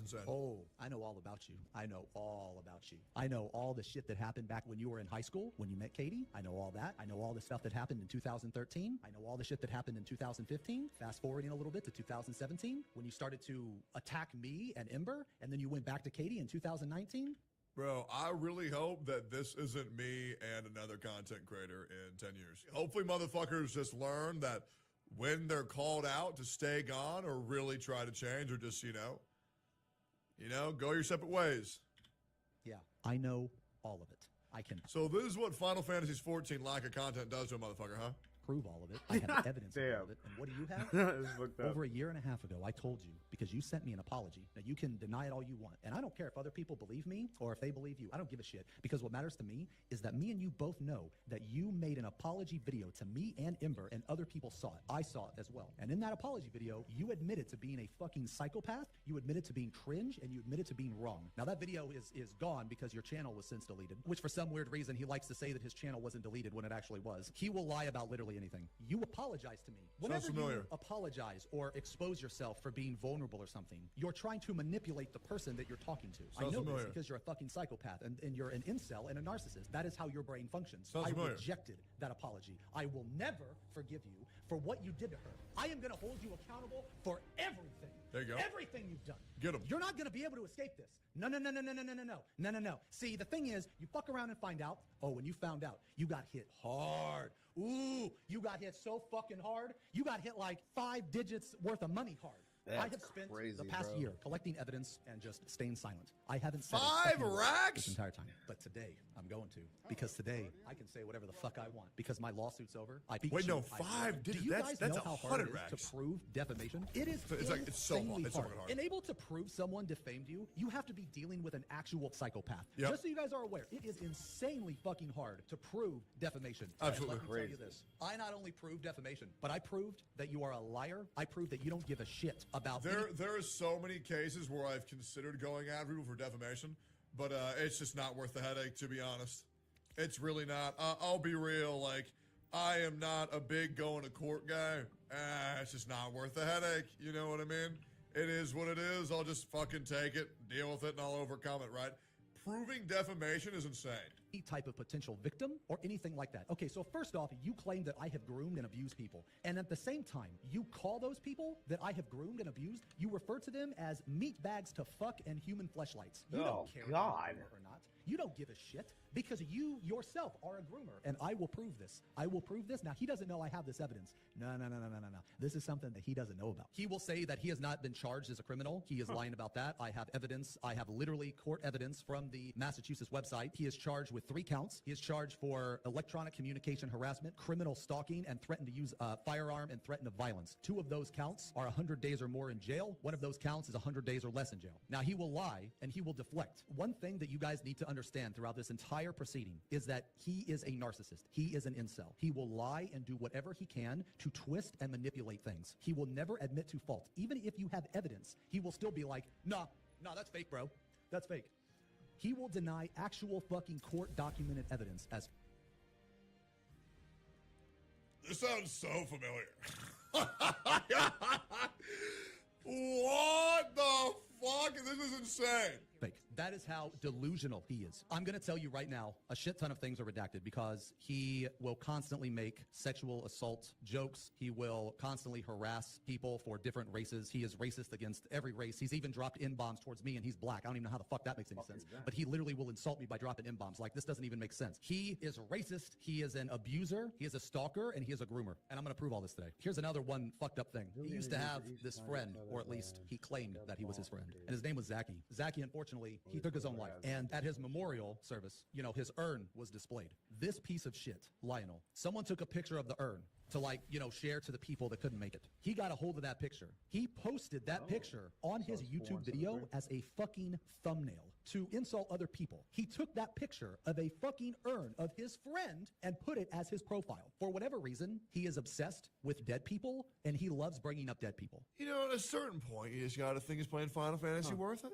That's insane. Oh, I know all about you. I know all about you. I know all the shit that happened back when you were in high school, when you met Katie. I know all that. I know all the stuff that happened in 2013. I know all the shit that happened in 2015. Fast forwarding a little bit to 2017, when you started to attack me and Ember, and then you went back to Katie in 2019. Bro, I really hope that this isn't me and another content creator in 10 years. Hopefully motherfuckers just learn that when they're called out to stay gone or really try to change or just, go your separate ways. Yeah, I know all of it. I can So this is what Final Fantasy XIV lack of content does to a motherfucker, huh? prove all of it. I have evidence of all of it. And what do you have? Over a year and a half ago, I told you, because you sent me an apology. Now, you can deny it all you want. And I don't care if other people believe me or if they believe you. I don't give a shit. Because what matters to me is that me and you both know that you made an apology video to me and Ember, and other people saw it. I saw it as well. And in that apology video, you admitted to being a fucking psychopath, you admitted to being cringe, and you admitted to being wrong. Now, that video is gone because your channel was since deleted, which for some weird reason, he likes to say that his channel wasn't deleted when it actually was. He will lie about literally anything. You apologize to me. Whenever you apologize or expose yourself for being vulnerable or something, you're trying to manipulate the person that you're talking to. I know this because you're a fucking psychopath and you're an incel and a narcissist. That is how your brain functions. I rejected that apology. I will never forgive you for what you did to her. I am going to hold you accountable for everything. There you go. Everything you've done. Get him. You're not going to be able to escape this. No. See, the thing is, you fuck around and find out. Oh, when you found out, you got hit hard. Ooh, you got hit so fucking hard. You got hit like 5 digits worth of money hard. I have spent the past year collecting evidence and just staying silent. I haven't said 5 racks this entire time. But today, I'm going to. Because today, I can say whatever the fuck I want. Because my lawsuit's over. Wait, no, 5 digits? Do you guys know how hard it racks. is to prove defamation? It is it's so hard. It's hard. And able to prove someone defamed you, you have to be dealing with an actual psychopath. Yep. Just so you guys are aware, it is insanely fucking hard to prove defamation. Absolutely. And let me tell you this. I not only proved defamation, but I proved that you are a liar. I proved that you don't give a shit about There are so many cases where I've considered going after people for defamation, but it's just not worth the headache, to be honest. It's really not. I'll be real. Like, I am not a big going to court guy. It's just not worth the headache. You know what I mean? It is what it is. I'll just fucking take it, deal with it, and I'll overcome it, right? Proving defamation is insane. Any type of potential victim or anything like that. Okay, so first off, you claim that I have groomed and abused people. And at the same time, you call those people that I have groomed and abused, you refer to them as meat bags to fuck and human fleshlights. You don't care or not. You don't give a shit because you yourself are a groomer. And I will prove this. I will prove this. Now, he doesn't know I have this evidence. No. This is something that he doesn't know about. He will say that he has not been charged as a criminal. He is lying about that. I have evidence. I have literally court evidence from the Massachusetts website. He is charged with 3 counts. He is charged for electronic communication harassment, criminal stalking, and threatened to use a firearm and threaten of violence. 2 of those counts are 100 days or more in jail. 1 of those counts is 100 days or less in jail. Now, he will lie and he will deflect. One thing that you guys need to understand throughout this entire proceeding is that he is a narcissist. He is an incel. He will lie and do whatever he can to twist and manipulate things. He will never admit to fault. Even if you have evidence, he will still be like, nah, that's fake, bro. That's fake. He will deny actual fucking court documented evidence as. This sounds so familiar. What the fuck? This is insane. Fake. That is how delusional he is. I'm going to tell you right now, a shit ton of things are redacted because he will constantly make sexual assault jokes. He will constantly harass people for different races. He is racist against every race. He's even dropped N-bombs towards me, and he's black. I don't even know how the fuck that makes any sense. But he literally will insult me by dropping N-bombs. Like, this doesn't even make sense. He is racist. He is an abuser. He is a stalker, and he is a groomer. And I'm going to prove all this today. Here's another one fucked up thing. He used to have this friend, or at least he claimed that he was his friend. And his name was Zachy. Zachy, unfortunately, he took his own life. And at his memorial service, his urn was displayed. This piece of shit, Lionel, someone took a picture of the urn to share to the people that couldn't make it. He got a hold of that picture. He posted that picture on his YouTube video as a fucking thumbnail to insult other people. He took that picture of a fucking urn of his friend and put it as his profile. For whatever reason, he is obsessed with dead people and he loves bringing up dead people. At a certain point, you just got to think, is playing Final Fantasy worth it?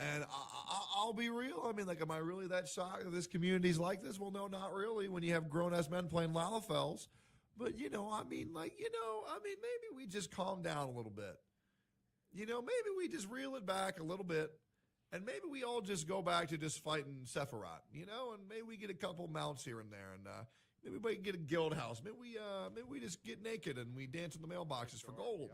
And I'll be real. I mean, like, am I really that shocked that this community's like this? Well, no, not really. When you have grown-ass men playing Lalafels. But, maybe we just calm down a little bit. you know, maybe we just reel it back a little bit, and maybe we all just go back to just fighting Sephiroth, you know, and maybe we get a couple mounts here and there, and maybe we get a guild house. Maybe we just get naked and we dance in the mailboxes for gold.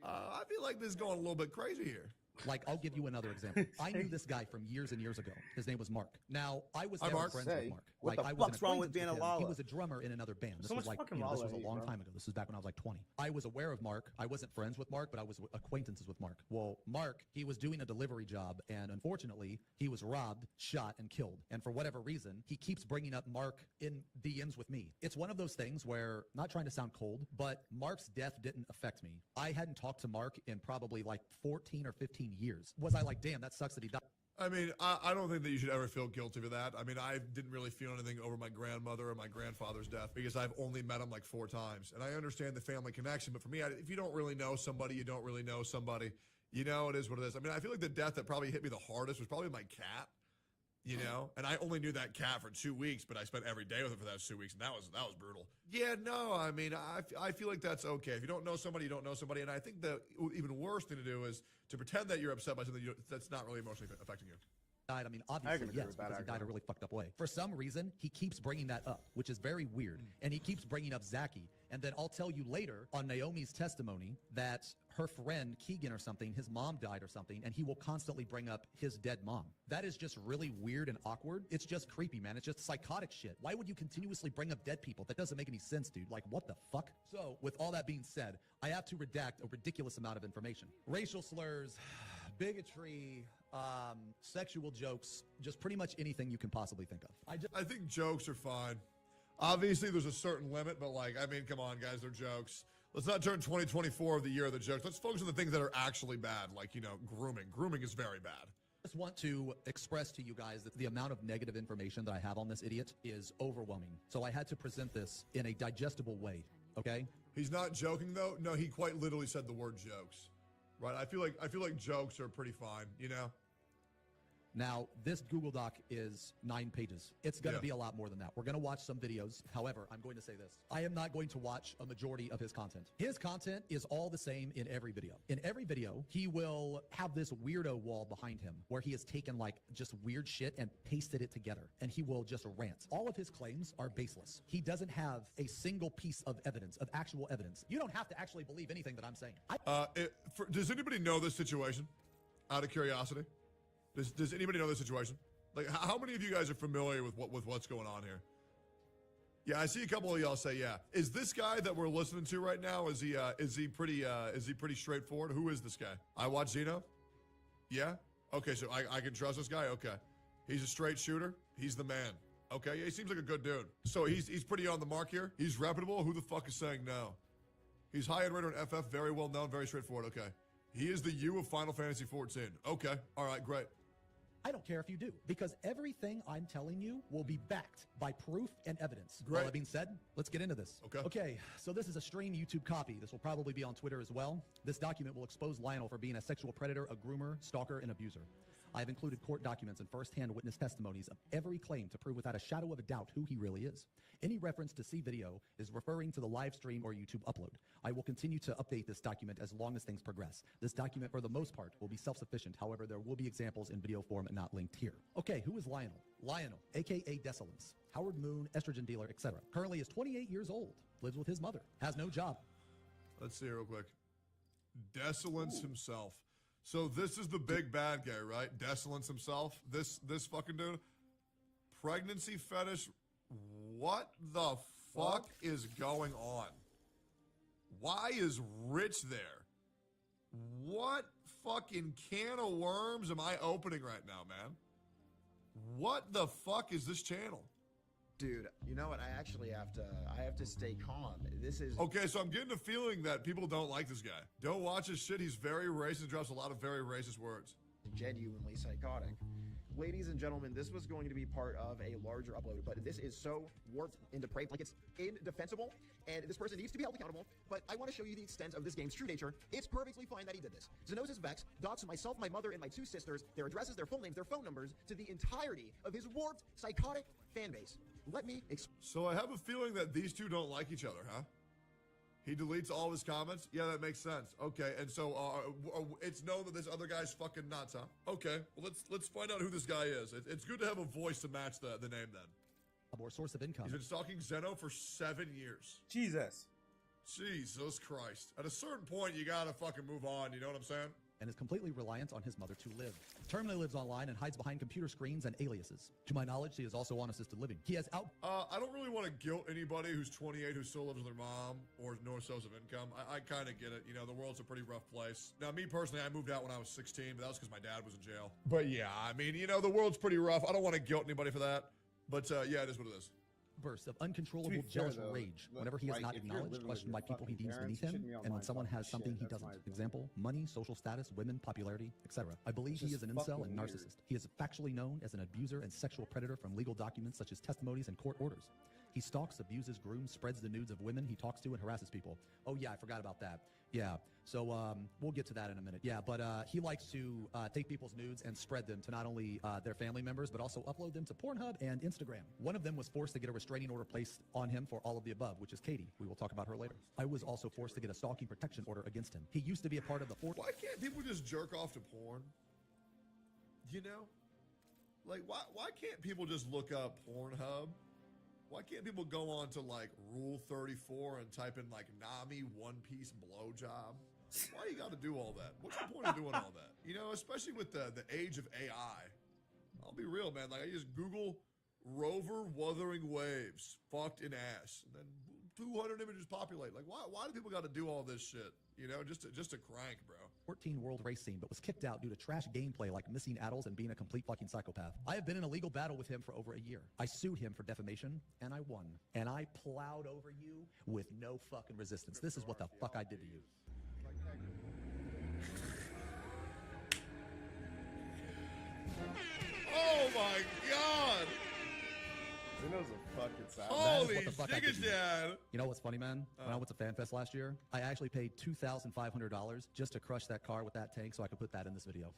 I feel like this is going a little bit crazy here. Like, I'll give you another example. I knew this guy from years and years ago. His name was Mark. Now, I was never friends with Mark. What the I fuck's wrong with being a him. Lala? He was a drummer in another band. This was like, this was a long time ago. This was back when I was like 20. I was aware of Mark. I wasn't friends with Mark, but I was acquaintances with Mark. Well, Mark, he was doing a delivery job, and unfortunately, he was robbed, shot, and killed. And for whatever reason, he keeps bringing up Mark in DMs with me. It's one of those things where, not trying to sound cold, but Mark's death didn't affect me. I hadn't talked to Mark in probably like 14 or 15 years. Was I like, damn, that sucks that he died? I mean, I don't think that you should ever feel guilty for that. I mean, I didn't really feel anything over my grandmother or my grandfather's death because I've only met them like 4 times. And I understand the family connection. But for me, if you don't really know somebody, you don't really know somebody. You know, it is what it is. I mean, I feel like the death that probably hit me the hardest was probably my cat. You know, and I only knew that cat for 2 weeks, but I spent every day with him for those 2 weeks, and that was brutal. Yeah, no, I mean, I feel like that's okay. If you don't know somebody, you don't know somebody, and I think the even worse thing to do is to pretend that you're upset by something that's not really emotionally affecting you. I mean, obviously, yes, because he died a really fucked up way. For some reason, he keeps bringing that up, which is very weird. And he keeps bringing up Zaki. And then I'll tell you later on Naomi's testimony that her friend, Keegan or something, his mom died or something, and he will constantly bring up his dead mom. That is just really weird and awkward. It's just creepy, man. It's just psychotic shit. Why would you continuously bring up dead people? That doesn't make any sense, dude. Like, what the fuck? So, with all that being said, I have to redact a ridiculous amount of information. Racial slurs, bigotry, sexual jokes, just pretty much anything you can possibly think of. I think jokes are fine. Obviously, there's a certain limit, but like, I mean, come on, guys, they're jokes. Let's not turn 2024 the year of the jokes. Let's focus on the things that are actually bad, like, you know, grooming. Grooming is very bad. I just want to express to you guys that the amount of negative information that I have on this idiot is overwhelming. So I had to present this in a digestible way, okay? He's not joking, though. No, he quite literally said the word jokes. Right? I feel like jokes are pretty fine, you know? Now, this Google Doc is 9 pages. It's going to be a lot more than that. We're going to watch some videos. However, I'm going to say this. I am not going to watch a majority of his content. His content is all the same in every video. In every video, he will have this weirdo wall behind him where he has taken like just weird shit and pasted it together, and he will just rant. All of his claims are baseless. He doesn't have a single piece of evidence, of actual evidence. You don't have to actually believe anything that I'm saying. Does anybody know this situation? Out of curiosity? Does anybody know this situation? Like, how many of you guys are familiar with what's going on here? Yeah, I see a couple of y'all say yeah. Is this guy that we're listening to right now? Is he pretty straightforward? Who is this guy? I watch Zeno. Yeah. Okay, so I can trust this guy. Okay, he's a straight shooter. He's the man. Okay, yeah, he seems like a good dude. So he's pretty on the mark here. He's reputable. Who the fuck is saying no? He's high end rater in FF. Very well known. Very straightforward. Okay. He is the you of Final Fantasy XIV. Okay. All right. Great. I don't care if you do, because everything I'm telling you will be backed by proof and evidence. Great. All that being said, let's get into this. Okay. Okay, so this is a stream YouTube copy. This will probably be on Twitter as well. This document will expose Lionel for being a sexual predator, a groomer, stalker, and abuser. I have included court documents and first-hand witness testimonies of every claim to prove without a shadow of a doubt who he really is. Any reference to see video is referring to the live stream or YouTube upload. I will continue to update this document as long as things progress. This document, for the most part, will be self-sufficient. However, there will be examples in video form and not linked here. Okay, who is Lionel? Lionel, a.k.a. Desolence, Howard Moon, estrogen dealer, etc. Currently is 28 years old, lives with his mother, has no job. Let's see real quick. Desolence himself. So this is the big bad guy, right? Desolence himself. This fucking dude. Pregnancy fetish. What the fuck is going on? Why is Rich there? What fucking can of worms am I opening right now, man? What the fuck is this channel? Dude, you know what? I have to stay calm. This is Okay, so I'm getting a feeling that people don't like this guy. Don't watch his shit. He's very racist, drops a lot of very racist words. genuinely psychotic. Ladies and gentlemen, this was going to be part of a larger upload, but this is so warped and depraved, like it's indefensible, and this person needs to be held accountable, but I want to show you the extent of this game's true nature. It's perfectly fine that he did this. Zenosis Vex doxed myself, my mother, and my two sisters, their addresses, their full names, their phone numbers, to the entirety of his warped, psychotic fan base. Let me So I have a feeling that these two don't like each other, huh? He deletes all of his comments? Yeah, that makes sense. Okay, and so it's known that this other guy's fucking nuts, huh? Okay, well, let's find out who this guy is. It's good to have a voice to match the name then. Or source of income. He's been stalking Zeno for 7 years. Jesus. Jesus Christ. At a certain point, you gotta fucking move on, you know what I'm saying? And is completely reliant on his mother to live. Terminally lives online and hides behind computer screens and aliases. To my knowledge, he is also on assisted living. He has I don't really want to guilt anybody who's 28 who still lives with their mom or no source of income. I kind of get it. You know, the world's a pretty rough place. Now, me personally, I moved out when I was 16, but that was because my dad was in jail. But yeah, I mean, you know, the world's pretty rough. I don't want to guilt anybody for that. But yeah, it is what it is. Bursts of uncontrollable jealous rage whenever he is not acknowledged, questioned by people he deems beneath him, and when someone has something he doesn't. Example, money, social status, women, popularity, etc. I believe he is an incel and narcissist. He is factually known as an abuser and sexual predator from legal documents such as testimonies and court orders. He stalks, abuses, grooms, spreads the nudes of women he talks to, and harasses people. Oh yeah, I forgot about that. Yeah, so we'll get to that in a minute. Yeah, but he likes to take people's nudes and spread them to not only their family members, but also upload them to Pornhub and Instagram. One of them was forced to get a restraining order placed on him for all of the above, which is Katie. We will talk about her later. I was also forced to get a stalking protection order against him. He used to be a part of the Why can't people just jerk off to porn? You know? Like, why can't people just look up Pornhub? Why can't people go on to, like, Rule 34 and type in, like, Nami one-piece blowjob? Why you gotta do all that? What's the point of doing all that? You know, especially with the age of AI. I'll be real, man. Like, I just Google Rover Wuthering Waves, fucked in ass, and then 200 images populate. Like, why do people gotta do all this shit? You know, just to crank, bro. 14 world race scene, but was kicked out due to trash gameplay like missing addles and being a complete fucking psychopath. I have been in a legal battle with him for over a year. I sued him for defamation, and I won. And I plowed over you with no fucking resistance. This is what the fuck I did to you. Oh my god! Zeno's a fucking savage. Holy what the fuck I did to you. dad! You know what's funny, man? When I went to FanFest last year, I actually paid $2,500 just to crush that car with that tank so I could put that in this video.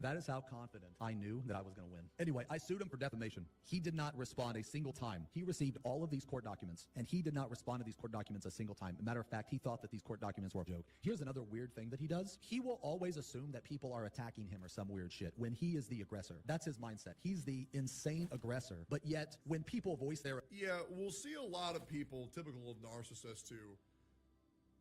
That is how confident I knew that I was going to win. Anyway, I sued him for defamation. He did not respond a single time. He received all of these court documents, and he did not respond to these court documents a single time. Matter of fact, he thought that these court documents were a joke. Here's another weird thing that he does. He will always assume that people are attacking him or some weird shit when he is the aggressor. That's his mindset. He's the insane aggressor. But yet, when people voice their... Yeah, we'll see a lot of people, typical of narcissists too,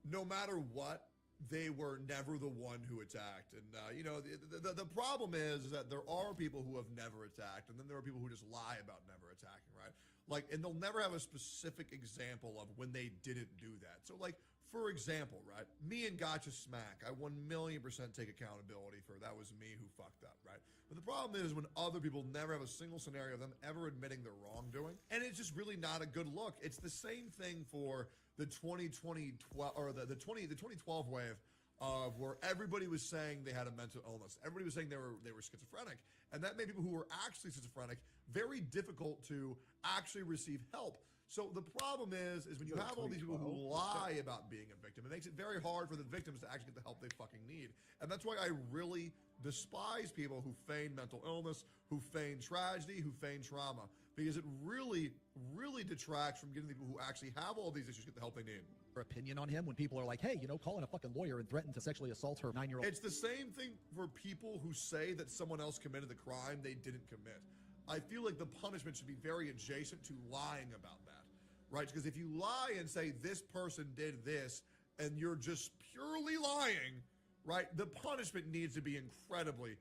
no matter what, they were never the one who attacked. And, you know, the problem is that there are people who have never attacked, and then there are people who just lie about never attacking, right? Like, and they'll never have a specific example of when they didn't do that. So, like, for example, right, me and Gotcha Smack, I 1,000,000% take accountability for that was me who fucked up, right? But the problem is when other people never have a single scenario of them ever admitting their wrongdoing, and it's just really not a good look. It's the same thing for the 2012 or the 2012 wave of where everybody was saying they had a mental illness. Everybody was saying they were schizophrenic, and that made people who were actually schizophrenic very difficult to actually receive help. So the problem is when you have all these people who lie about being a victim, it makes it very hard for the victims to actually get the help they fucking need. And that's why I really despise people who feign mental illness, who feign tragedy, who feign trauma, because it really, really detracts from getting people who actually have all these issues get the help they need. opinion on him when people are like, hey, you know, call in a fucking lawyer and threaten to sexually assault her 9-year-old. It's the same thing for people who say that someone else committed the crime they didn't commit. I feel like the punishment should be very adjacent to lying about that, right? Because if you lie and say this person did this and you're just purely lying, right, the punishment needs to be incredibly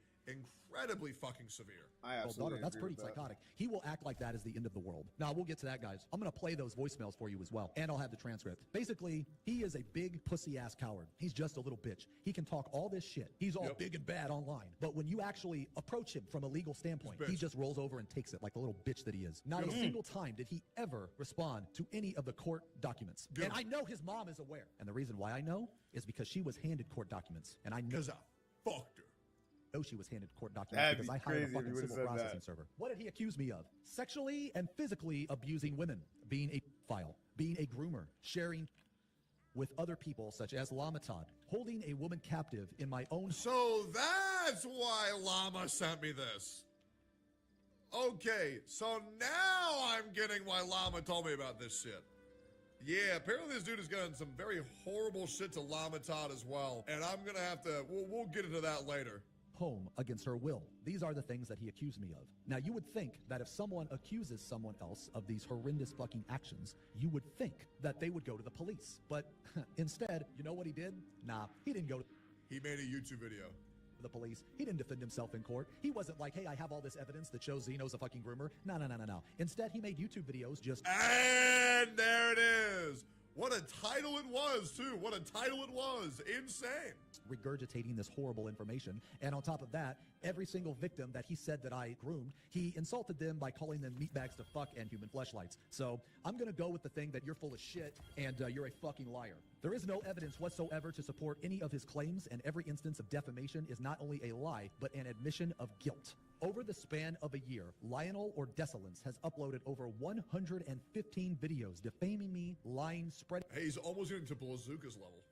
fucking severe. I absolutely That's agree pretty with that. psychotic. He will act like that is the end of the world. Now, we'll get to that, guys. I'm going to play those voicemails for you as well, and I'll have the transcript. Basically, he is a big pussy-ass coward. He's just a little bitch. He can talk all this shit. He's all big and bad online. But when you actually approach him from a legal standpoint, he just rolls over and takes it like the little bitch that he is. Not a single time did he ever respond to any of the court documents. And I know his mom is aware. And the reason why I know is because she was handed court documents. And I know... Because I fucked her. She was handed court documents That'd because be I hired a crazy if fucking you would've civil said processing that. server. What did he accuse me of? Sexually and physically abusing women, being a file, being a groomer, sharing with other people such as Lamatad, holding a woman captive in my own... So that's why Llama sent me this. Okay, so now I'm getting why Llama told me about this shit. Yeah, apparently this dude has done some very horrible shit to Lamatad as well. And I'm gonna have to, we'll get into that later. Home against her will. These are the things that he accused me of. Now, you would think that if someone accuses someone else of these horrendous fucking actions, you would think that they would go to the police. But instead, you know what he did? Nah, he didn't go to He made a YouTube video. the police. He didn't defend himself in court. He wasn't like, hey, I have all this evidence that shows Zeno's a fucking groomer. No. Instead, he made YouTube videos just And there it is. What a title it was, too. What a title it was. Insane. regurgitating this horrible information. And on top of that, every single victim that he said that I groomed, he insulted them by calling them meatbags to fuck and human fleshlights. So I'm going to go with the thing that you're full of shit and you're a fucking liar. There is no evidence whatsoever to support any of his claims, and every instance of defamation is not only a lie, but an admission of guilt. Over the span of a year, Lionel or Desolence has uploaded over 115 videos defaming me, lying, spreading Hey, he's almost getting to Blazuka's level.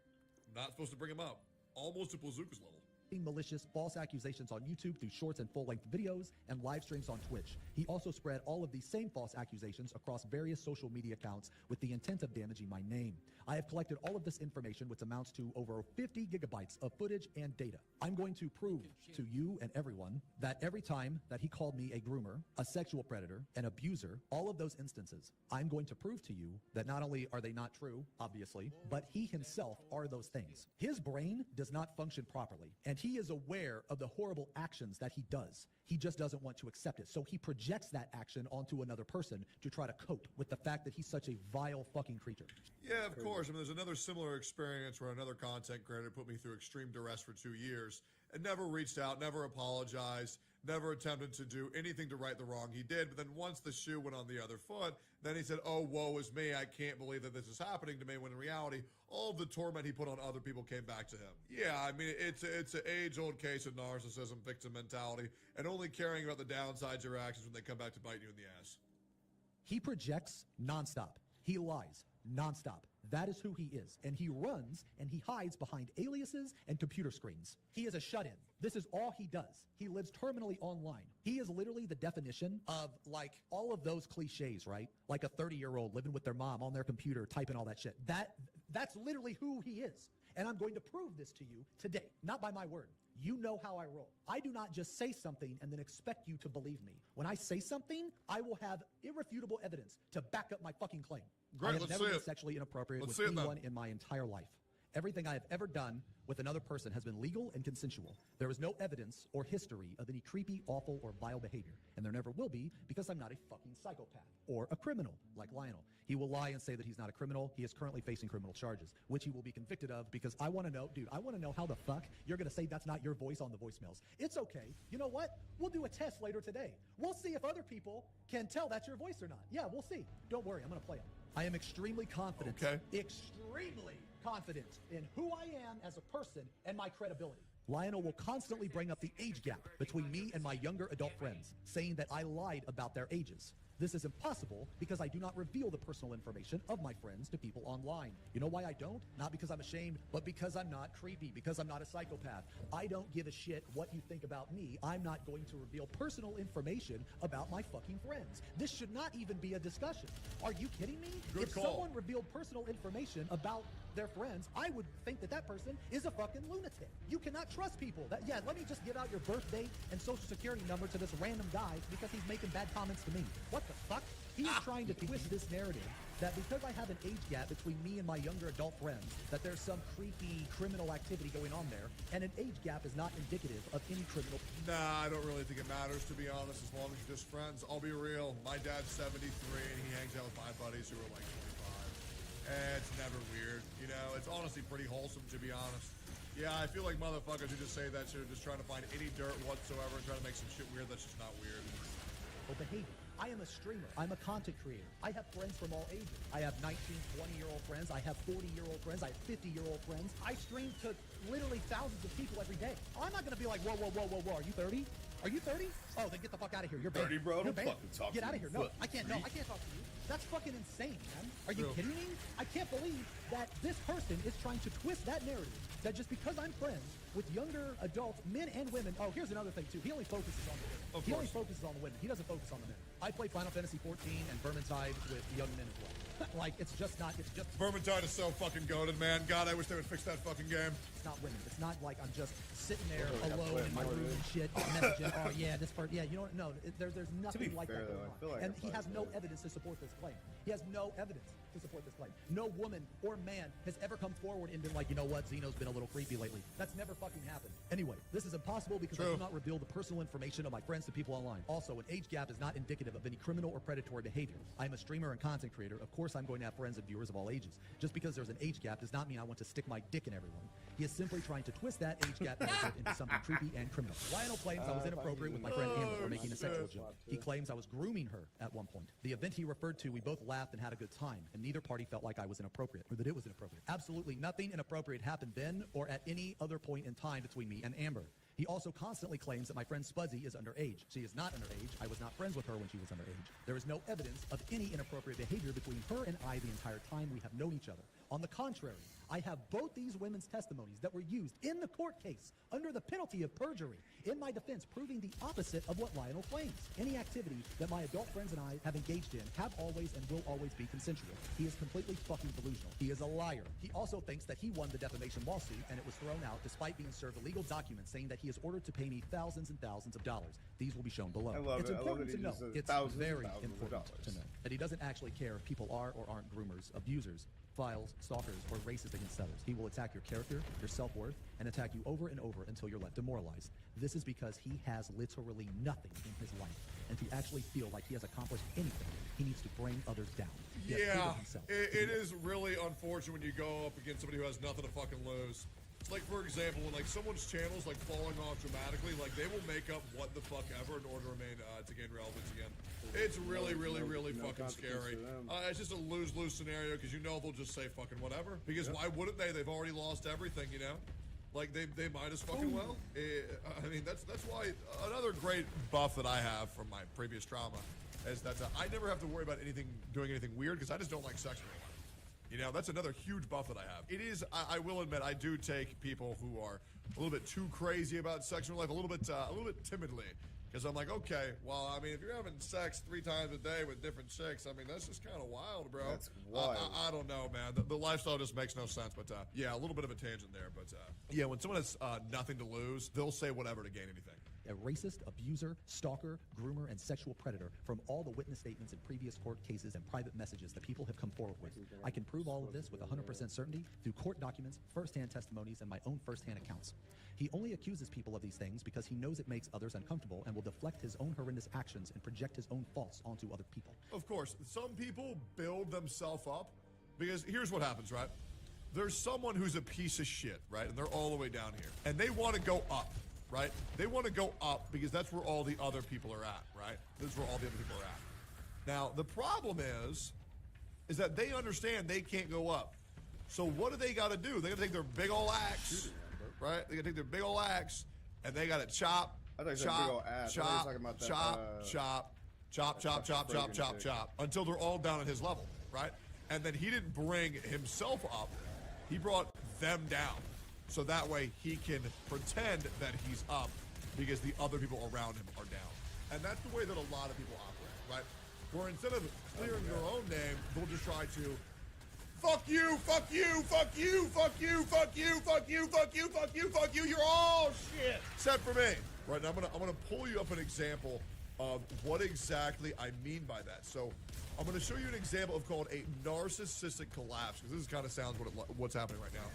Not supposed to bring him up. Almost to Blazuka's level. malicious false accusations on YouTube through shorts and full-length videos and live streams on Twitch. He also spread all of these same false accusations across various social media accounts with the intent of damaging my name. I have collected all of this information, which amounts to over 50 gigabytes of footage and data. I'm going to prove to you and everyone that every time that he called me a groomer, a sexual predator, an abuser, all of those instances, I'm going to prove to you that not only are they not true, obviously, but he himself are those things. His brain does not function properly, and he is aware of the horrible actions that he does. He just doesn't want to accept it. So he projects that action onto another person to try to cope with the fact that he's such a vile fucking creature. Yeah, of course. I mean, there's another similar experience where another content creator put me through extreme duress for 2 years and never reached out, never apologized, never attempted to do anything to right the wrong he did. But then once the shoe went on the other foot, then he said, oh, woe is me. I can't believe that this is happening to me. When in reality, all of the torment he put on other people came back to him. Yeah, I mean, it's an age-old case of narcissism, victim mentality, and only caring about the downsides of your actions when they come back to bite you in the ass. He projects nonstop. He lies nonstop. That is who he is. And he runs and he hides behind aliases and computer screens. He is a shut-in. This is all he does. He lives terminally online. He is literally the definition of, like, all of those cliches, right? Like a 30-year-old living with their mom on their computer, typing all that shit. That's literally who he is. And I'm going to prove this to you today, not by my word. You know how I roll. I do not just say something and then expect you to believe me. When I say something, I will have irrefutable evidence to back up my fucking claim. Great, I have let's never see been it. sexually inappropriate Let's with see it, then. anyone in my entire life. Everything I have ever done with another person has been legal and consensual. There is no evidence or history of any creepy, awful, or vile behavior. And there never will be, because I'm not a fucking psychopath or a criminal like Lionel. He will lie and say that he's not a criminal. He is currently facing criminal charges, which he will be convicted of, because I want to know, dude, I want to know how the fuck you're going to say that's not your voice on the voicemails. It's okay. You know what? We'll do a test later today. We'll see if other people can tell that's your voice or not. Yeah, we'll see. Don't worry. I'm going to play it. I am extremely confident. Okay. Extremely confident in who I am as a person and my credibility. Lionel will constantly bring up the age gap between me and my younger adult friends, saying that I lied about their ages. This is impossible because I do not reveal the personal information of my friends to people online. You know why I don't? Not because I'm ashamed, but because I'm not creepy, because I'm not a psychopath. I don't give a shit what you think about me. I'm not going to reveal personal information about my fucking friends. This should not even be a discussion. Are you kidding me? Good if call. someone revealed personal information about their friends, I would think that that person is a fucking lunatic. You cannot trust people. Yeah, let me just give out your birth date and social security number to this random guy because he's making bad comments to me. What the fuck? He is trying to twist this narrative that because I have an age gap between me and my younger adult friends, that there's some creepy criminal activity going on there, and an age gap is not indicative of any criminal. Nah, I don't really think it matters, to be honest, as long as you're just friends. I'll be real. My dad's 73, and he hangs out with my buddies who are like 25. And it's never weird. You know, it's honestly pretty wholesome, to be honest. Yeah, I feel like motherfuckers who just say that shit are just trying to find any dirt whatsoever and trying to make some shit weird that's just not weird. Behavior. I am a streamer. I'm a content creator. I have friends from all ages. I have 19, 20-year-old friends. I have 40-year-old friends. I have 50-year-old friends. I stream to literally thousands of people every day. I'm not going to be like, whoa, whoa, whoa, whoa, whoa. Are you 30? Are you 30? Oh, then get the fuck out of here. You're banned. 30, bro? You're Don't banned. fucking talk Get to out of me, here. No, foot I can't. No, I can't talk to you. That's fucking insane, man. Are you True. kidding me? I can't believe that this person is trying to twist that narrative that just because I'm friends with younger adults, men and women. Oh, here's another thing, too. He only focuses on the women. He only focuses on the women. He doesn't focus on the men. I play Final Fantasy 14 and Vermintide with young men as well. Like, it's just not, it's just, Vermintide is so fucking goated, man. God, I wish they would fix that fucking game. it's not women. It's not like I'm just sitting there Well, I alone play in my more, room dude. and shit, messaging, oh yeah, this part, yeah, you know what? No, there's nothing be like fair, that though, going I on. feel like And I he play has no more. evidence to support this claim. He has no evidence to support this claim. No woman or man has ever come forward and been like, you know what, Xeno's been a little creepy lately. That's never fucking happened. Anyway, this is impossible because I True. do not reveal the personal information of my friends to people online. Also, an age gap is not indicative of any criminal or predatory behavior. I am a streamer and content creator. Of course, I'm going to have friends and viewers of all ages. Just because there's an age gap does not mean I want to stick my dick in everyone. He is simply trying to twist that age gap narrative into something creepy and criminal. Lionel claims I was inappropriate with my friend Amber for making a sexual joke. He claims I was grooming her at one point. The event he referred to, we both laughed and had a good time, and neither party felt like I was inappropriate, or that it was inappropriate. Absolutely nothing inappropriate happened then or at any other point in time between me and Amber. He also constantly claims that my friend Spuzzy is underage. She is not underage. I was not friends with her when she was underage. There is no evidence of any inappropriate behavior between her and I the entire time we have known each other. On the contrary, I have both these women's testimonies that were used in the court case under the penalty of perjury in my defense, proving the opposite of what Lionel claims. Any activity that my adult friends and I have engaged in have always and will always be consensual. He is completely fucking delusional. He is a liar. He also thinks that he won the defamation lawsuit and it was thrown out despite being served a legal document saying that he is ordered to pay me thousands and thousands of dollars. These will be shown below. I love It's it. I love important that to he know. just says It's thousands and very thousands of important dollars. to know that he doesn't actually care if people are or aren't groomers, abusers, files, stalkers, or racist against others. He will attack your character, your self-worth, and attack you over and over until you're left demoralized. This is because he has literally nothing in his life. And to actually feel like he has accomplished anything, he needs to bring others down. He has Yeah, proven himself to it be- is really unfortunate when you go up against somebody who has nothing to fucking lose. Like, for example, when like someone's channel is like falling off dramatically, like they will make up what the fuck ever in order to remain to gain relevance again. It's really, really, really no fucking consequence scary. for them. It's just a lose-lose scenario because you know they'll just say fucking whatever. Because why wouldn't they? They've already lost everything, you know. Like they might as fucking well. I mean that's why another great buff that I have from my previous trauma is that I never have to worry about doing anything weird because I just don't like sex anymore. You know, that's another huge buff that I have. It is, I will admit, I do take people who are a little bit too crazy about sexual life a little bit timidly. Because I'm like, okay, well, I mean, if you're having sex 3 times a day with different chicks, I mean, that's just kind of wild, bro. That's wild. I don't know, man. The lifestyle just makes no sense. But yeah, a little bit of a tangent there. But yeah, when someone has nothing to lose, they'll say whatever to gain anything. a racist, abuser, stalker, groomer, and sexual predator from all the witness statements in previous court cases and private messages that people have come forward with. I can prove all of this with 100% certainty through court documents, first-hand testimonies, and my own first-hand accounts. He only accuses people of these things because he knows it makes others uncomfortable and will deflect his own horrendous actions and project his own faults onto other people. Of course, some people build themselves up because here's what happens, right? There's someone who's a piece of shit, right? And they're all the way down here. And they want to go up, right? They want to go up because that's where all the other people are at, right? This is where all the other people are at. Now, the problem is that they understand they can't go up. So what do they got to do? They got to take their big old axe, right? They got to take their big old axe and they got to chop, I thought you said big ol' ass. I thought you were chop, talking about that, chop, until they're all down at his level, right? And then he didn't bring himself up. He brought them down. So that way he can pretend that he's up because the other people around him are down. And that's the way that a lot of people operate, right? Where instead of clearing their own name, they'll just try to fuck you, fuck you, fuck you, fuck you, fuck you, fuck you, fuck you, fuck you, fuck you, you're all shit. Except for me. Right, now I'm gonna pull you up an example of what exactly I mean by that. So I'm going to show you an example of called a narcissistic collapse, because this kind of sounds what's happening right now.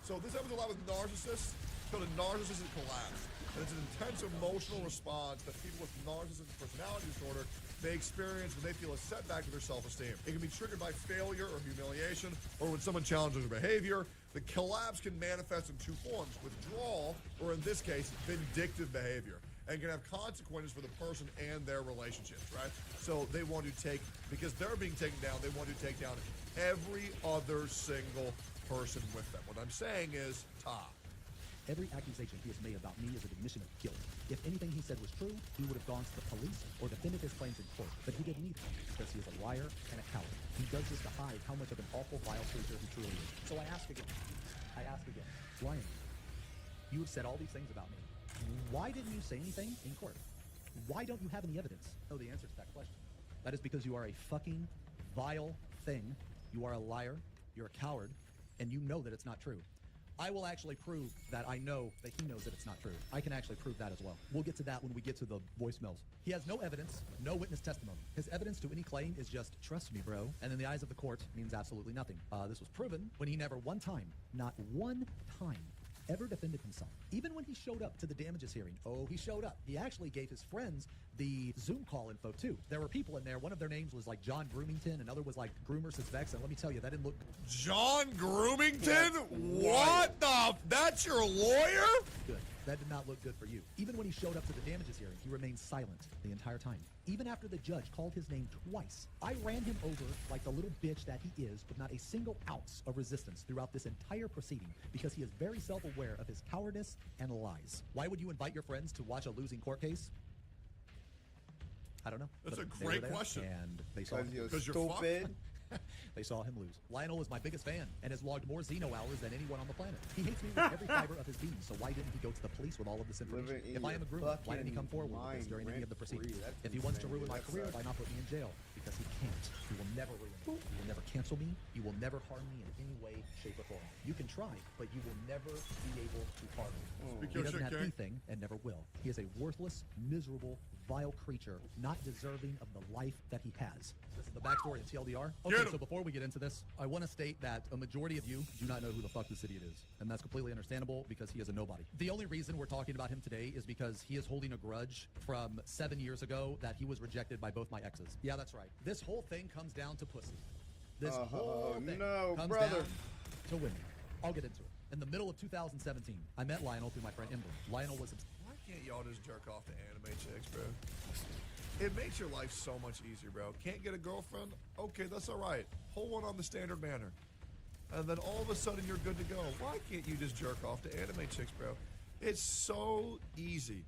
So this happens a lot with narcissists. It's called a narcissistic collapse. And it's an intense emotional response that people with narcissistic personality disorder may experience when they feel a setback to their self-esteem. It can be triggered by failure or humiliation, or when someone challenges their behavior. The collapse can manifest in 2 forms: withdrawal, or in this case, vindictive behavior, and can have consequences for the person and their relationships, right? So they want to take, because they're being taken down, they want to take down every other single person with them. What I'm saying is, Every accusation he has made about me is an admission of guilt. If anything he said was true, he would have gone to the police or defended his claims in court. But he did neither, because he is a liar and a coward. He does this to hide how much of an awful, vile creature he truly is. So I ask again, Ryan, you have said all these things about me. Why didn't you say anything in court? Why don't you have any evidence? Oh, the answer to that question. That is because you are a fucking vile, thing, you are a liar, you're a coward, and you know that it's not true. I will actually prove that I know that he knows that it's not true. I can actually prove that as well. We'll get to that when we get to the voicemails. He has no evidence, no witness testimony. His evidence to any claim is just, trust me, bro. And in the eyes of the court, means absolutely nothing. This was proven when he never one time, not one time, ever defended himself. Even when he showed up to the damages hearing, he showed up. He actually gave his friends the Zoom call info too. There were people in there. One of their names was like John Groomington. Another was like Groomer Says Vex. And let me tell you, that didn't look John Groomington? What the? That's your lawyer? good. That did not look good for you. Even when he showed up to the damages hearing, he remained silent the entire time. Even after the judge called his name twice, I ran him over like the little bitch that he is with not a single ounce of resistance throughout this entire proceeding because he is very self-aware of his cowardice and lies. Why would you invite your friends to watch a losing court case? I don't know. That's But a they were great there, question. And they saw Because him. you're 'Cause you're stupid. They saw him lose. Lionel is my biggest fan and has logged more Xeno hours than anyone on the planet. He hates me with every fiber of his being, so why didn't he go to the police with all of this information? Living in If I am a your groomer, why didn't he come fucking forward with this during any of the mind proceedings? rent-free. That's If he wants to insane, ruin dude. my That career, sucks. why not put me in jail? Because he can't. He will never ruin me. You will never cancel me. You will never harm me in any way, shape, or form. You can try, but you will never be able to harm me. Speak He your doesn't shit, have King. anything and never will. He is a worthless, miserable, vile creature, not deserving of the life that he has. This is the backstory of TLDR. Get Okay, him. so before we get into this, I want to state that a majority of you do not know who the fuck this idiot is. And that's completely understandable because he is a nobody. The only reason we're talking about him today is because he is holding a grudge from 7 years ago that he was rejected by both my exes. Yeah, that's right. This whole thing comes down to pussy. This whole thing no, comes brother. down to women. I'll get into it. In the middle of 2017, I met Lionel through my friend Ember. Lionel was Why can't y'all just jerk off to anime chicks, bro? It makes your life so much easier, bro. Can't get a girlfriend? Okay, that's all right. Hold one on the standard manner. And then all of a sudden you're good to go. Why can't you just jerk off to anime chicks, bro? It's so easy.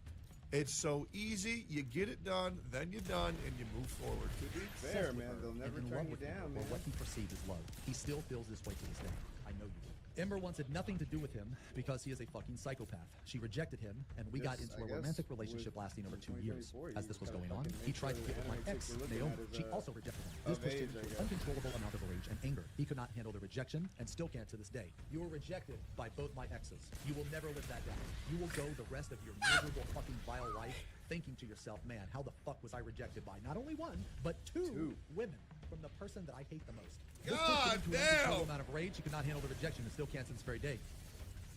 It's so easy. You get it done, then you're done, and you move forward. To be obsessed fair, with man, her they'll and never in turn love you with her down, for man. what he perceived as love. He still feels this way to this day. I know you do. Ember wanted nothing to do with him because he is a fucking psychopath. She rejected him, and we got Yes, into I a guess romantic relationship with lasting over 2 in years. 2024, As you this was gotta going on, fucking he make tried to sure get with the my anime ex, chicks you're looking Naomi. at is, She also rejected him. This of pushed him age, to I an guess. uncontrollable amount of rage and anger. He could not handle the rejection and still can't to this day. You were rejected by both my exes. You will never live that down. You will go the rest of your miserable fucking vile life thinking to yourself, man, how the fuck was I rejected by not only one, but two women from the person that I hate the most. This pushed him God into an damn! uncontrollable amount of rage. He could not handle the rejection and still can't to this very day.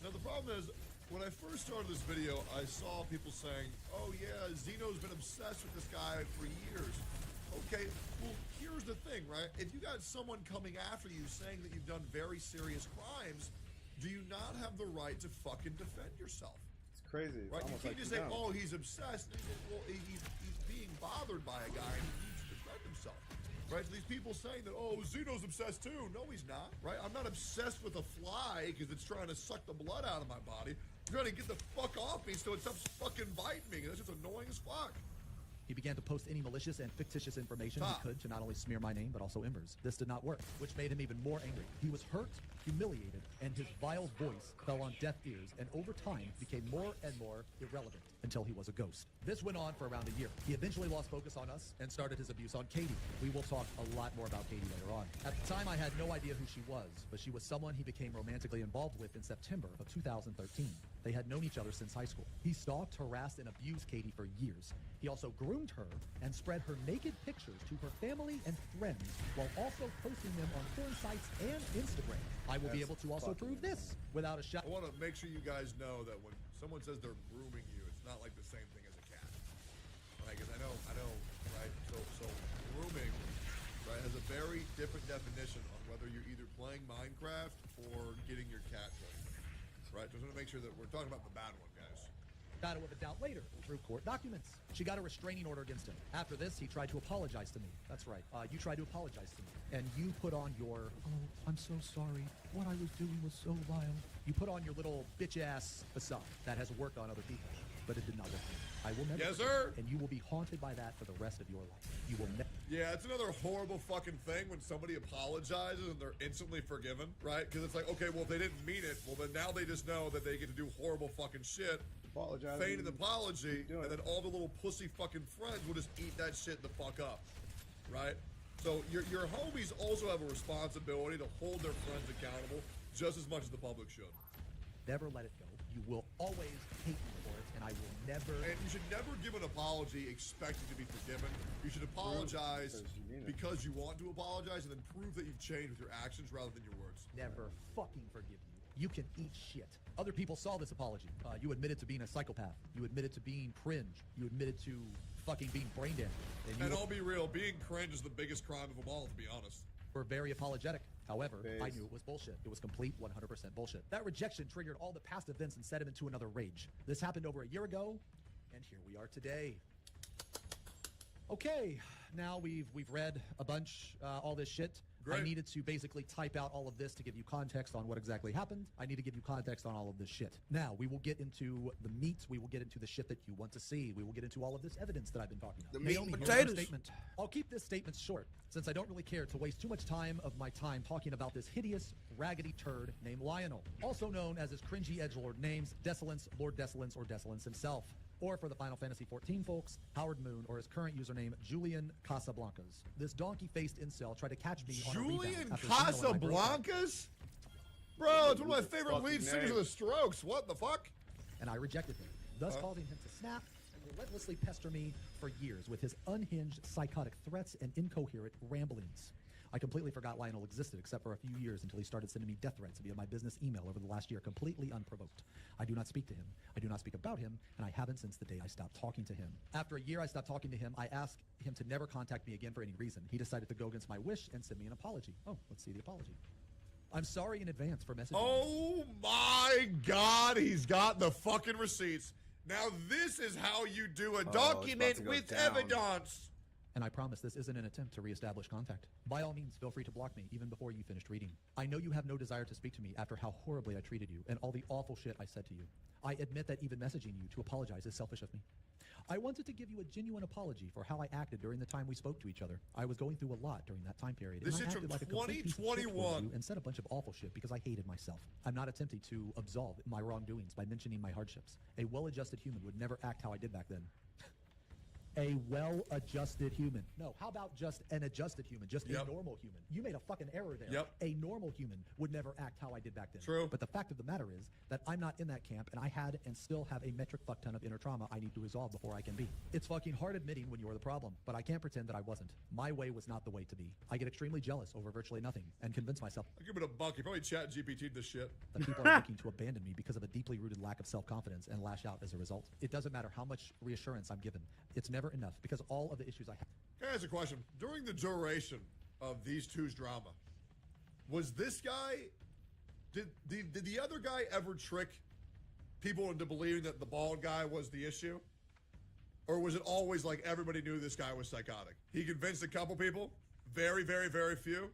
Now, the problem is, when I first started this video, I saw people saying, oh, yeah, Xeno's been obsessed with this guy for years. Okay, well, here's the thing, right? If you got someone coming after you saying that you've done very serious crimes, do you not have the right to fucking defend yourself? It's crazy. Right? You Almost can't like just say, don't. oh, he's obsessed. Well, he's being bothered by a guy and he needs to defend himself. Right? So these people saying that, oh, Xeno's obsessed too. No, he's not. Right? I'm not obsessed with a fly because it's trying to suck the blood out of my body. I'm trying to get the fuck off me so it stops fucking biting me. That's just annoying as fuck. He began to post any malicious and fictitious information Stop. he could to not only smear my name, but also Ember's. This did not work, which made him even more angry. He was hurt, humiliated, and his vile voice fell on deaf ears, and over time became more and more irrelevant until he was a ghost. This went on for around a year. He eventually lost focus on us and started his abuse on Katie. We will talk a lot more about Katie later on. At the time, I had no idea who she was, but she was someone he became romantically involved with in September of 2013. They had known each other since high school. He stalked, harassed, and abused Katie for years. He also groomed her and spread her naked pictures to her family and friends while also posting them on porn sites and Instagram. I will be able That's to also fucking prove this without a shot. I want to make sure you guys know that when someone says they're grooming you, it's not like the same thing as a cat. Right? Because I know, right? So grooming, right, has a very different definition on whether you're either playing Minecraft or getting your cat ready. Right? Just want to make sure that we're talking about the bad one, guys. Shadow of a doubt later through court documents. She got a restraining order against him. After this, he tried to apologize to me. That's right. You tried to apologize to me. And you put on your, oh, I'm so sorry. What I was doing was so vile. You put on your little bitch-ass facade that has worked on other people, but it did not work for me. I will never. Yes, forget sir. it, and you will be haunted by that for the rest of your life. You will never. Yeah, it's another horrible fucking thing when somebody apologizes and they're instantly forgiven, right? Because it's like, okay, well, if they didn't mean it, well, then now they just know that they get to do horrible fucking shit, Apologize. feign an apology, Keep doing and it. then all the little pussy fucking friends will just eat that shit the fuck up, right? So your homies also have a responsibility to hold their friends accountable just as much as the public should. Never let it go. You will always hate me for it, and I will never. And you should never give an apology expecting to be forgiven. You should apologize because you want to apologize, and then prove that you've changed with your actions rather than your words. Never fucking forgive you. You can eat shit. Other people saw this apology. You admitted to being a psychopath. You admitted to being cringe. You admitted to fucking being brain damaged. And I'll be real, being cringe is the biggest crime of them all, to be honest. Were very apologetic. However, I knew it was bullshit. It was complete 100% bullshit. That rejection triggered all the past events and set him into another rage. This happened over a year ago, and here we are today. Okay, now we've read a bunch, all this shit. Great. I needed to basically type out all of this to give you context on what exactly happened. I need to give you context on all of this shit. Now, we will get into the meat. We will get into the shit that you want to see. We will get into all of this evidence that I've been talking about. The meat and here's potatoes. your statement. I'll keep this statement short, since I don't really care to waste too much time of my time talking about this hideous, raggedy turd named Lionel, also known as his cringy edgelord names, Desolence, Lord Desolence, or Desolence himself. Or for the Final Fantasy XIV folks, Howard Moon, or his current username, Julian Casablancas. This donkey-faced incel tried to catch me on a rebound Julian after emailing my girlfriend. Casablancas? Bro, it's one of my favorite Fucking lead singers of name. the Strokes. What the fuck? And I rejected him, thus causing him to snap and relentlessly pester me for years with his unhinged, psychotic threats and incoherent ramblings. I completely forgot Lionel existed, except for a few years until he started sending me death threats via my business email over the last year, completely unprovoked. I do not speak to him. I do not speak about him, and I haven't since the day I stopped talking to him. After a year I stopped talking to him, I asked him to never contact me again for any reason. He decided to go against my wish and send me an apology. Oh, let's see the apology. I'm sorry in advance for messaging. Oh my god, he's got the fucking receipts. Now this is how you do a about document to go with down. evidence. And I promise this isn't an attempt to reestablish contact. By all means, feel free to block me even before you finished reading. I know you have no desire to speak to me after how horribly I treated you and all the awful shit I said to you. I admit that even messaging you to apologize is selfish of me. I wanted to give you a genuine apology for how I acted during the time we spoke to each other. I was going through a lot during that time period. This and I is from acted like a complete piece of shit towards 2021. you and said a bunch of awful shit because I hated myself. I'm not attempting to absolve my wrongdoings by mentioning my hardships. A well-adjusted human would never act how I did back then. A well-adjusted human. No, how about just an adjusted human? Just Yep. a normal human. You made a fucking error there. Yep. A normal human would never act how I did back then. True. But the fact of the matter is that I'm not in that camp, and I had and still have a metric fuck ton of inner trauma I need to resolve before I can be. It's fucking hard admitting when you're the problem, but I can't pretend that I wasn't. My way was not the way to be. I get extremely jealous over virtually nothing and convince myself I'll give it a buck. You probably chat GPT'd this shit. that people are looking to abandon me because of a deeply rooted lack of self-confidence and lash out as a result. It doesn't matter how much reassurance I'm given. It's never enough because all of the issues I have. Can I ask a question? During the duration of these two's drama, was this guy, did the other guy ever trick people into believing that the bald guy was the issue? Or was it always like everybody knew this guy was psychotic? He convinced a couple people, very, very, very few.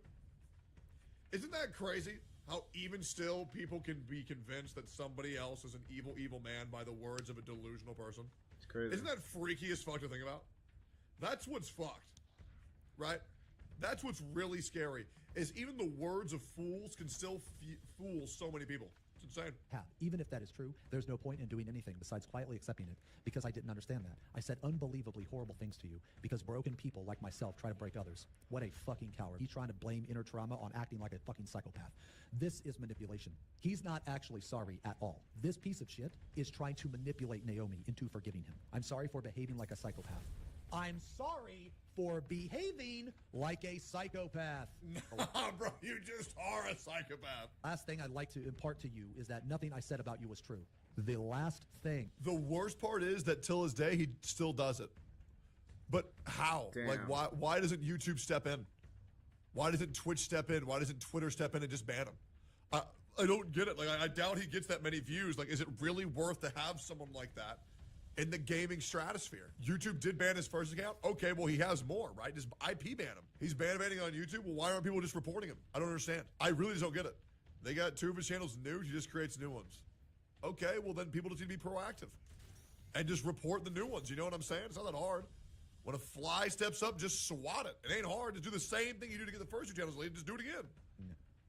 Isn't that crazy? How even still people can be convinced that somebody else is an evil, evil man by the words of a delusional person? It's crazy. Isn't that freaky as fuck to think about? That's what's fucked, right? That's what's really scary, is even the words of fools can still fool so many people. It's insane. Even if that is true, there's no point in doing anything besides quietly accepting it because I didn't understand that. I said unbelievably horrible things to you because broken people like myself try to break others. What a fucking coward. He's trying to blame inner trauma on acting like a fucking psychopath. This is manipulation. He's not actually sorry at all. This piece of shit is trying to manipulate Naomi into forgiving him. I'm sorry for behaving like a psychopath. I'm sorry for behaving like a psychopath. Nah, bro, you just are a psychopath. Last thing I'd like to impart to you is that nothing I said about you was true. The last thing. The worst part is that till his day, he still does it. But how? Damn. Like, why doesn't YouTube step in? Why doesn't Twitch step in? Why doesn't Twitter step in and just ban him? I don't get it. Like, I doubt he gets that many views. Like, is it really worth to have someone like that in the gaming stratosphere? YouTube did ban his first account. Okay, well, he has more, right? Just IP ban him. He's banning on YouTube. Well, why aren't people just reporting him? I don't understand. I really just don't get it. They got two of his channels new. He just creates new ones. Okay, well, then people just need to be proactive and just report the new ones. You know what I'm saying? It's not that hard. When a fly steps up, just swat it. It ain't hard. Just do the same thing you do to get the first two channels deleted. Just do it again.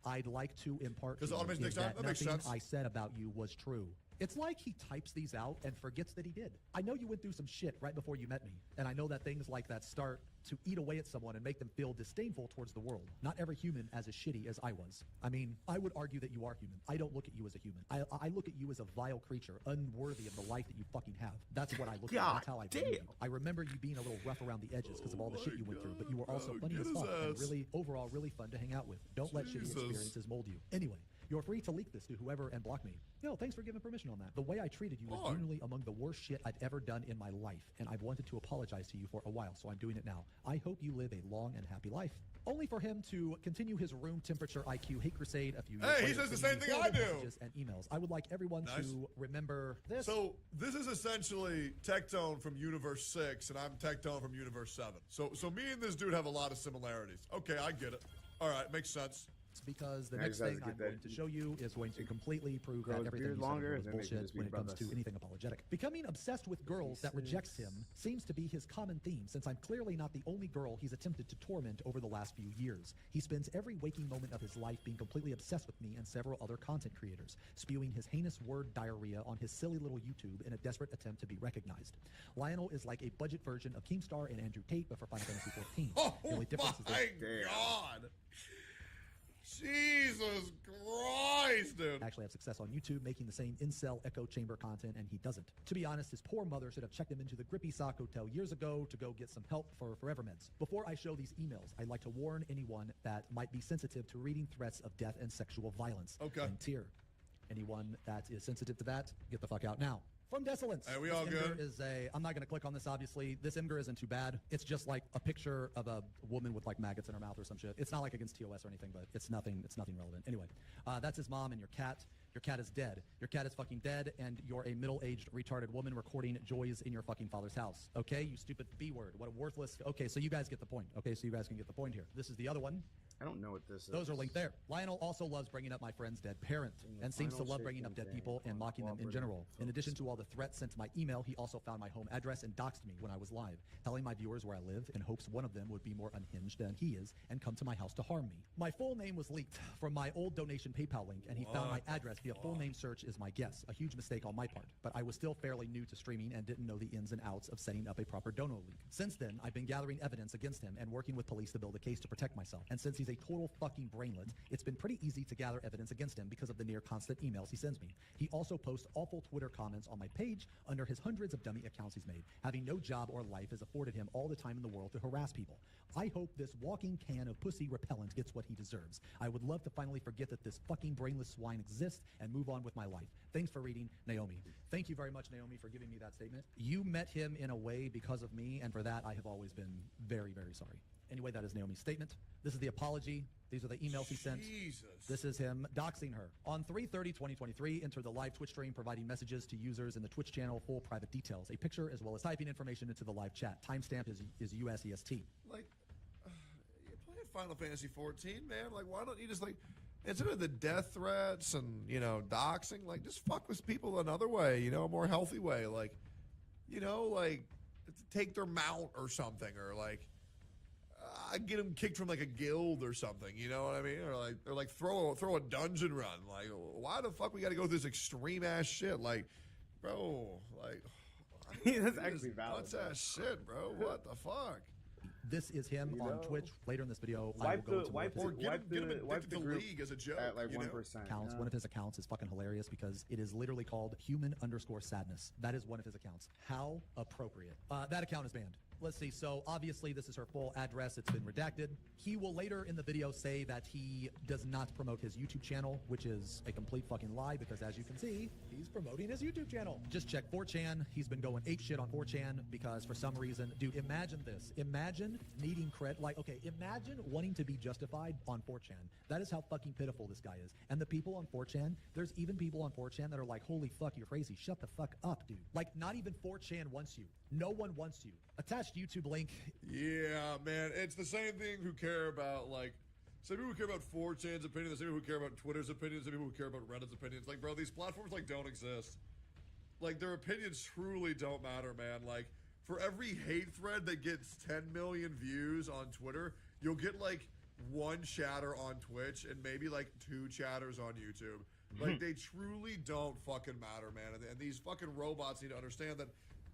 I'd like to impart to Because you automation is takes time? that That makes nothing sense. I said about you was true. It's like he types these out and forgets that he did. I know you went through some shit right before you met me, and I know that things like that start to eat away at someone and make them feel disdainful towards the world. Not every human as shitty as I was. I mean, I would argue that you are human. I don't look at you as a human. I look at you as a vile creature, unworthy of the life that you fucking have. That's what I look at. That's how I view you. I remember you being a little rough around the edges because of all the shit you went through, but you were also funny as fuck and really, overall, really fun to hang out with. Don't let shitty experiences mold you. Anyway, you're free to leak this to whoever and block me. No, thanks for giving permission on that. The way I treated you was genuinely among the worst shit I've ever done in my life, and I've wanted to apologize to you for a while, so I'm doing it now. I hope you live a long and happy life. Only for him to continue his room temperature IQ hate crusade a few years later. Hey, he says the same thing I do. Messages and emails. I would like everyone to remember this. So this is essentially Tectone from Universe 6, and I'm Tectone from Universe 7. So me and this dude have a lot of similarities. Okay, I get it. All right, makes sense. Because the next thing I'm going to show you is going to completely prove that everything you said was bullshit when it comes to anything apologetic. Becoming obsessed with girls that rejects him seems to be his common theme, since I'm clearly not the only girl he's attempted to torment over the last few years. He spends every waking moment of his life being completely obsessed with me and several other content creators, spewing his heinous word diarrhea on his silly little YouTube in a desperate attempt to be recognized. Lionel is like a budget version of Keemstar and Andrew Tate, but for Final Fantasy XIV. Oh the only difference is my God! Jesus Christ, dude. Actually have success on YouTube making the same incel echo chamber content, and he doesn't. To be honest, his poor mother should have checked him into the Grippy Sock Hotel years ago to go get some help for Forever Meds. Before I show these emails, I'd like to warn anyone that might be sensitive to reading threats of death and sexual violence. Okay. And tier. Anyone that is sensitive to that, get the fuck out now. From Desolence. Hey, we all good? I'm not going to click on this, obviously. This Imgur isn't too bad. It's just like a picture of a woman with like maggots in her mouth or some shit. It's not like against TOS or anything, but it's nothing relevant. Anyway, that's his mom and your cat. Your cat is dead. Your cat is fucking dead, and you're a middle-aged, retarded woman recording joys in your fucking father's house. Okay, you stupid B-word. What a worthless... Okay, so you guys get the point. Okay, so you guys can get the point here. This is the other one. I don't know what this is. Those are linked there. Lionel also loves bringing up my friend's dead parent and seems to love bringing up dead people and mocking them in general. In addition to all the threats sent to my email, he also found my home address and doxed me when I was live, telling my viewers where I live in hopes one of them would be more unhinged than he is and come to my house to harm me. My full name was leaked from my old donation PayPal link, and he found my address via full name search is my guess. A huge mistake on my part, but I was still fairly new to streaming and didn't know the ins and outs of setting up a proper dono link. Since then, I've been gathering evidence against him and working with police to build a case to protect myself. And since he's a total fucking brainlet, it's been pretty easy to gather evidence against him because of the near constant emails he sends me. He also posts awful Twitter comments on my page under his hundreds of dummy accounts he's made. Having no job or life has afforded him all the time in the world to harass people. I hope this walking can of pussy repellent gets what he deserves. I would love to finally forget that this fucking brainless swine exists and move on with my life. Thanks for reading, Naomi. Thank you very much, Naomi, for giving me that statement. You met him in a way because of me, and for that I have always been very, very sorry. Anyway, that is Naomi's statement. This is the apology. These are the emails he sent. Jesus. This is him doxing her. On 3/30/2023, enter the live Twitch stream providing messages to users in the Twitch channel, full private details, a picture as well as typing information into the live chat. Timestamp is USEST. Like, you're playing Final Fantasy 14, man. Like, why don't you just, like, instead of the death threats and, you know, doxing, like, just fuck with people another way, you know, a more healthy way. Like, you know, like, take their mount or something, or, like, get them kicked from like a guild or something, you know what I mean? Or like throw a dungeon run. Like, why the fuck we got to go through this extreme ass shit? Like, bro, like that's actually valid. What's that shit, bro? What the fuck? This is him on Twitch. Later in this video, I will go to wipe the group league as a joke at like 1%. Accounts. One of his accounts is fucking hilarious because it is literally called human_sadness. That is one of his accounts. How appropriate. That account is banned. Let's see. So obviously this is her full address. It's been redacted. He will later in the video say that he does not promote his YouTube channel, which is a complete fucking lie because as you can see, he's promoting his YouTube channel. Just check 4chan. He's been going ape shit on 4chan because for some reason, dude, imagine this. Imagine needing credit. Like, okay, imagine wanting to be justified on 4chan. That is how fucking pitiful this guy is. And the people on 4chan, there's even people on 4chan that are like, holy fuck, you're crazy. Shut the fuck up, dude. Like, not even 4chan wants you. No one wants you. Attached YouTube link. Yeah, man. It's the same thing who care about, like, some people who care about 4chan's opinion, the same people who care about Twitter's opinions, the people who care about Reddit's opinions. Like, bro, these platforms, like, don't exist. Like, their opinions truly don't matter, man. Like, for every hate thread that gets 10 million views on Twitter, you'll get, like, one chatter on Twitch and maybe, like, 2 chatters on YouTube. Like, they truly don't fucking matter, man. And these fucking robots need to understand that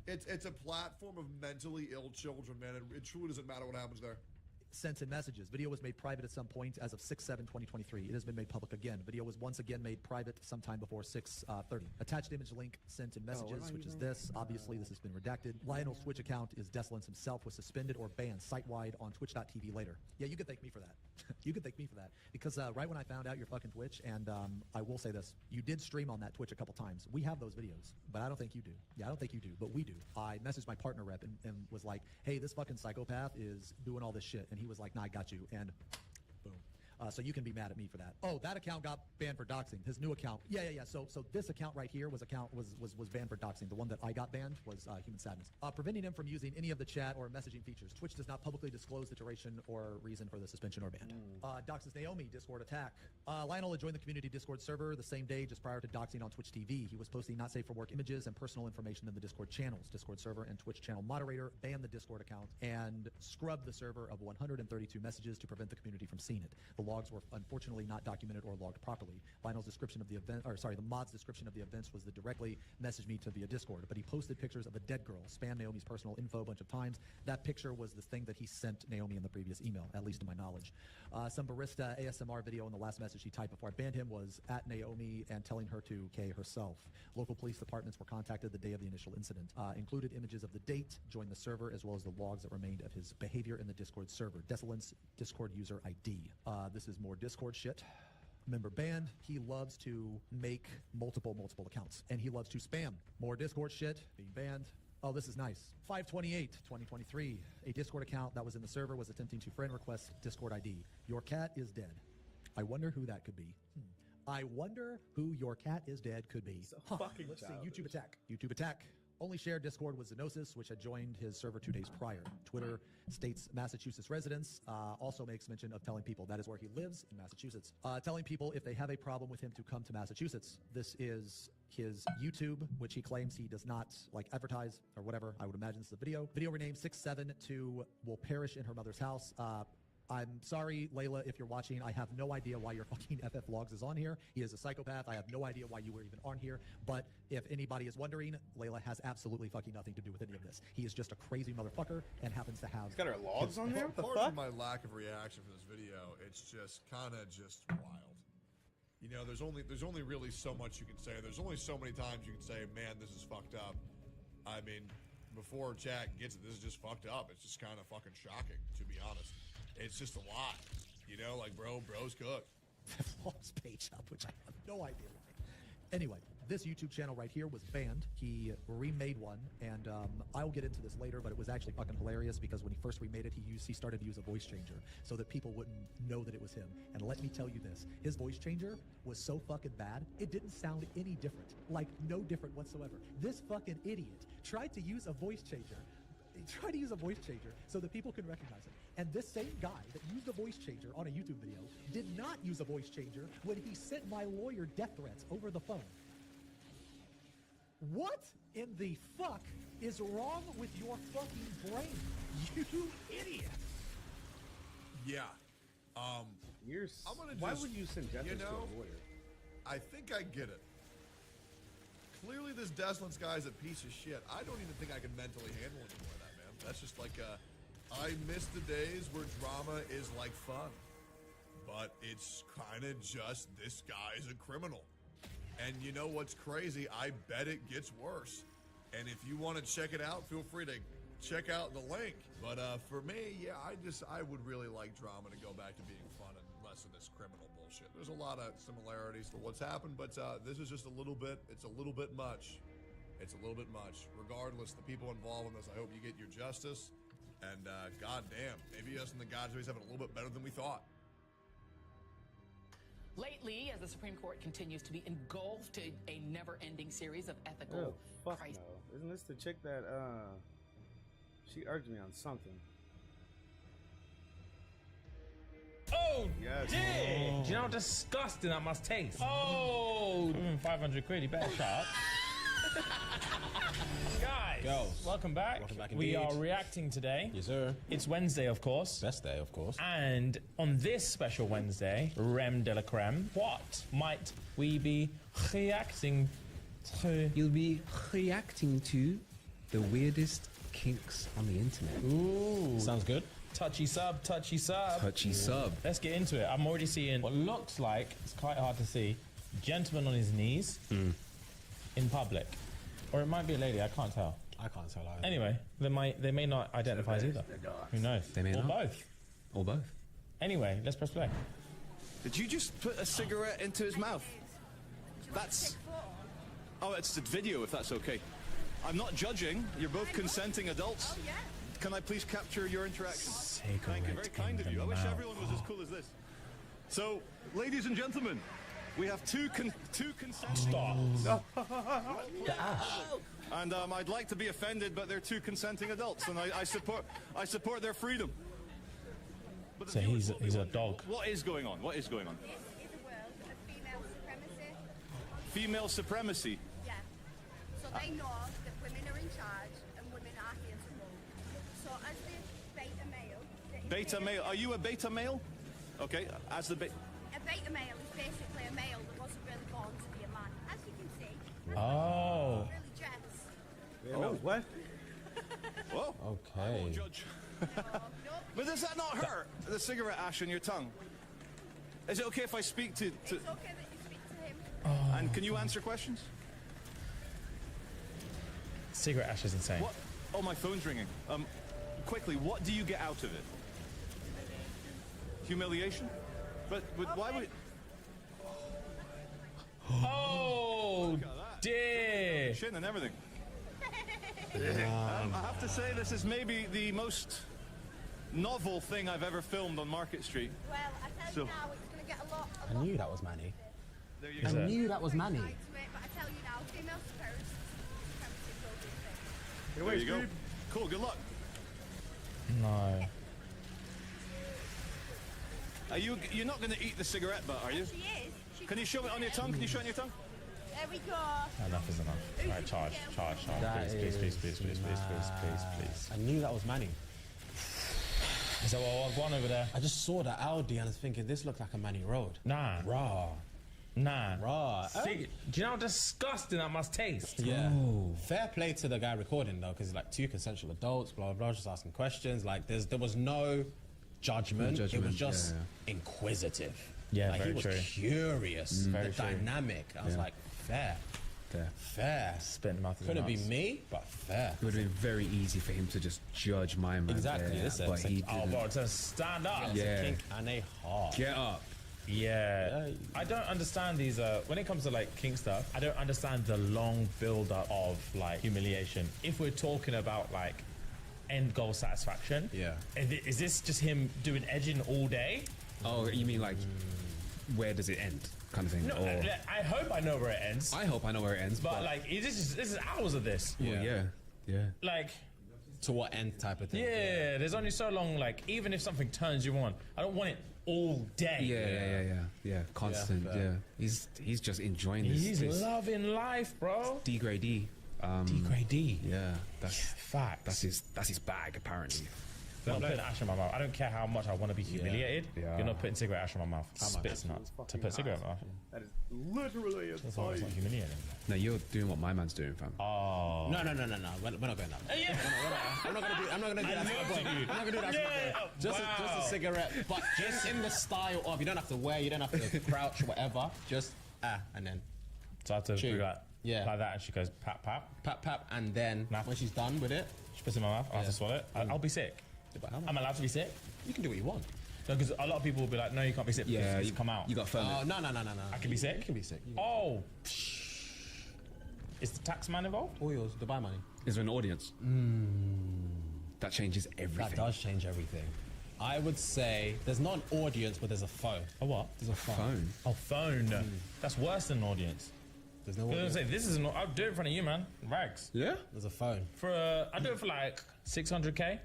it's a platform of mentally ill children, man. It truly doesn't matter what happens there. Sent in messages. Video was made private at some point as of 6/7/2023. It has been made public again. Video was once again made private sometime before 6:30. Attached image link sent in messages, which is this. Obviously, this has been redacted. Lionel's Twitch account is Desolence himself, was suspended or banned site-wide on twitch.tv later. Yeah, you can thank me for that. You can thank me for that. Because right when I found out your fucking Twitch, and I will say this, you did stream on that Twitch a couple times. We have those videos, but I don't think you do. Yeah, I don't think you do, but we do. I messaged my partner rep and was like, hey, this fucking psychopath is doing all this shit. And he was like, nah, I got you. And boom. So you can be mad at me for that. Oh, that account got banned for doxing. His new account. Yeah. So this account right here was banned for doxing. The one that I got banned was Human Sadness. Preventing him from using any of the chat or messaging features. Twitch does not publicly disclose the duration or reason for the suspension or ban. Doxes Naomi Discord attack. Lionel had joined the community Discord server the same day just prior to doxing on Twitch TV. He was posting not safe for work images and personal information in the Discord channels. Discord server and Twitch channel moderator banned the Discord account and scrubbed the server of 132 messages to prevent the community from seeing it. The logs were unfortunately not documented or logged properly. Lionel's description of the event, the mod's description of the events was to directly message me to via Discord, but he posted pictures of a dead girl, spammed Naomi's personal info a bunch of times. That picture was the thing that he sent Naomi in the previous email, at least to my knowledge. Some barista ASMR video in the last message he typed before I banned him was at Naomi and telling her to K herself. Local police departments were contacted the day of the initial incident. Included images of the date, joined the server, as well as the logs that remained of his behavior in the Discord server. Desolence Discord user ID. This is more Discord shit. Member banned. He loves to make multiple accounts, and he loves to spam. More Discord shit. Being banned. Oh, this is nice. 5/28/2023. A Discord account that was in the server was attempting to friend request Discord ID. Your cat is dead. I wonder who that could be. I wonder who your cat is dead could be. So fucking Let's see. childish. YouTube attack. YouTube attack. Only shared Discord was Zenosis, which had joined his server 2 days prior. Twitter states Massachusetts residents, also makes mention of telling people that is where he lives in Massachusetts. Telling people if they have a problem with him to come to Massachusetts. This is his YouTube, which he claims he does not like advertise or whatever. I would imagine this is a video. Video renamed 672 will perish in her mother's house. I'm sorry, Layla, if you're watching. I have no idea why your fucking FF Logs is on here. He is a psychopath. I have no idea why you were even on here. But if anybody is wondering, Layla has absolutely fucking nothing to do with any of this. He is just a crazy motherfucker and happens to have... He's got our logs on there? What the Pardon fuck? my lack of reaction for this video. It's just kind of just wild. You know, there's only really so much you can say. There's only so many times you can say, man, this is fucked up. I mean, before chat gets it, this is just fucked up. It's just kind of fucking shocking, to be honest. It's just a lot. You know, like, bro's cooked. Logs page up, which I have no idea why. Anyway, this YouTube channel right here was banned. He remade one, and I'll get into this later, but it was actually fucking hilarious because when he first remade it, he started to use a voice changer so that people wouldn't know that it was him. And let me tell you this, his voice changer was so fucking bad, it didn't sound any different. Like, no different whatsoever. This fucking idiot tried to use a voice changer. He tried to use a voice changer so that people could recognize him. And this same guy that used a voice changer on a YouTube video did not use a voice changer when he sent my lawyer death threats over the phone. What in the fuck is wrong with your fucking brain, you idiot? Yeah. I'm gonna why would you send death you threats to know, a lawyer? I think I get it. Clearly, this Desolence guy's a piece of shit. I don't even think I can mentally handle any more of that, man. That's just like, I miss the days where drama is like fun. But it's kind of just, this guy is a criminal. And you know what's crazy? I bet it gets worse. And if you want to check it out, feel free to check out the link. But for me, yeah, I would really like drama to go back to being fun and less of this criminal bullshit. There's a lot of similarities to what's happened, but this is just a little bit, it's a little bit much. It's a little bit much. Regardless, the people involved in this, I hope you get your justice. And goddamn, maybe us in the God's ways have it a little bit better than we thought. Lately, as the Supreme Court continues to be engulfed in a never-ending series of ethical Fuck crises. no. Isn't this the chick that, she urged me on something? Oh, Yes. dear! Do you know how disgusting that must taste? Oh, 500 quid, you better shut up. Guys, Girls. Welcome back. Welcome back We indeed. are reacting today. Yes, sir. It's Wednesday, of course. Best day, of course. And on this special Wednesday, Rem de la Creme, what might we be reacting to? You'll be reacting to the weirdest kinks on the internet. Ooh. Sounds good. Touchy sub, touchy sub. Touchy sub. Let's get into it. I'm already seeing what looks like, it's quite hard to see, gentleman on his knees in public. Or it might be a lady, I can't tell. I can't tell either. Anyway, they may not identify as either. Who knows? They may or not. both. Or both. Anyway, let's press play. Did you just put a cigarette into his mouth? That's... Oh, it's the video, if that's okay. I'm not judging. You're both consenting adults. Can I please capture your interaction? Thank you. Very kind of you. I wish everyone was as cool as this. So, ladies and gentlemen, we have two consenting... Stop. And I'd like to be offended, but they're two consenting adults, and I support their freedom. But So he's a dog. What is going on? What is going on? This is a world of female supremacy. Female supremacy. Yeah. So they know that women are in charge and women are here to rule. So as the beta male... that is Beta male. Are you a beta male? Okay, as the beta... A beta male is basically a male that wasn't really born to be a man. As you can see. Oh. Really dress. Oh, what? Whoa. I Okay. won't judge. But does that not hurt? The cigarette ash on your tongue. Is it okay if I speak to... It's okay that you speak to him. And can you answer questions? Cigarette ash is insane. What? Oh, my phone's ringing. Quickly, what do you get out of it? Humiliation? But why would... Oh, dear. Shin and everything. I have to say, this is maybe the most novel thing I've ever filmed on Market Street. Well, I tell So- you now, it's going to get a lot... I knew that was Manny. There you Is go. it? Knew that was Manny. Right to it, but I tell you now, female supremacy will be a thing. There you go. Cool, good luck. No. You're not going to eat the cigarette butt, are you? She is. She Can you show it on your tongue? Can you show it on your tongue? There we go. Enough is enough. All right, charge. That Please. I knew that was Manny. Is that what one over there? I just saw the Audi and I was thinking, this looked like a Manny Road. Nah. Raw. Nah. Do you know how disgusting that must taste? Yeah. Fair play to the guy recording though, because like two consensual adults, blah blah blah, just asking questions. Like there was no judgment. It was just inquisitive. Yeah, like, very he was true. curious. Very the true. dynamic. I was like, fair. Spit in the mouth of Couldn't the be nuts. me, but fair. It would have been very easy for him to just judge my man. Exactly, there, this but is- he Oh, didn't. bro, to stand up. It's Yeah. a kink and a heart. Get up. Yeah. I don't understand these, when it comes to like kink stuff, I don't understand the long build up of like humiliation. If we're talking about like end goal satisfaction, Yeah. is this just him doing edging all day? Oh, you mean like, where does it end? Kind of thing. No, Or, I hope I know where it ends. I hope I know where it ends. but like, this is hours of this. well, yeah. Like, To what end type of thing? yeah, there's only so long. Like, even if something turns you on, I don't want it all day. Yeah. Constant. fair. Yeah. He's just enjoying this. He's this loving life, bro. D-grade. Grade D. Yeah. That's Facts. his bag apparently. I'm not putting ash in my mouth. I don't care how much I want to be humiliated. Yeah. You're not putting cigarette ash in my mouth. Spits nuts. To put cigarette in my mouth. That is literally a That's why it's not fight. humiliating. No, you're doing what my man's doing, fam. Oh. No. We're not going that way. Yeah. I'm not gonna do that. I'm not gonna do that. Yeah. Just a cigarette, but just in the style of you don't have to wear, you don't have to crouch, whatever. Just and then So I have to Chew. do that. Yeah. Like that, and she goes pap pap. pap, and then Nah. when she's done with it, She puts it in my mouth. I have to swallow it. I'll be sick. I'm allowed to be sick. you can do what you want. No, because a lot of people will be like, no, you can't be sick because it's come out. You got firm. Oh no. I can be sick. You can be sick. Oh. Is the tax man involved? All yours, Dubai money. Is there an audience? That changes everything. That does change everything. I would say there's not an audience, but there's a phone. A what? There's a phone. Phone. Oh, phone. That's worse than an audience. There's no I was audience. gonna say, this is I'll do it in front of you, man. Rags. Yeah. There's a phone. I do it for like 600k.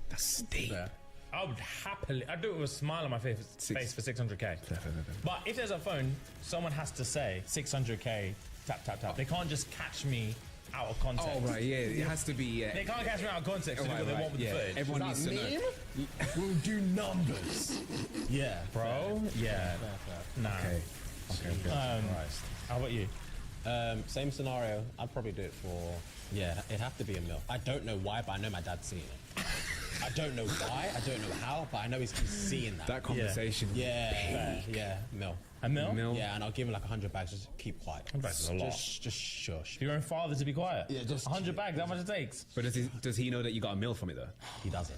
That's steep. Fair. I would happily. I'd do it with a smile on my face for 600k. But if there's a phone, someone has to say 600k. Tap tap tap. They can't just catch me out of context. Oh right, yeah, it has to be. Yeah. They can't catch me out of context to do what they want with the footage. Everyone needs to know. We'll do numbers. Yeah, Bro, yeah. Nah. Okay. How about you? Same scenario. I'd probably do it for. Yeah, it'd have to be a mil. I don't know why, but I know my dad's seeing it. I don't know why. I don't know how, but I know he's seeing that. That conversation. Yeah, mil. A mil? Yeah, and I'll give him like 100 bags. Just keep quiet. 100 bags is a lot. Just shush. For your own father to be quiet? Yeah, just 100 bags, how much it takes? But does he know that you got a meal from it though? He doesn't.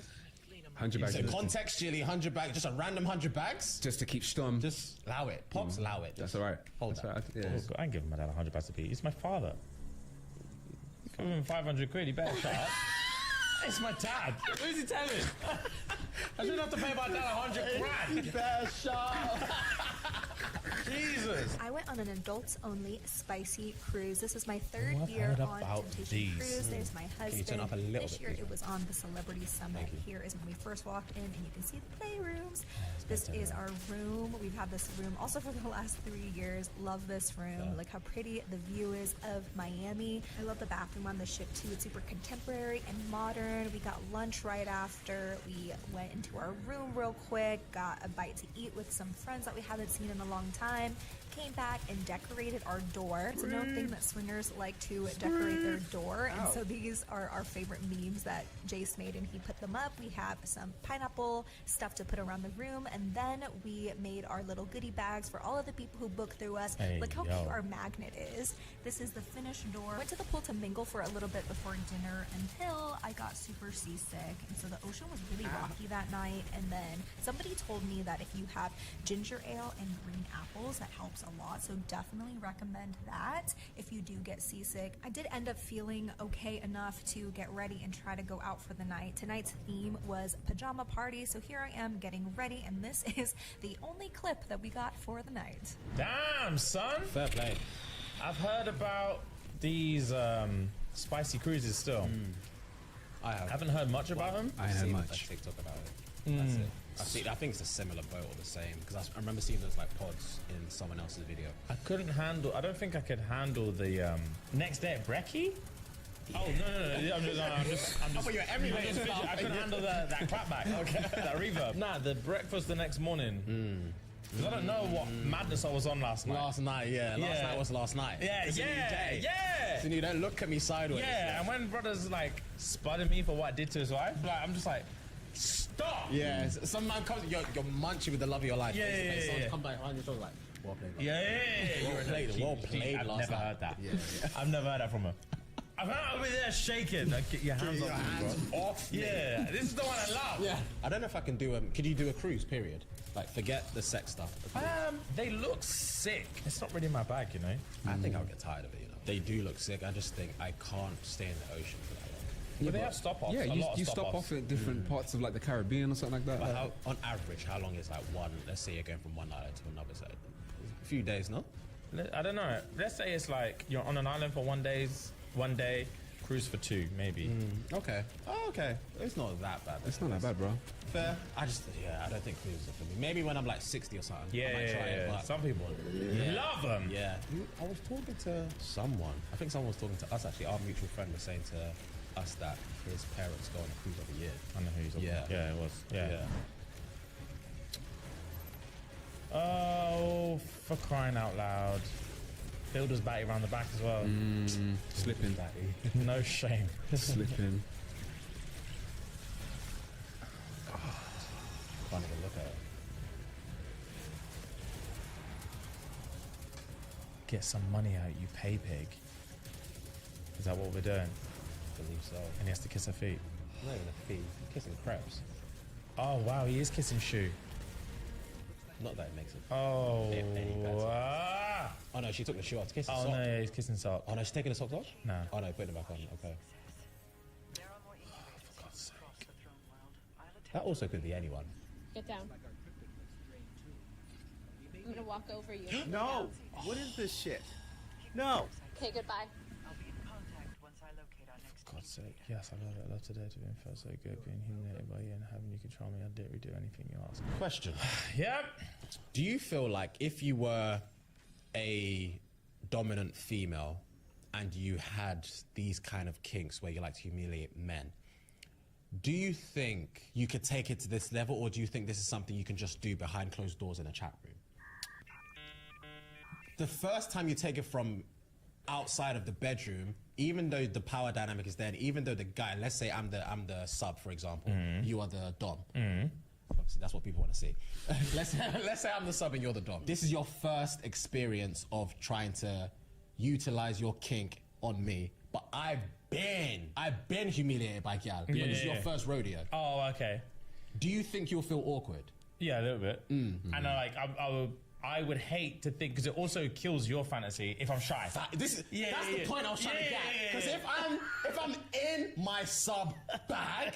100 bags. So contextually, 100 bags, just a random 100 bags. Just to keep stum. Just allow it. Pops, allow it. That's all right. Hold That's that. all right. Yeah. Oh, I ain't giving my dad 100 bags to beat. He's my father. Give him 500 quid, he better shut up. It's my dad. Who's he telling? I shouldn't have to pay my dad 100 grand. He better shut up. Jesus. I went on an adults-only spicy cruise. This is my third I've year heard on about Temptation these. Cruise. There's my husband. you turn up a little this bit, year please? it was on the Celebrity Summit. Here is when we first walked in, and you can see the playrooms. This is our room. We've had this room also for the last 3 years. Love this room. Look how pretty the view is of Miami. I love the bathroom on the ship too. It's super contemporary and modern. We got lunch right after. We went into our room real quick, got a bite to eat with some friends that we haven't seen in a long time. Came back and decorated our door. It's a known thing that swingers like to decorate their door, and so these are our favorite memes that Jace made, and he put them up. We have some pineapple stuff to put around the room, and then we made our little goodie bags for all of the people who book through us. Hey, Look how yo. cute our magnet is. This is the finished door. Went to the pool to mingle for a little bit before dinner until I got super seasick, and so the ocean was really rocky that night. And then somebody told me that if you have ginger ale and green apples, that helps a lot, so definitely recommend that if you do get seasick. I did end up feeling okay enough to get ready and try to go out for the night. Tonight's theme was pajama party, so here I am getting ready, and this is the only clip that we got for the night. Damn, son. Fair play. I've heard about these spicy cruises still. I have. Haven't heard much about them. I ain't heard seen much. a TikTok about it. That's it. I think it's a similar boat or the same because I remember seeing those like pods in someone else's video. I don't think I could handle the next day at Brekkie. Oh no! I'm just. I thought you were everywhere. I couldn't handle that clapback. Okay, that reverb. Nah, the breakfast the next morning. Because I don't know what madness I was on last night. Last night was last night. Yeah, It's a new day. yeah. So you don't look at me sideways. Yeah, and when brother's like spudding me for what I did to his wife, like I'm just like, stop. Yeah. Some man comes, you're munching with the love of your life. Yeah, basically. yeah, yeah, Someone yeah. come back behind your shoulder like, well played. Yeah. Well played I've last never night. heard that. Yeah. I've never heard that from her. I'll be there shaking. Like, get your hands off me. Yeah, this is the one I love. Yeah. I don't know if I can do could you do a cruise, period? Like, forget the sex stuff. They look sick. It's not really my bag, you know. I think I'll get tired of it, you know. They do look sick. I just think I can't stay in the ocean for that long. But they have stop-offs. Yeah, a lot of you stop stop-offs. off at different parts of like the Caribbean or something like that. But how, on average, how long is like one, let's say you're going from one island to another side? A few days, no? I don't know. Let's say it's like you're on an island for 1 day, cruise for 2, maybe. Okay. Oh, okay. It's not that bad. It's not that bad, bro. Fair. I don't think cruises are for me. Maybe when I'm like 60 or something. Yeah, I might try it, but some people love them. yeah. I was talking to someone. I think someone was talking to us actually. Our mutual friend was saying to us that his parents go on a cruise every year. I know who he's talking Yeah. about. Yeah, it was. Yeah. Yeah. Oh, for crying out loud. Builder's batty around the back as well. Slipping. No shame. Slipping. Can't even look at it. Get some money out, you pay pig. Is that what we're doing? I believe so. And he has to kiss her feet. Not even a fee. Kissing crabs. Oh wow, he is kissing shoe. Not that it makes it. Oh. Any better. Ah. Oh no, she took the shoe off to kiss the Oh sock. no, yeah, he's kissing sock. Oh no, she's taking the socks off? No. Oh no, putting it back on. Okay. For God's sake. That also could be anyone. Get down. I'm gonna walk over you. No! What is this shit? No! Okay, goodbye. For God's sake. Yes, I love it. I love today to be felt so good, being humiliated by you and having you control me. I'd dare do anything you ask. Question. Yep. Do you feel like if you were a dominant female and you had these kind of kinks where you like to humiliate men, do you think you could take it to this level, or do you think this is something you can just do behind closed doors in a chat room? The first time you take it from outside of the bedroom, even though the power dynamic is there, and even though the guy, let's say I'm the sub, for example, you are the dom. Obviously, that's what people want to see. let's say I'm the sub and you're the dom. This is your first experience of trying to utilize your kink on me, but I've been humiliated by gal. But this is your first rodeo. Oh, okay. Do you think you'll feel awkward? Yeah, a little bit. And I would hate to think, because it also kills your fantasy if I'm shy. That's the point I was trying to get. Because if I'm in my sub bag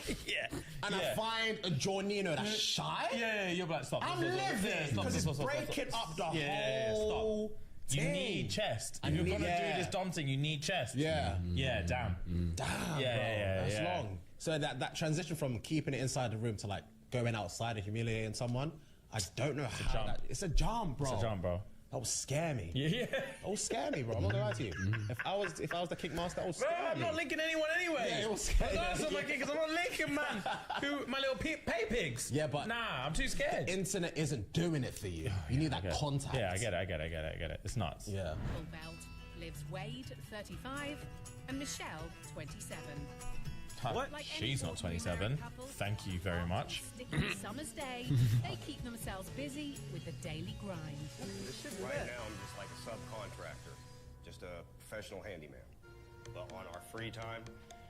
and I find a Jornino that's shy, you're like, stop. I'm living. Because it's breaking up the whole You thing. need chest. If you're gonna do this dom thing, you need chest. Yeah. Yeah, damn. Damn, Yeah, bro. That's yeah. long. So that transition from keeping it inside the room to like going outside and humiliating someone, I don't know how that... It's a jump, bro. It's a jump, bro. That would scare me. Yeah. That would scare me, bro. I'm not gonna lie to you. If I was the kick master, that would scare me. I'm not linking anyone anyway. Yeah, it will scare me. That's not my kick, because I'm not linking, man. My little pay pigs. Yeah, but... Nah, I'm too scared. The internet isn't doing it for you. You need that contact. Yeah, I get it. It's nuts. Yeah. Full belt lives Wade, 35, and Michelle, 27. What? She's not 27. Thank you very much. Sticky summer's day, they keep themselves busy with the daily grind. Right now, I'm just like a subcontractor, just a professional handyman. But on our free time,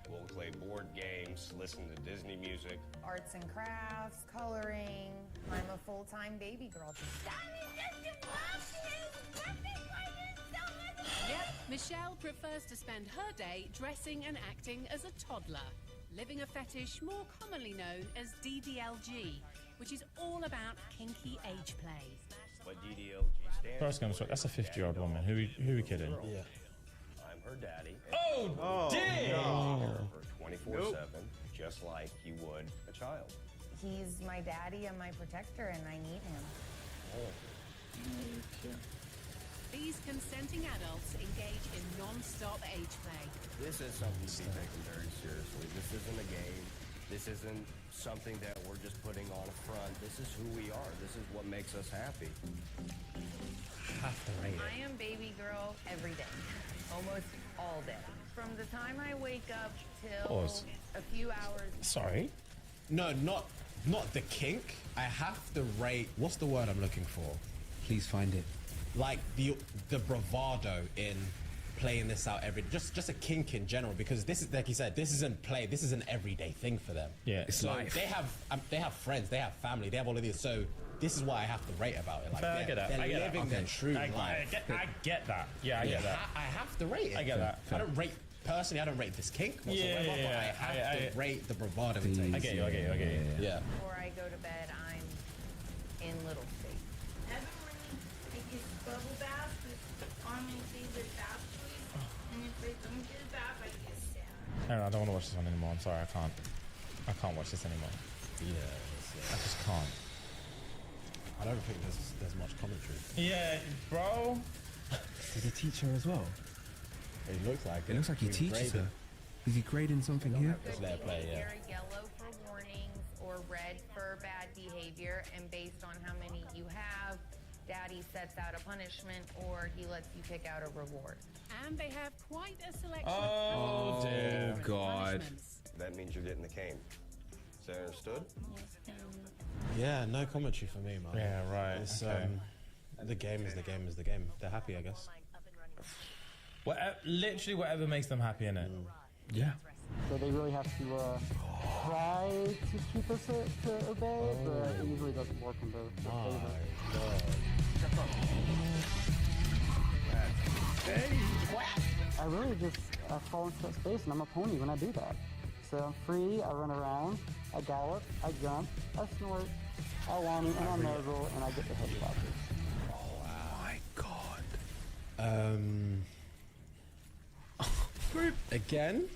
we'll play board games, listen to Disney music. Arts and crafts, coloring. I'm a full-time baby girl. Yep, Michelle prefers to spend her day dressing and acting as a toddler, living a fetish more commonly known as DDLG, which is all about kinky age play. What DDLG stands First comes, that's a 50-year-old woman. Who are we kidding? Yeah. I'm her daddy. Oh, damn! For 24/7, just like you would a child. He's my daddy and my protector, and I need him. These consenting adults engage in non-stop age play. This is something to be taken very seriously. This isn't a game. This isn't something that we're just putting on a front. This is who we are. This is what makes us happy. Have to rate it. I am baby girl every day, almost all day. From the time I wake up till Pause. a few hours. Sorry? No, not the kink. I have to rate... What's the word I'm looking for? Please find it. Like the bravado in playing this out every... Just a kink in general, because this is, like you said, this isn't play. This is an everyday thing for them. Yeah. It's so life. They have friends, they have family, they have all of these. So this is what I have to rate about it. Like I get that. They're I get that. living their true life. I get that. Yeah, I get that. I have to rate it. I get that. I don't rate... Personally, I don't rate this kink whatsoever, but I have to rate the bravado it takes. I get you. Yeah. Before I go to bed, I'm in little state. Everyone take his bubble bath with on my favorite bath toys. And if I don't get a bath, I get sad. I don't want to watch this one anymore. I'm sorry, I can't watch this anymore. Yeah. I just can't. I don't think there's much commentary. Yeah, bro. Does he teach her as well? It looks like it. It looks like he He's teaches grading. her. Is he grading something here? It's their play, yeah. Either yellow for warnings or red for bad behavior, and based on how many you have, Daddy sets out a punishment or he lets you pick out a reward. And they have quite a selection Oh, of dear different God. punishments. That means you're getting the cane. Is that understood? Yeah, no commentary for me, man. Yeah, right. It's, okay. the game is the game is the game. They're happy, I guess. Literally whatever makes them happy in it. Yeah. So they really have to try to keep us to obey, but it usually doesn't work in their favor. I really just fall into that space, and I'm a pony when I do that. So I'm free, I run around, I gallop, I jump, I snort, I whine, and I nuzzle, and I get the head clappers. Oh my God. Again,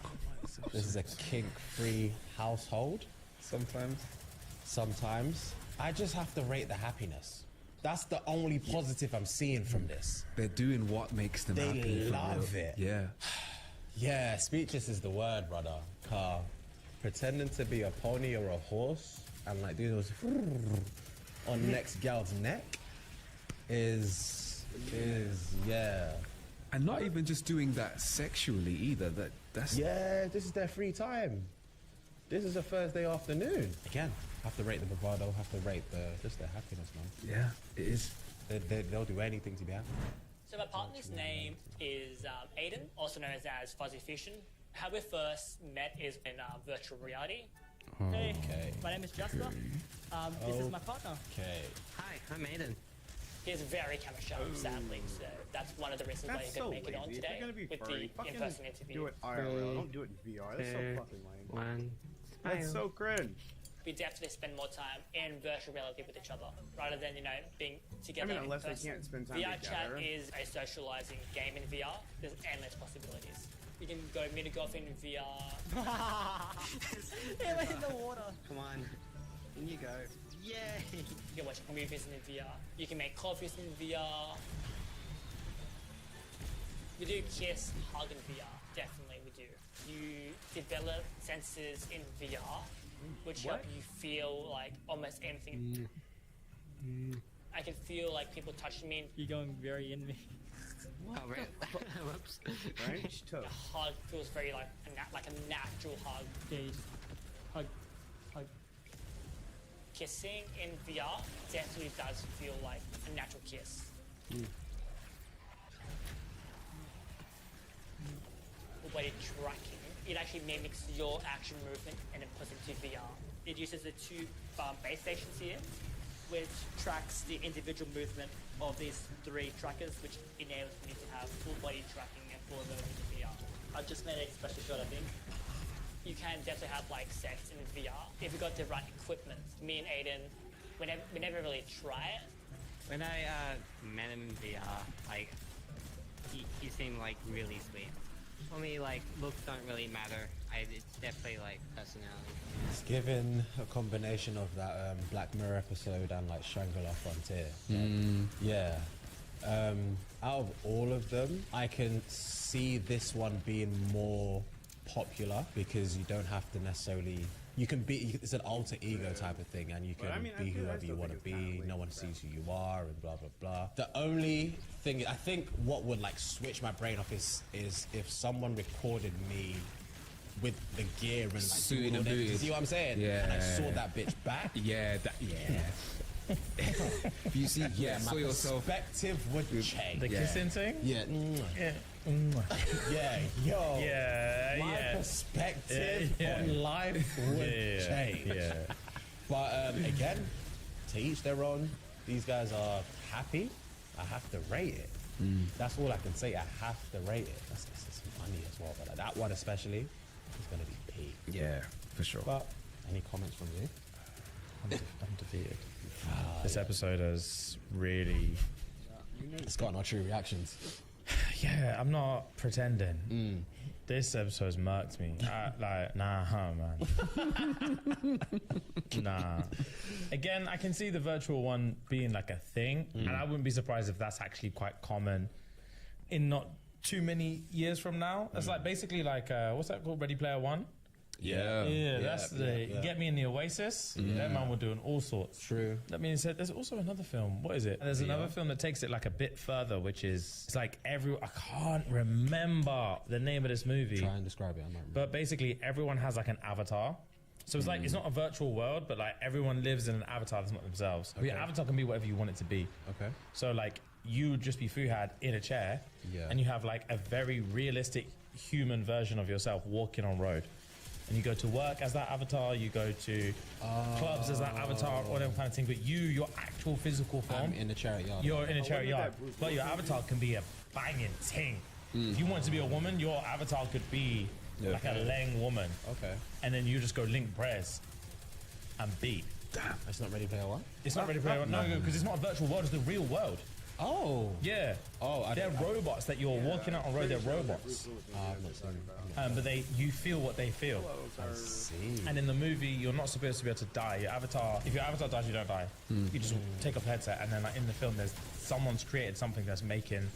this is a kink-free household. Sometimes. I just have to rate the happiness. That's the only positive I'm seeing from this. They're doing what makes them They happy. for love real. it. Yeah. Yeah, speechless is the word, brother. Car. Pretending to be a pony or a horse and like doing those on next gal's neck is yeah. And not even just doing that sexually either. That's Yeah, this is their free time. This is a Thursday afternoon. Again, have to rate the bravado, have to rate just their happiness, man. Yeah, it is. They'll do anything to be happy. So my partner's name is Aiden, also known as Fuzzy Fusion. How we first met is in virtual reality. Hey, my name is Jasper. This is my partner. Okay. Hi, I'm Aiden. He's very camera shy, sadly, so that's one of the reasons why That's he couldn't so make it on lazy. If today you're gonna be with furry, the fucking in-person interview. do it IRL. Don't do it in VR. That's so fucking lame. One. That's so cringe. We definitely spend more time in virtual reality with each other rather than, being together. I mean, unless in they person. can't spend time VR together. chat is a socializing game in VR. There's endless possibilities. You can go mini golf in VR. It went in the water. Come on. In you go. Yay! You can watch movies in VR. You can make coffees in VR. We do kiss, hug in VR. Definitely we do. You develop senses in VR, which help you feel like almost anything. I can feel like people touching me. You're going very in me. Oh, right. Whoops. French toast. The hug feels very like a natural hug. Yeah, you just hug. Kissing in VR definitely does feel like a natural kiss. Body tracking, it actually mimics your action movement and it puts it into VR. It uses the two base stations here, which tracks the individual movement of these three trackers, which enables me to have full body tracking and full movement in VR. I've just made a special shot, I think. You can definitely have like sex in VR if you got the right equipment. Me and Aiden, we never really try it. When I met him in VR, like, he seemed like really sweet. For me, like, looks don't really matter. It's definitely like personality. It's given a combination of that Black Mirror episode and like Shangri-La Frontier. Yeah. Out of all of them, I can see this one being more popular because you don't have to necessarily. You can be. It's an alter ego type of thing, and you can be whoever you want to be. No one sees who you are, and blah blah blah. The only thing I think what would like switch my brain off is if someone recorded me with the gear and like, Suited and all that. You booted. see what I'm saying? Yeah. And I saw that bitch back. Yeah. You see, saw my yourself. perspective would change. The kissing thing? Yeah. Yeah. Yeah, yo. Yeah, my yeah. perspective Yeah. on life would change. Yeah. But again, to each their own. These guys are happy. I have to rate it. That's all I can say. I have to rate it. That's money as well. But that one especially is going to be peak. Yeah, for sure. But any comments from you? I'm defeated. This episode has really. It's got no true reactions. Yeah, I'm not pretending. This episode's murked me. Man. Nah. Again, I can see the virtual one being like a thing, and I wouldn't be surprised if that's actually quite common in not too many years from now. That's like basically like what's that called? Ready Player One. Yeah, that's Get Me in the Oasis. That man were doing all sorts. True. That means that there's also another film. What is it? There's another film that takes it like a bit further, which is it's like I can't remember the name of this movie. Try and describe it. I might remember. But basically, everyone has like an avatar. So it's like it's not a virtual world, but like everyone lives in an avatar that's not themselves. Your avatar can be whatever you want it to be. Okay. So like you would just be Fuhad in a chair, and you have like a very realistic human version of yourself walking on road. And you go to work as that avatar, you go to clubs as that avatar, or whatever kind of thing. But your actual physical form, in the chariot yard. You're in a chariot yard, but your avatar can be a banging thing. If you want to be a woman, your avatar could be like a Leng woman. Okay. And then you just go link prayers and beat. Damn. It's not Ready Player One? It's not Ready Player One. No, because it's not a virtual world, it's the real world. Oh. Yeah. Oh, they're robots that you're walking out on road. They're robots. I've not seen But you feel what they feel. I see. And in the movie, you're not supposed to be able to die. If your avatar dies, you don't die. You just take off the headset, and then like in the film, someone's created something that's making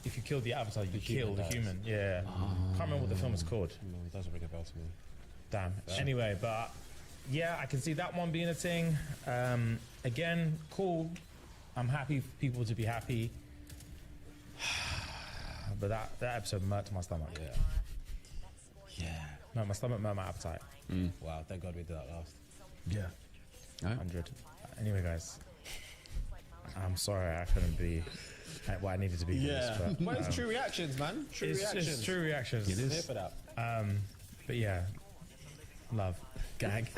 if you kill the avatar, you kill the human. Yeah. Can't remember what the film is called. No, it doesn't ring a bell to me. Damn. Anyway, but yeah, I can see that one being a thing. Again, cool. I'm happy for people to be happy. But that episode murked my stomach. Yeah. No, my stomach murked my appetite. Wow, thank God we did that last. Yeah. 100. Anyway, guys, I'm sorry I couldn't be what I needed to be. Yeah. For this, but, It's true reactions, man. It's true reactions. It is. Here for that. But yeah, love, gag.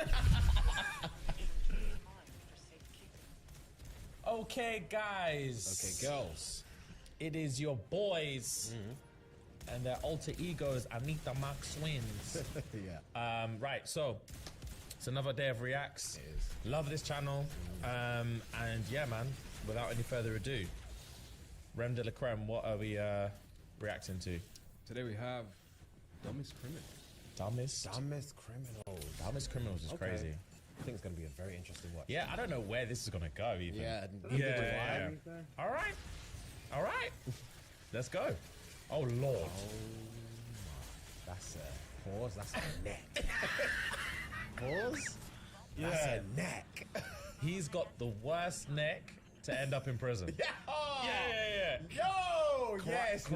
Okay, guys. Okay, girls. It is your boys and their alter egos, Anita Max Swins. Yeah. Right, so it's another day of reacts. It is. Love this channel. And yeah, man, without any further ado, Rem de la Creme, what are we reacting to? Today we have Dumbest Criminal. Dumbest Criminals. Dumbest Criminals is crazy. I think it's going to be a very interesting watch. Yeah, I don't know where this is going to go even. Yeah. Yeah. All right. Let's go. Oh, Lord. That's a pause. That's a neck. Pause? Yeah. That's a neck. He's got the worst neck to end up in prison. Yeah. Yo! Yes.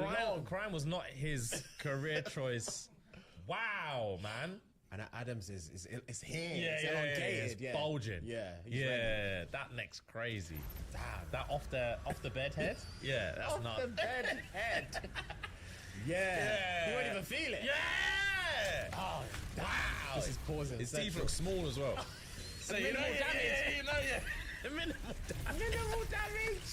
Crime was not his career choice. Wow, man. And Adams is here. Yeah, it's yeah, elongated. it's bulging. Yeah. Yeah, that neck's crazy. Damn. That off the bed head? Yeah, that's Off not the bed head. Yeah. You won't even feel it. Yeah. Oh, wow. This is pausing. His teeth look small as well. So minimal damage. Minimal damage.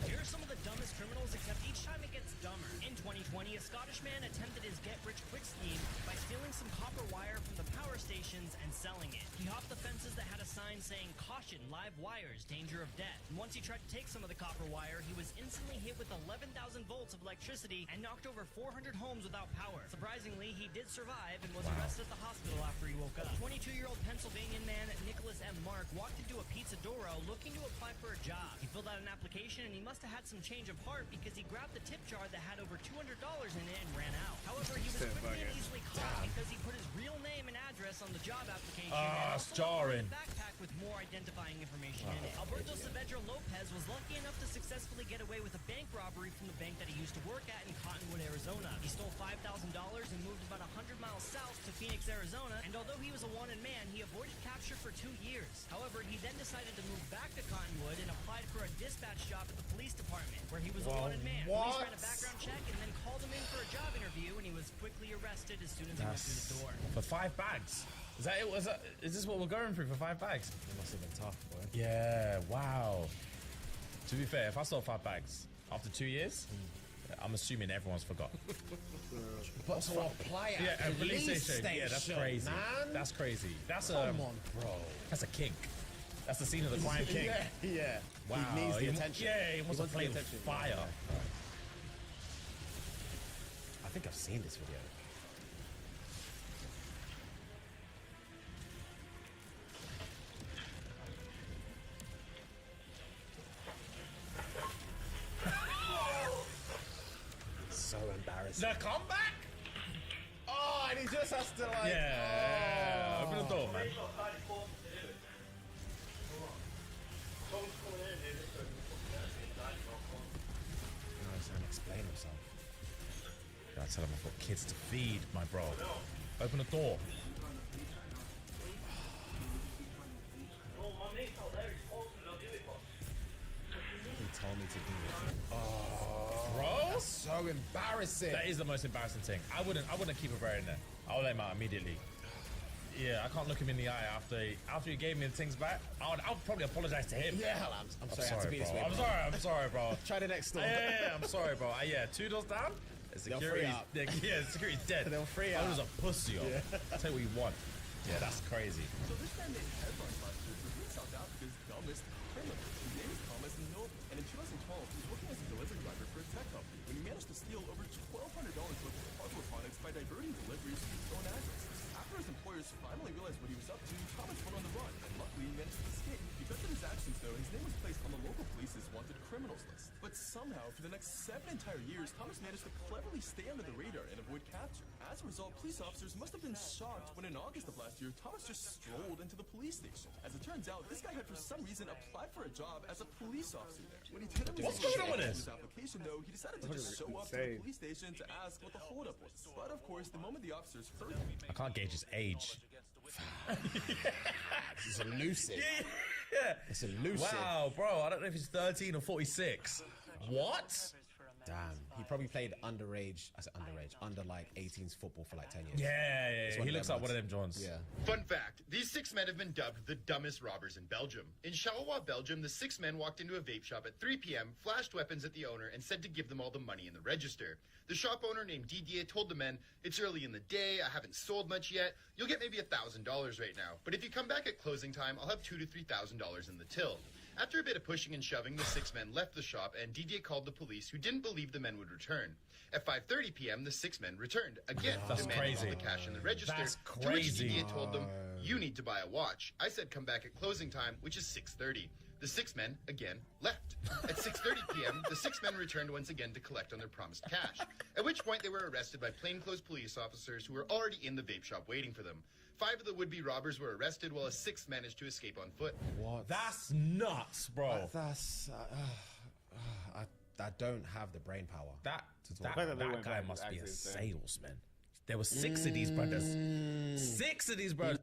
Here are some of the dumbest criminals, except each time it gets dumber. In 2020, a Scottish man attempted his get-rich-quick scheme by stealing some copper wire from the power stations and selling it. He hopped the fences that had a sign saying, "Caution, live wires, danger of death." And once he tried to take some of the copper wire, he was instantly hit with 11,000 volts of electricity and knocked over 400 homes without power. Surprisingly, he did survive and was arrested at the hospital after he woke up. 22-year-old Pennsylvania man Nicholas M. Mark walked into a Pizza Doro looking to apply for a job. He filled out an application and he must have had some change of heart because he grabbed the tip jar that had over $200 in it and ran out. However, he was quickly and easily caught because he put his real name and address on the job application and it's also jarring. a backpack with more identifying information in it. Alberto Saavedra Lopez was lucky enough to successfully get away with a bank robbery from the bank that he used to work at in Cottonwood, Arizona. He stole $5,000 and moved about 100 miles south to Phoenix, Arizona, and although he was a wanted man, he avoided capture for 2 years. However, he then decided to move back to Cottonwood and applied for a dispatch job at the police department, where he was a wanted man. Police ran a background check and then called him in for a job interview, and he was quickly arrested as soon as he went through the door. For 5 bags. Is that it? Is this what we're going through for 5 bags? It must have been tough, boy. Yeah, wow. To be fair, if I stole 5 bags after 2 years, I'm assuming everyone's forgot. But to apply at Yeah, a police station. Yeah, that's station, crazy. man. That's crazy. That's Come on, bro. That's a kink. That's the scene of the crime king. Yeah. Wow. He needs the attention. Yeah, he wants to play with attention. fire. Yeah. I think I've seen this video. So embarrassing. The comeback? Oh, and he just has to like. Yeah. Open the door, man. He's trying to explain himself. Gotta tell him I've got kids to feed, my bro. Open the door. He told me to do it. Oh, Bro? that's so embarrassing. That is the most embarrassing thing. I wouldn't keep a bear in there. I'll let him out immediately. Yeah, I can't look him in the eye after he gave me the things back. I'll probably apologize to him. Yeah, I'm sorry. I had to be bro. this way, I'm bro. sorry, bro. Try the next door. Yeah, I'm sorry, bro. Yeah, 2 doors down. They'll free up. Yeah, security's dead. They'll free I up. was a pussy, yo. Yeah. Tell you what you want. Yeah, that's crazy. So this man made headlines last year for being South Africa's dumbest criminal. His name is Thomas Noble, and in 2012, he was working as a delivery driver for a tech company when he managed to steal over $1,200 worth of hardware products by diverting deliveries to his own address. After his employers finally realized what he was up to, Thomas went on the run, and luckily he managed to escape. Because of his actions, though, his name was placed on the local police's wanted criminals list. But somehow, for the next 7 entire years, Thomas managed to cleverly stay under the radar and avoid capture. As a result, police officers must have been shocked when in August of last year, Thomas just strolled into the police station. As it turns out, this guy had for some reason applied for a job as a police officer there. When he didn't What's going on with this? his application, though, he decided to just show up to the police station to ask what the holdup was. But of course, the moment the officers heard him, I can't gauge his age. It's elusive. Yeah. It's elusive. Wow, bro. I don't know if he's 13 or 46. What? Damn. He probably played underage, under like 18s football for like 10 years. Yeah. He looks like one of them Johns. Yeah. Fun fact, these 6 men have been dubbed the dumbest robbers in Belgium. In Charleroi, Belgium, the 6 men walked into a vape shop at 3 p.m., flashed weapons at the owner, and said to give them all the money in the register. The shop owner named Didier told the men, "It's early in the day, I haven't sold much yet, you'll get maybe $1,000 right now. But if you come back at closing time, I'll have $2,000 to $3,000 in the till." After a bit of pushing and shoving, the 6 men left the shop, and Didier called the police, who didn't believe the men would return. At 5:30 p.m., the 6 men returned, again That's demanding all crazy. the cash in the register, That's to which crazy. Didier told them, "You need to buy a watch." I said come back at closing time, which is 6:30. The 6 men, again, left. At 6:30 p.m., the 6 men returned once again to collect on their promised cash, at which point they were arrested by plainclothes police officers who were already in the vape shop waiting for them. 5 of the would-be robbers were arrested, while a 6th managed to escape on foot. What? That's nuts, bro. That's. I don't have the brain power. That fact that they went guy back must is be a actually insane. salesman. There were 6 of these brothers. 6 of these brothers.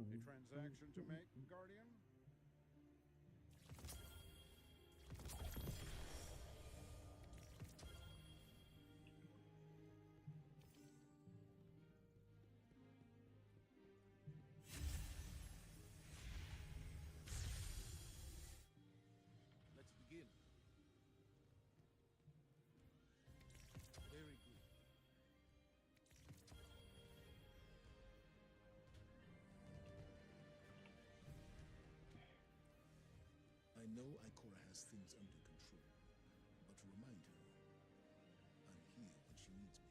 A transaction to make, Guardian? let's begin. Very good. I know Ikora has things under control, but to remind her, I'm here when she needs me.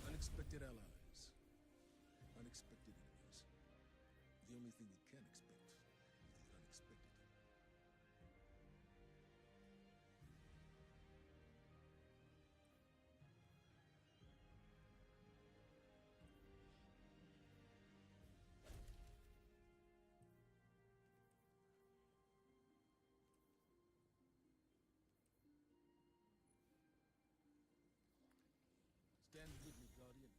Unexpected allies. Unexpected enemies. The only thing we can expect is the unexpected. Stand with me, Guardian.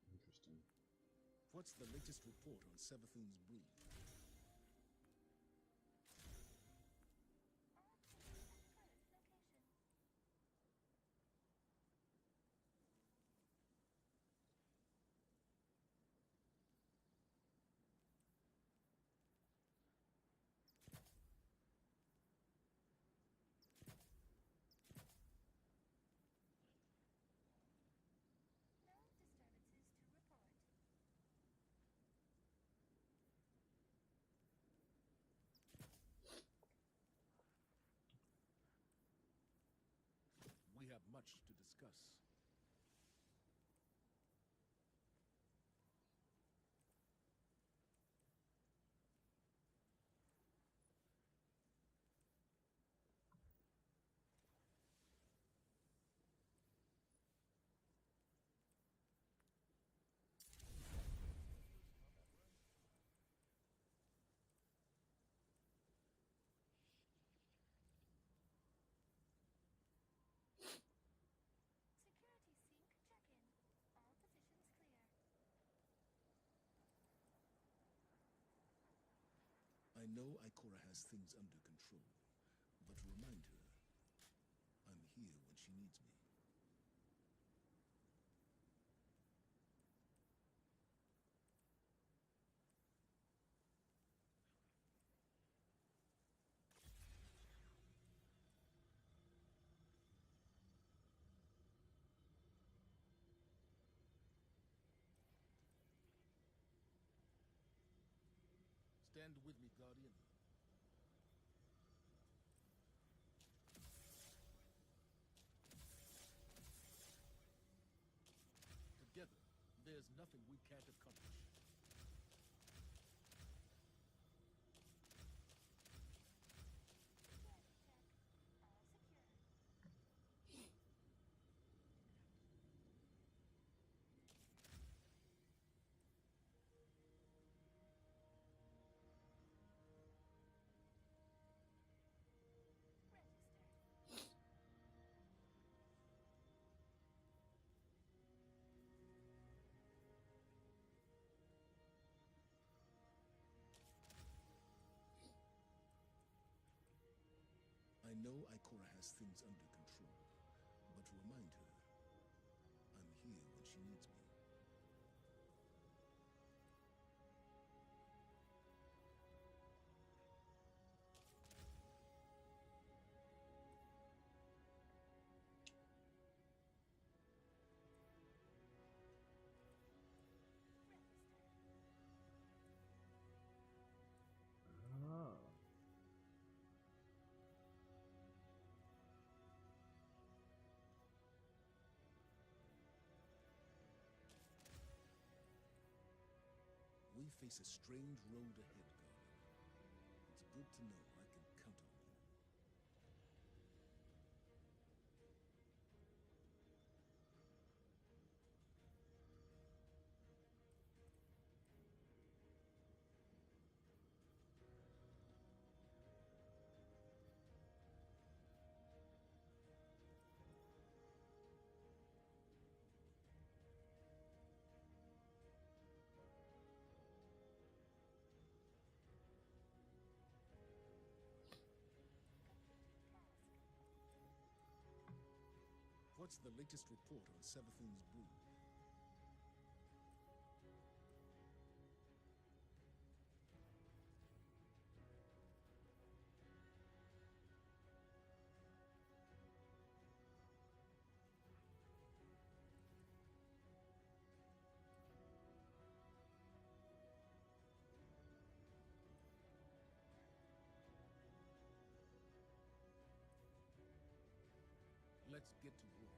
Interesting. What's the latest report on Savathun's breed? much to discuss. Security sync check-in. All positions clear. I know Ikora has things under control, but remind her, I'm here when she needs me. Stand with me, Guardian. Together, there's nothing we can't accomplish. All secure. Register. I know Ikora has things under control, but remind her, I'm here when she needs me. Oh. We face a strange road ahead, Guardian. It's good to know I can count on you. What's the latest report on Savathun's brood? Let's get to work.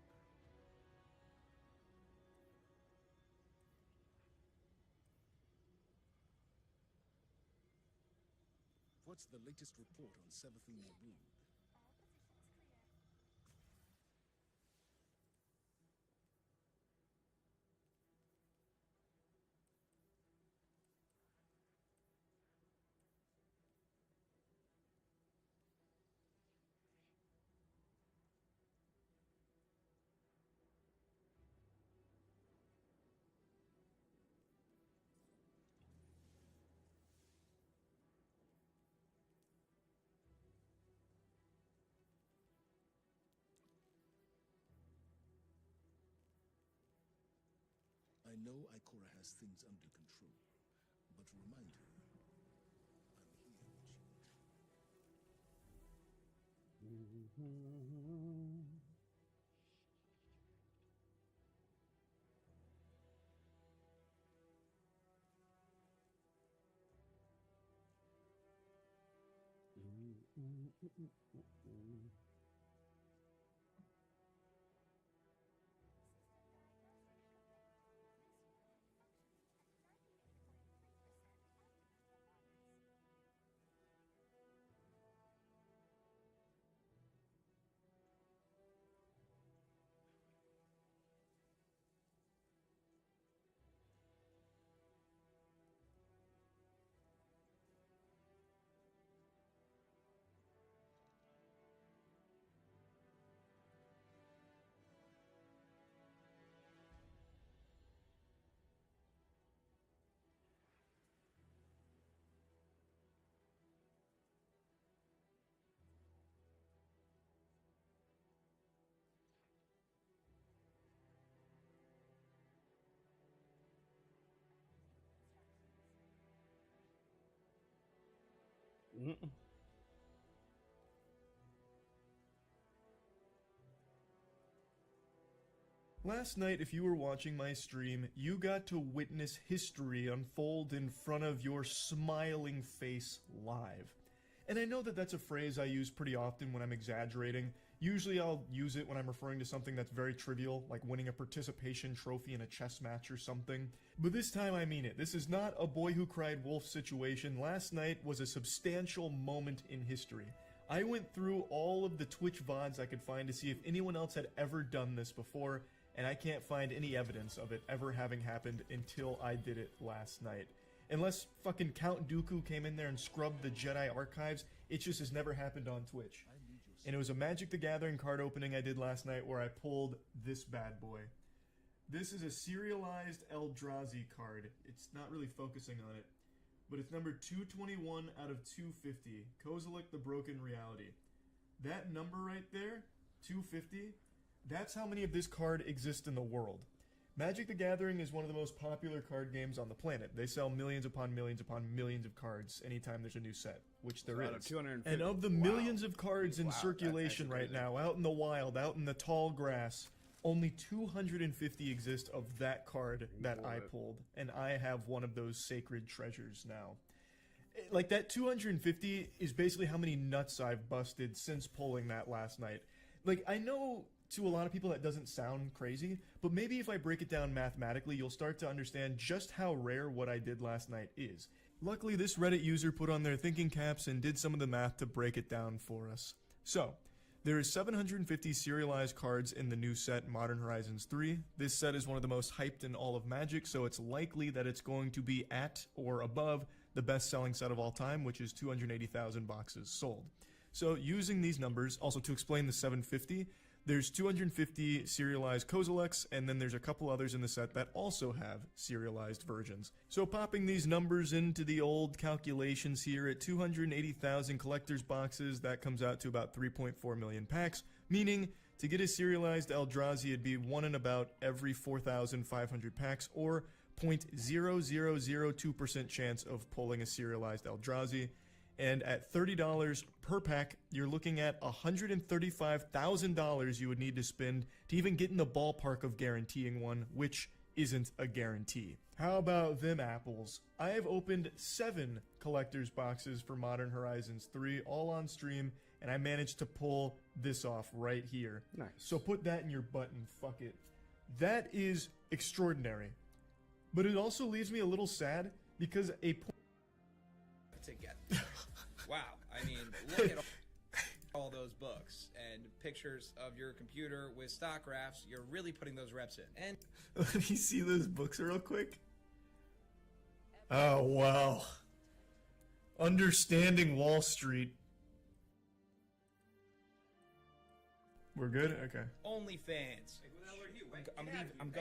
What's the latest report on Savathun's brood? All positions clear. I know Ikora has things under control, but remind her, I'm here when she needs me. Last night, if you were watching my stream, you got to witness history unfold in front of your smiling face live. And I know that that's a phrase I use pretty often when I'm exaggerating. Usually I'll use it when I'm referring to something that's very trivial, like winning a participation trophy in a chess match or something. But this time I mean it. This is not a boy who cried wolf situation. Last night was a substantial moment in history. I went through all of the Twitch VODs I could find to see if anyone else had ever done this before, and I can't find any evidence of it ever having happened until I did it last night. Unless fucking Count Dooku came in there and scrubbed the Jedi archives, it just has never happened on Twitch. And it was a Magic the Gathering card opening I did last night where I pulled this bad boy. This is a serialized Eldrazi card. It's not really focusing on it, but it's number 221 out of 250. Kozilek the Broken Reality. That number right there, 250, that's how many of this card exist in the world. Magic the Gathering is one of the most popular card games on the planet. They sell millions upon millions upon millions of cards anytime there's a new set, which there Out of is. 250. And of the millions of cards in circulation right now, out in the wild, out in the tall grass, only 250 exist of that card that I pulled, and I have one of those sacred treasures now. Like, that 250 is basically how many nuts I've busted since pulling that last night. Like, I know to a lot of people that doesn't sound crazy, but maybe if I break it down mathematically, you'll start to understand just how rare what I did last night is. Luckily, this Reddit user put on their thinking caps and did some of the math to break it down for us. So, there is 750 serialized cards in the new set, Modern Horizons 3. This set is one of the most hyped in all of Magic, so it's likely that it's going to be at or above the best-selling set of all time, which is 280,000 boxes sold. So, using these numbers, also to explain the 750, there's 250 serialized Kozileks, and then there's a couple others in the set that also have serialized versions. So popping these numbers into the old calculations here, at 280,000 collector's boxes, that comes out to about 3.4 million packs, meaning to get a serialized Eldrazi, it'd be one in about every 4,500 packs, or 0.0002% chance of pulling a serialized Eldrazi. And at $30 per pack, you're looking at $135,000 you would need to spend to even get in the ballpark of guaranteeing one, which isn't a guarantee. How about them apples? I have opened 7 collector's boxes for Modern Horizons 3, all on stream, and I managed to pull this off right here. Nice. So put that in your butt and fuck it. That is extraordinary. But it also leaves me a little sad because a to get there. Wow. I mean, look at all those books and pictures of your computer with stock graphs. You're really putting those reps in. And let me see those books real quick. Oh, wow. Understanding Wall Street. We're good? Okay. OnlyFans. I'm going. I'm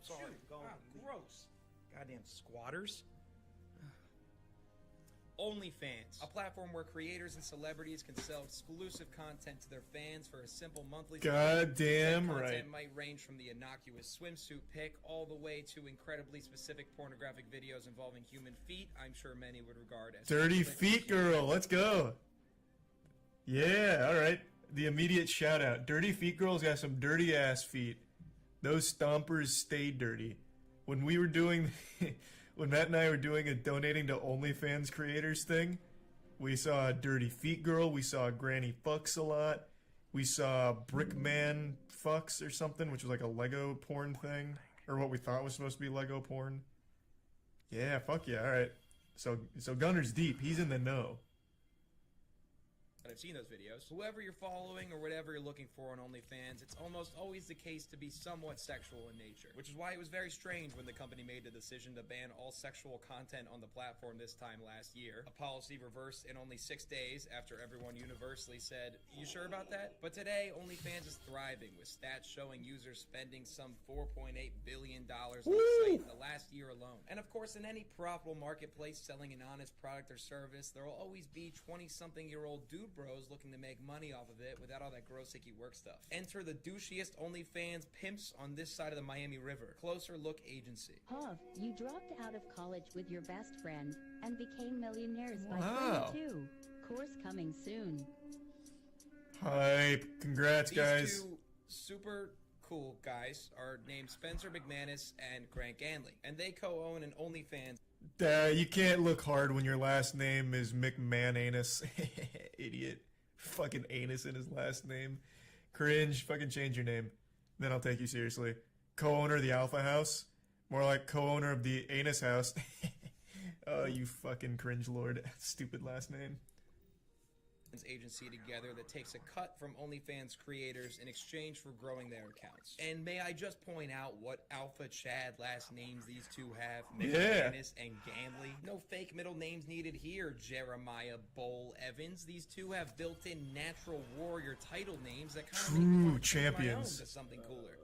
sorry. I'm going. Wow, gross. Goddamn squatters. OnlyFans, a platform where creators and celebrities can sell exclusive content to their fans for a simple monthly fee. Goddamn That right. content might range from the innocuous swimsuit pic all the way to incredibly specific pornographic videos involving human feet. I'm sure many would regard as Dirty Feet Girl, let's go. Yeah, alright. The immediate shout out. Dirty Feet Girl's got some dirty ass feet. Those stompers stay dirty. When we were doing when Matt and I were doing a donating to OnlyFans creators thing, we saw a Dirty Feet Girl, we saw Granny Fucks a lot, we saw Brickman Fucks or something, which was like a Lego porn thing, or what we thought was supposed to be Lego porn. Yeah, fuck yeah, alright. So Gunner's deep, he's in the know. I've seen those videos. Whoever you're following or whatever you're looking for on OnlyFans, it's almost always the case to be somewhat sexual in nature, which is why it was very strange when the company made the decision to ban all sexual content on the platform this time last year. A policy reversed in only 6 days after everyone universally said, "You sure about that?" But today, OnlyFans is thriving, with stats showing users spending some $4.8 billion on the site in the last year alone. And of course, in any profitable marketplace selling an honest product or service, there will always be 20-something-year-old dude bros looking to make money off of it without all that gross icky work stuff. Enter the douchiest OnlyFans pimps on this side of the Miami River. Closer Look Agency. Huh, you dropped out of college with your best friend, and became millionaires by Wow. 22. Course coming soon. Hype. Congrats, These guys. two super cool guys are named Spencer McManus and Grant Ganley, and they co-own an OnlyFans. You can't look hard when your last name is McMananus. Idiot. Fucking anus in his last name. Cringe. Fucking change your name. Then I'll take you seriously. Co-owner of the Alpha House? More like co-owner of the Anus House. Oh, you fucking cringe lord. Stupid last name. Agency together that takes a cut from OnlyFans creators in exchange for growing their accounts. And may I just point out what Alpha Chad last names these two have? Yeah. McManus and Ganley. No fake middle names needed here, Jeremiah Bowl Evans. These two have built-in natural warrior title names that kind of make me True want to change my own champions. to something cooler.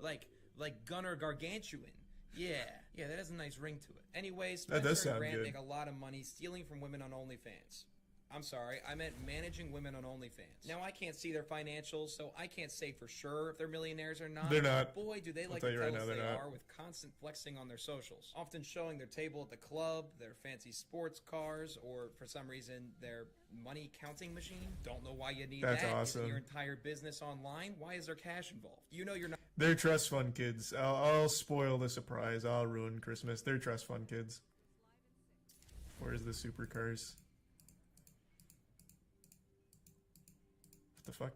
Like Gunnar Gargantuan. Yeah, that has a nice ring to it. Anyways, That does Spencer and sound Grant good. make a lot of money stealing from women on OnlyFans. I'm sorry, I meant managing women on OnlyFans. Now, I can't see their financials, so I can't say for sure if they're millionaires or not. They're not. But boy, do they I'll like tell to you tell right us now, they they're not. are with constant flexing on their socials. Often showing their table at the club, their fancy sports cars, or for some reason, their money counting machine. Don't know why you need That's that. awesome. Isn't your entire business online? Why is there cash involved? You know you're not... They're trust fund kids. I'll spoil the surprise. I'll ruin Christmas. They're trust fund kids. Where's the supercars? What the fuck?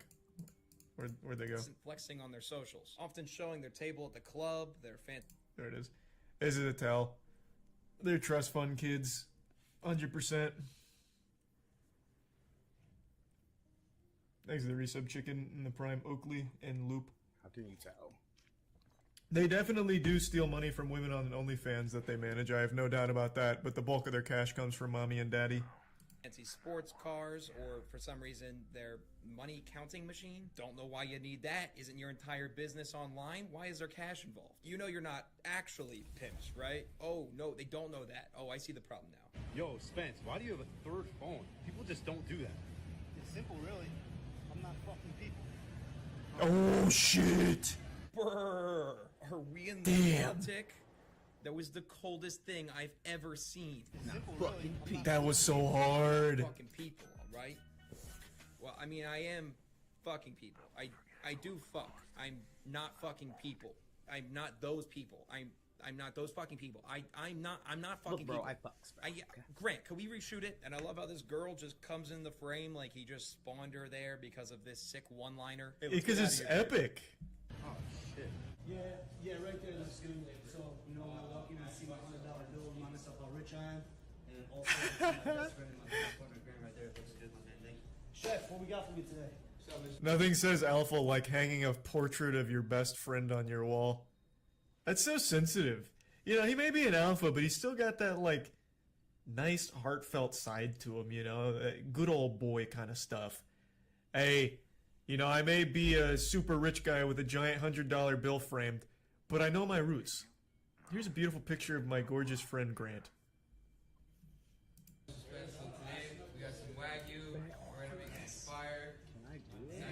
Where'd they go? constant flexing on their socials. Often showing their table at the club, their fan... There it is. Is it a tell? They're trust fund kids. 100%. Thanks to the resub chicken in the prime Oakley and Loop. How can you tell? They definitely do steal money from women on OnlyFans that they manage. I have no doubt about that. But the bulk of their cash comes from mommy and daddy. fancy sports cars, or for some reason their money counting machine. Don't know why you need that. Isn't your entire business online? Why is there cash involved? You know you're not actually pimps, right? Oh, no, they don't know that. Oh, I see the problem now. Yo, Spence, why do you have a third phone? People just don't do that. It's simple, really. I'm not fucking people. Oh, shit. Brrr. Are we in the Damn. Baltic? That was the coldest thing I've ever seen. That was so hard. Fucking people, all right? Well, I mean, I am fucking people. I do fuck. I'm not fucking people. I'm not those people. I'm not those fucking people. I'm not fucking Look, bro, people. I fuck. Grant, can we reshoot it? And I love how this girl just comes in the frame like he just spawned her there because of this sick one-liner. Hey, let's Because get it's outta here, dude. epic. Oh, shit. Yeah, right there looks good. So, you know, when I walk in, I see my $100 bill, remind myself how rich I am. And also, I see my best friend and my best partner, Grant, right there. It looks good, my man. Thank you. Chef, what we got for me today? Nothing says alpha like hanging a portrait of your best friend on your wall. That's so sensitive. You know, he may be an alpha, but he's still got that, like, nice, heartfelt side to him, you know? Good old boy kind of stuff. Hey, you know, I may be a super rich guy with a giant $100 bill framed, but I know my roots. Here's a beautiful picture of my gorgeous friend, Grant. So today we got some Wagyu. We're gonna make it inspired. Can I do it?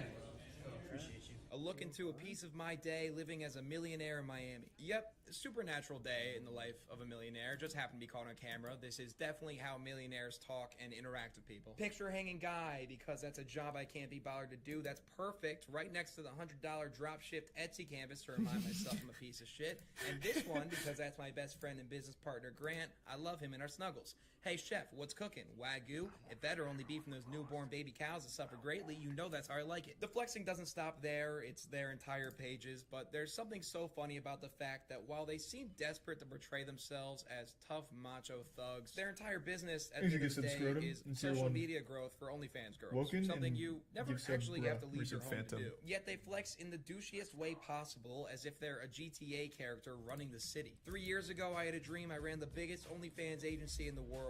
Appreciate you. A look into a piece of my day living as a millionaire in Miami. Yep, a supernatural day in the life of a millionaire. Just happened to be caught on camera. This is definitely how millionaires talk and interact with people. Picture hanging guy, because that's a job I can't be bothered to do. That's perfect. Right next to the $100 drop shipped Etsy canvas to remind myself I'm a piece of shit. And this one, because that's my best friend and business partner, Grant. I love him in our snuggles. Hey chef, what's cooking? Wagyu? It better only be from those newborn baby cows that suffer greatly. You know that's how I like it. The flexing doesn't stop there. It's their entire pages. But there's something so funny about the fact that while they seem desperate to portray themselves as tough macho thugs, their entire business at the end of the day is social media growth for OnlyFans girls. Woken Something and you never give sub, actually have to leave your resub home Phantom. to do. Yet they flex in the douchiest way possible, as if they're a GTA character running the city. 3 years ago, I had a dream I ran the biggest OnlyFans agency in the world.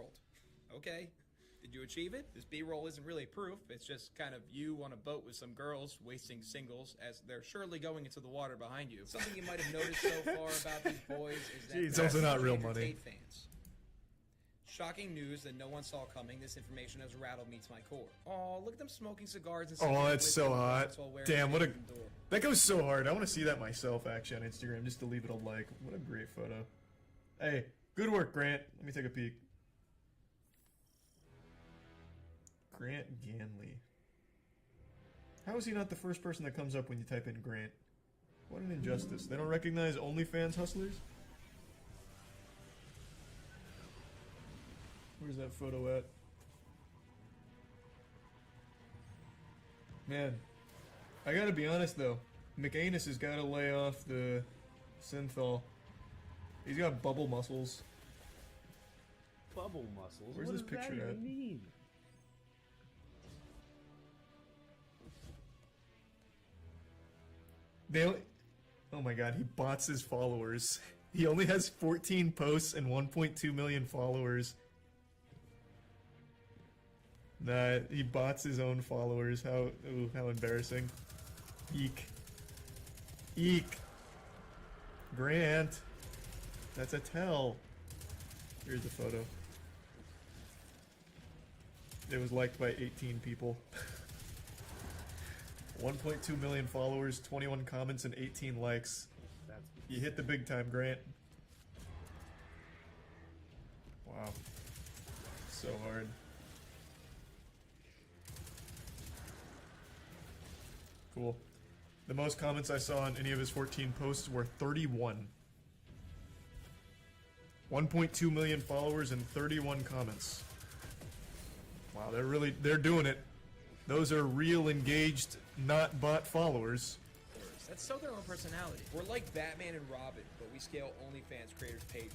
Okay. Did you achieve it? This B-roll isn't really proof. It's just kind of you on a boat with some girls wasting singles as they're surely going into the water behind you. Something you might have noticed so far about these boys is that It's they're also not real Andrew money. Tate fans. Shocking news that no one saw coming. This information has rattled me to my core. Oh, look at them smoking cigars and Oh, that's so hot. while wearing Damn, what a... Maiden Door. That goes so hard. I want to see that myself, actually, on Instagram, just to leave it a like. What a great photo. Hey, good work, Grant. Let me take a peek. Grant Ganley. How is he not the first person that comes up when you type in Grant? What an injustice. They don't recognize OnlyFans hustlers? Where's that photo at? Man, I gotta be honest though. McAnus has gotta lay off the synthol. He's got bubble muscles. Bubble muscles? Where's What this does that picture even at? mean? They only, oh my god, he bots his followers. He only has 14 posts and 1.2 million followers. Nah, he bots his own followers. How embarrassing. Eek. Eek. Grant. That's a tell. Here's the photo. It was liked by 18 people. 1.2 million followers, 21 comments, and 18 likes. You hit the big time, Grant. Wow. So hard. Cool. The most comments I saw on any of his 14 posts were 31. 1.2 million followers and 31 comments. Wow, they're doing it. Those are real engaged, not bot followers. That's so their own personality. We're like Batman and Robin, but we scale OnlyFans creators' pages.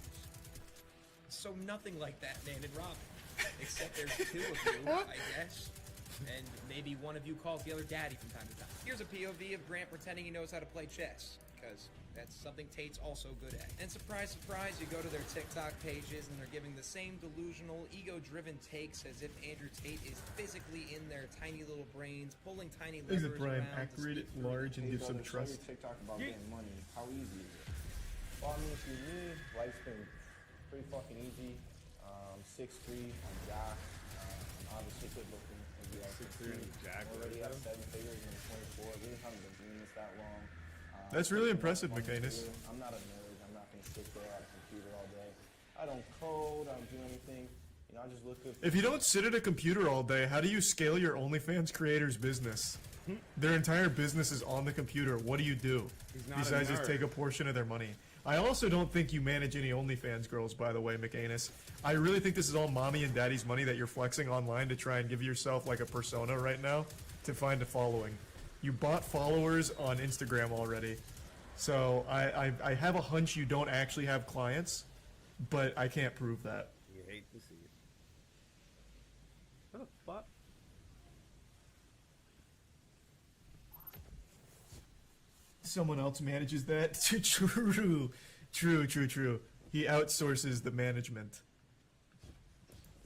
So nothing like Batman and Robin. Except there's two of you, I guess. And maybe one of you calls the other daddy from time to time. Here's a POV of Grant pretending he knows how to play chess, because that's something Tate's also good at. And surprise, surprise, you go to their TikTok pages and they're giving the same delusional, ego-driven takes as if Andrew Tate is physically in their tiny little brains, pulling tiny levers Is it Brian? around to Accurate, speak through large, and Hey, give some brother, show trust. your TikTok about getting money. How easy is it? Well, I mean, for me, life's been pretty fucking easy. 6'3", I'm jacked. I'm obviously good looking. Maybe 6'3", already have 7 figures and 24. Really haven't been doing this that long. That's really impressive, McAnus. I'm not a nerd. I'm not gonna sit there at a computer all day. I don't code. I don't do anything. You know, I just look good. If you don't sit at a computer all day, how do you scale your OnlyFans creators' business? Their entire business is on the computer. What do you do? He's not a Besides just nerd. take a portion of their money. I also don't think you manage any OnlyFans girls, by the way, McAnus. I really think this is all mommy and daddy's money that you're flexing online to try and give yourself like a persona right now to find a following. You bought followers on Instagram already. So I have a hunch you don't actually have clients, but I can't prove that. You hate to see it. What the fuck? Someone else manages that? True. He outsources the management.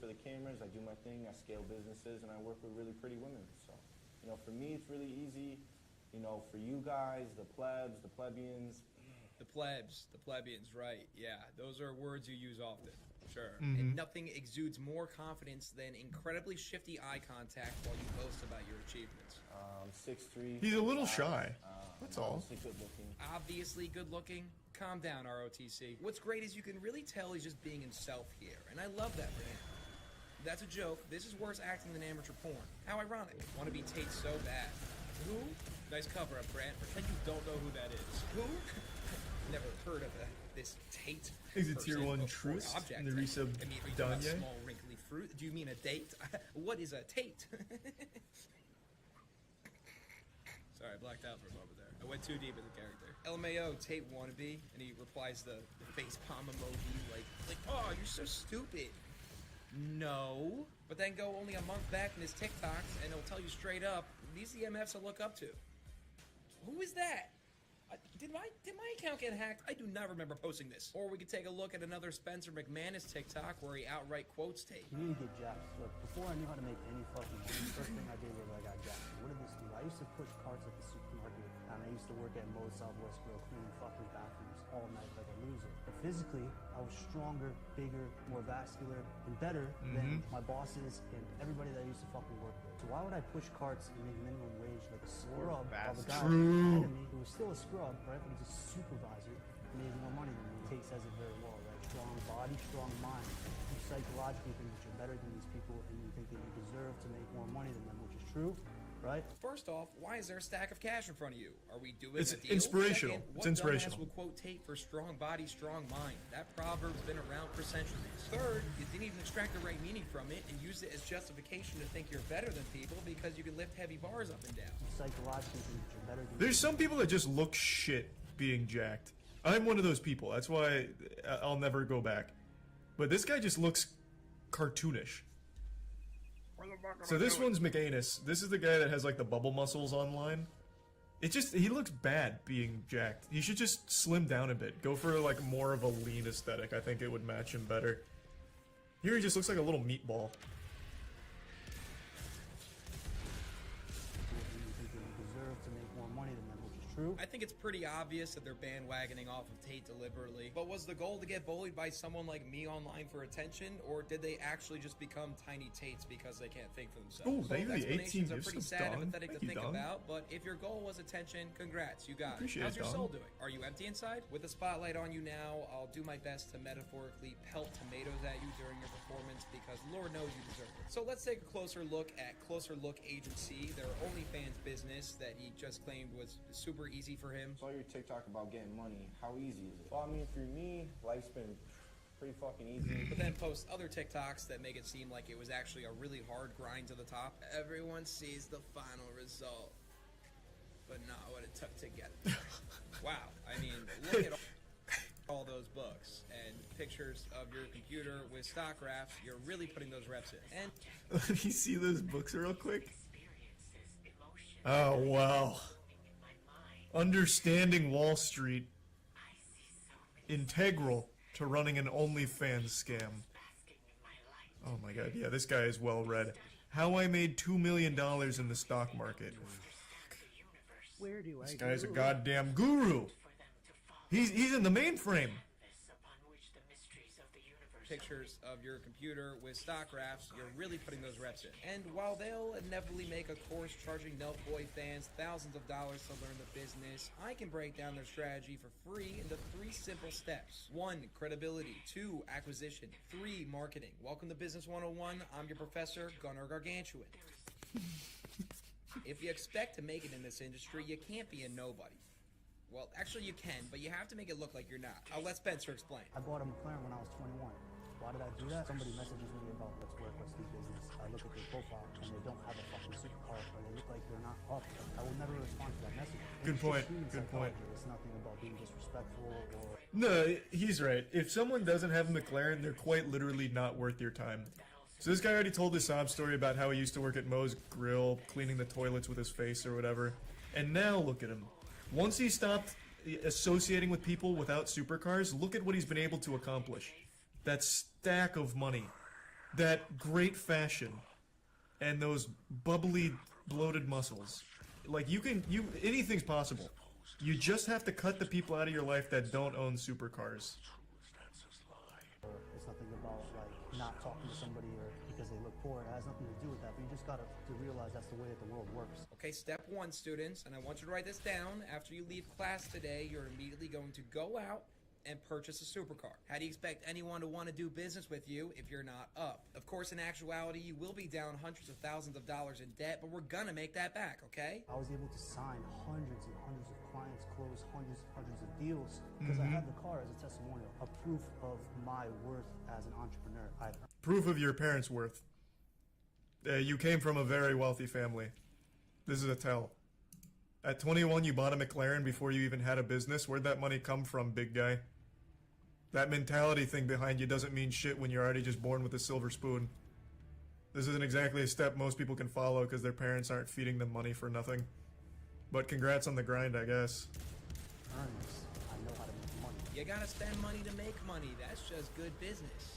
For the cameras, I do my thing. I scale businesses, and I work with really pretty women. So, you know, for me, it's really easy. You know, for you guys, the plebs, the plebeians. The plebeians, right. Yeah, those are words you use often. Sure. Mhm. And nothing exudes more confidence than incredibly shifty eye contact while you boast about your achievements. 6'3". He's a little shy. That's all. Obviously good looking. Obviously good looking. Calm down, ROTC. What's great is you can really tell he's just being himself here, and I love that for him. That's a joke. This is worse acting than amateur porn. How ironic. Want to be Tate so bad. Who? Nice cover up, Grant. Pretend you don't know who that is. Who? Never heard of this Tate. Is it tier person 1 or truth object. in the resub I mean, are you talking about Danye? small wrinkly fruit? Do you mean a date? What is a Tate? Sorry, I blacked out for a moment there. I went too deep in the character. LMAO, Tate wannabe, and he replies the face palm emoji like, oh, you're so stupid. No. But then go only a month back in his TikToks, and it'll tell you straight up, these EMFs to look up to. Who is that? Did my account get hacked? I do not remember posting this. Or we could take a look at another Spencer McManus TikTok where he outright quotes Tate. You need to get jacked. Look, before I knew how to make any fucking money, the first thing I did was I got jacked. What did this do? I used to push carts at the supermarket, and I used to work at Moe's Southwest Grill cleaning fucking bathrooms all night like a loser. But physically, I was stronger, bigger, more vascular, and better than my bosses and everybody that I used to fucking work with. So why would I push carts and make minimum wage like a scrub while the guy True. ahead of me, who was still a scrub, right, but he's a supervisor, made more money than me. Tate says it very well, right? Strong body, strong mind. You psychologically think that you're better than these people, and you think that you deserve to make more money than them, which is true, right? First off, why is there a stack of cash in front of you? Are we doing It's a deal? inspirational. Second, It's what inspirational. dumbass would quote Tate for strong body, strong mind? That proverb's been around for centuries. Third, you didn't even extract the right meaning from it and use it as justification to think you're better than people because you can lift heavy bars up and down. Psychologically think that you're better than There's some people that just look shit being jacked. I'm one of those people. That's why I'll never go back. But this guy just looks cartoonish. So this one's McAnus. This is the guy that has like the bubble muscles online. It just, he looks bad being jacked. He should just slim down a bit. Go for like more of a lean aesthetic. I think it would match him better. Here he just looks like a little meatball. you think that you deserve to make more money than them, which is true. I think it's pretty obvious that they're bandwagoning off of Tate deliberately. But was the goal to get bullied by someone like me online for attention, or did they actually just become tiny Tates because they can't think for themselves? Ooh, thank you Both for the 18 explanations are gifts pretty subs, sad and Dong. pathetic Thank to you, think Dong. about, but if your goal was attention, congrats, you got Appreciate it. How's it, your Dong. soul doing? Are you empty inside? With the spotlight on you now, I'll do my best to metaphorically pelt tomatoes at you during your performance because Lord knows you deserve it. So let's take a closer look at Closer Look Agency, their OnlyFans business that he just claimed was super easy for him. Saw your TikTok about getting money. How easy is it? Well, I mean, for me, life's been pretty fucking easy. But then post other TikToks that make it seem like it was actually a really hard grind to the top. Everyone sees the final result, but not what it took to get there. Wow, I mean, look at all those books and pictures of your computer with stock graphs. You're really putting those reps in. And Let me see those books real quick. Oh, wow. Understanding Wall Street. Integral to running an OnlyFans scam. Oh my god, yeah, this guy is well read. How I made $2 million in the stock market. Where do This I guy's a go? goddamn guru. He's in the mainframe. pictures of your computer with stock graphs, you're really putting those reps in. And while they'll inevitably make a course charging Nelk Boy fans thousands of dollars to learn the business, I can break down their strategy for free into 3 simple steps. 1. Credibility. 2. Acquisition. 3. Marketing. Welcome to Business 101. I'm your professor, Gunnar Gargantuan. If you expect to make it in this industry, you can't be a nobody. Well, actually you can, but you have to make it look like you're not. I'll let Spencer explain. I bought a McLaren when I was 21. Why did I do that? Somebody messages me about let's work, let's do business. I look at their profile and they don't have a fucking supercar or they look like they're not up. I will never respond to that message. Good It's just point. human Good point. psychology. It's nothing about being disrespectful or... No, he's right. If someone doesn't have a McLaren, they're quite literally not worth your time. So this guy already told his sob story about how he used to work at Moe's Grill, cleaning the toilets with his face or whatever. And now look at him. Once he stopped associating with people without supercars, look at what he's been able to accomplish. That stack of money, that great fashion, and those bubbly, bloated muscles. Like, anything's possible. You just have to cut the people out of your life that don't own supercars. It's nothing about like not talking to somebody or because they look poor. It has nothing to do with that. But you just gotta realize that's the way that the world works. Okay, step 1, students, and I want you to write this down. After you leave class today, you're immediately going to go out and purchase a supercar. How do you expect anyone to want to do business with you if you're not up? Of course, in actuality, you will be down hundreds of thousands of dollars in debt, but we're gonna make that back, okay? I was able to sign hundreds and hundreds of clients, close hundreds and hundreds of deals because I had the car as a testimonial, a proof of my worth as an entrepreneur. Proof of your parents' worth. You came from a very wealthy family. This is a tell. At 21, you bought a McLaren before you even had a business. Where'd that money come from, big guy? That mentality thing behind you doesn't mean shit when you're already just born with a silver spoon. This isn't exactly a step most people can follow because their parents aren't feeding them money for nothing. But congrats on the grind, I guess. Earnings. I know how to make money. You gotta spend money to make money. That's just good business.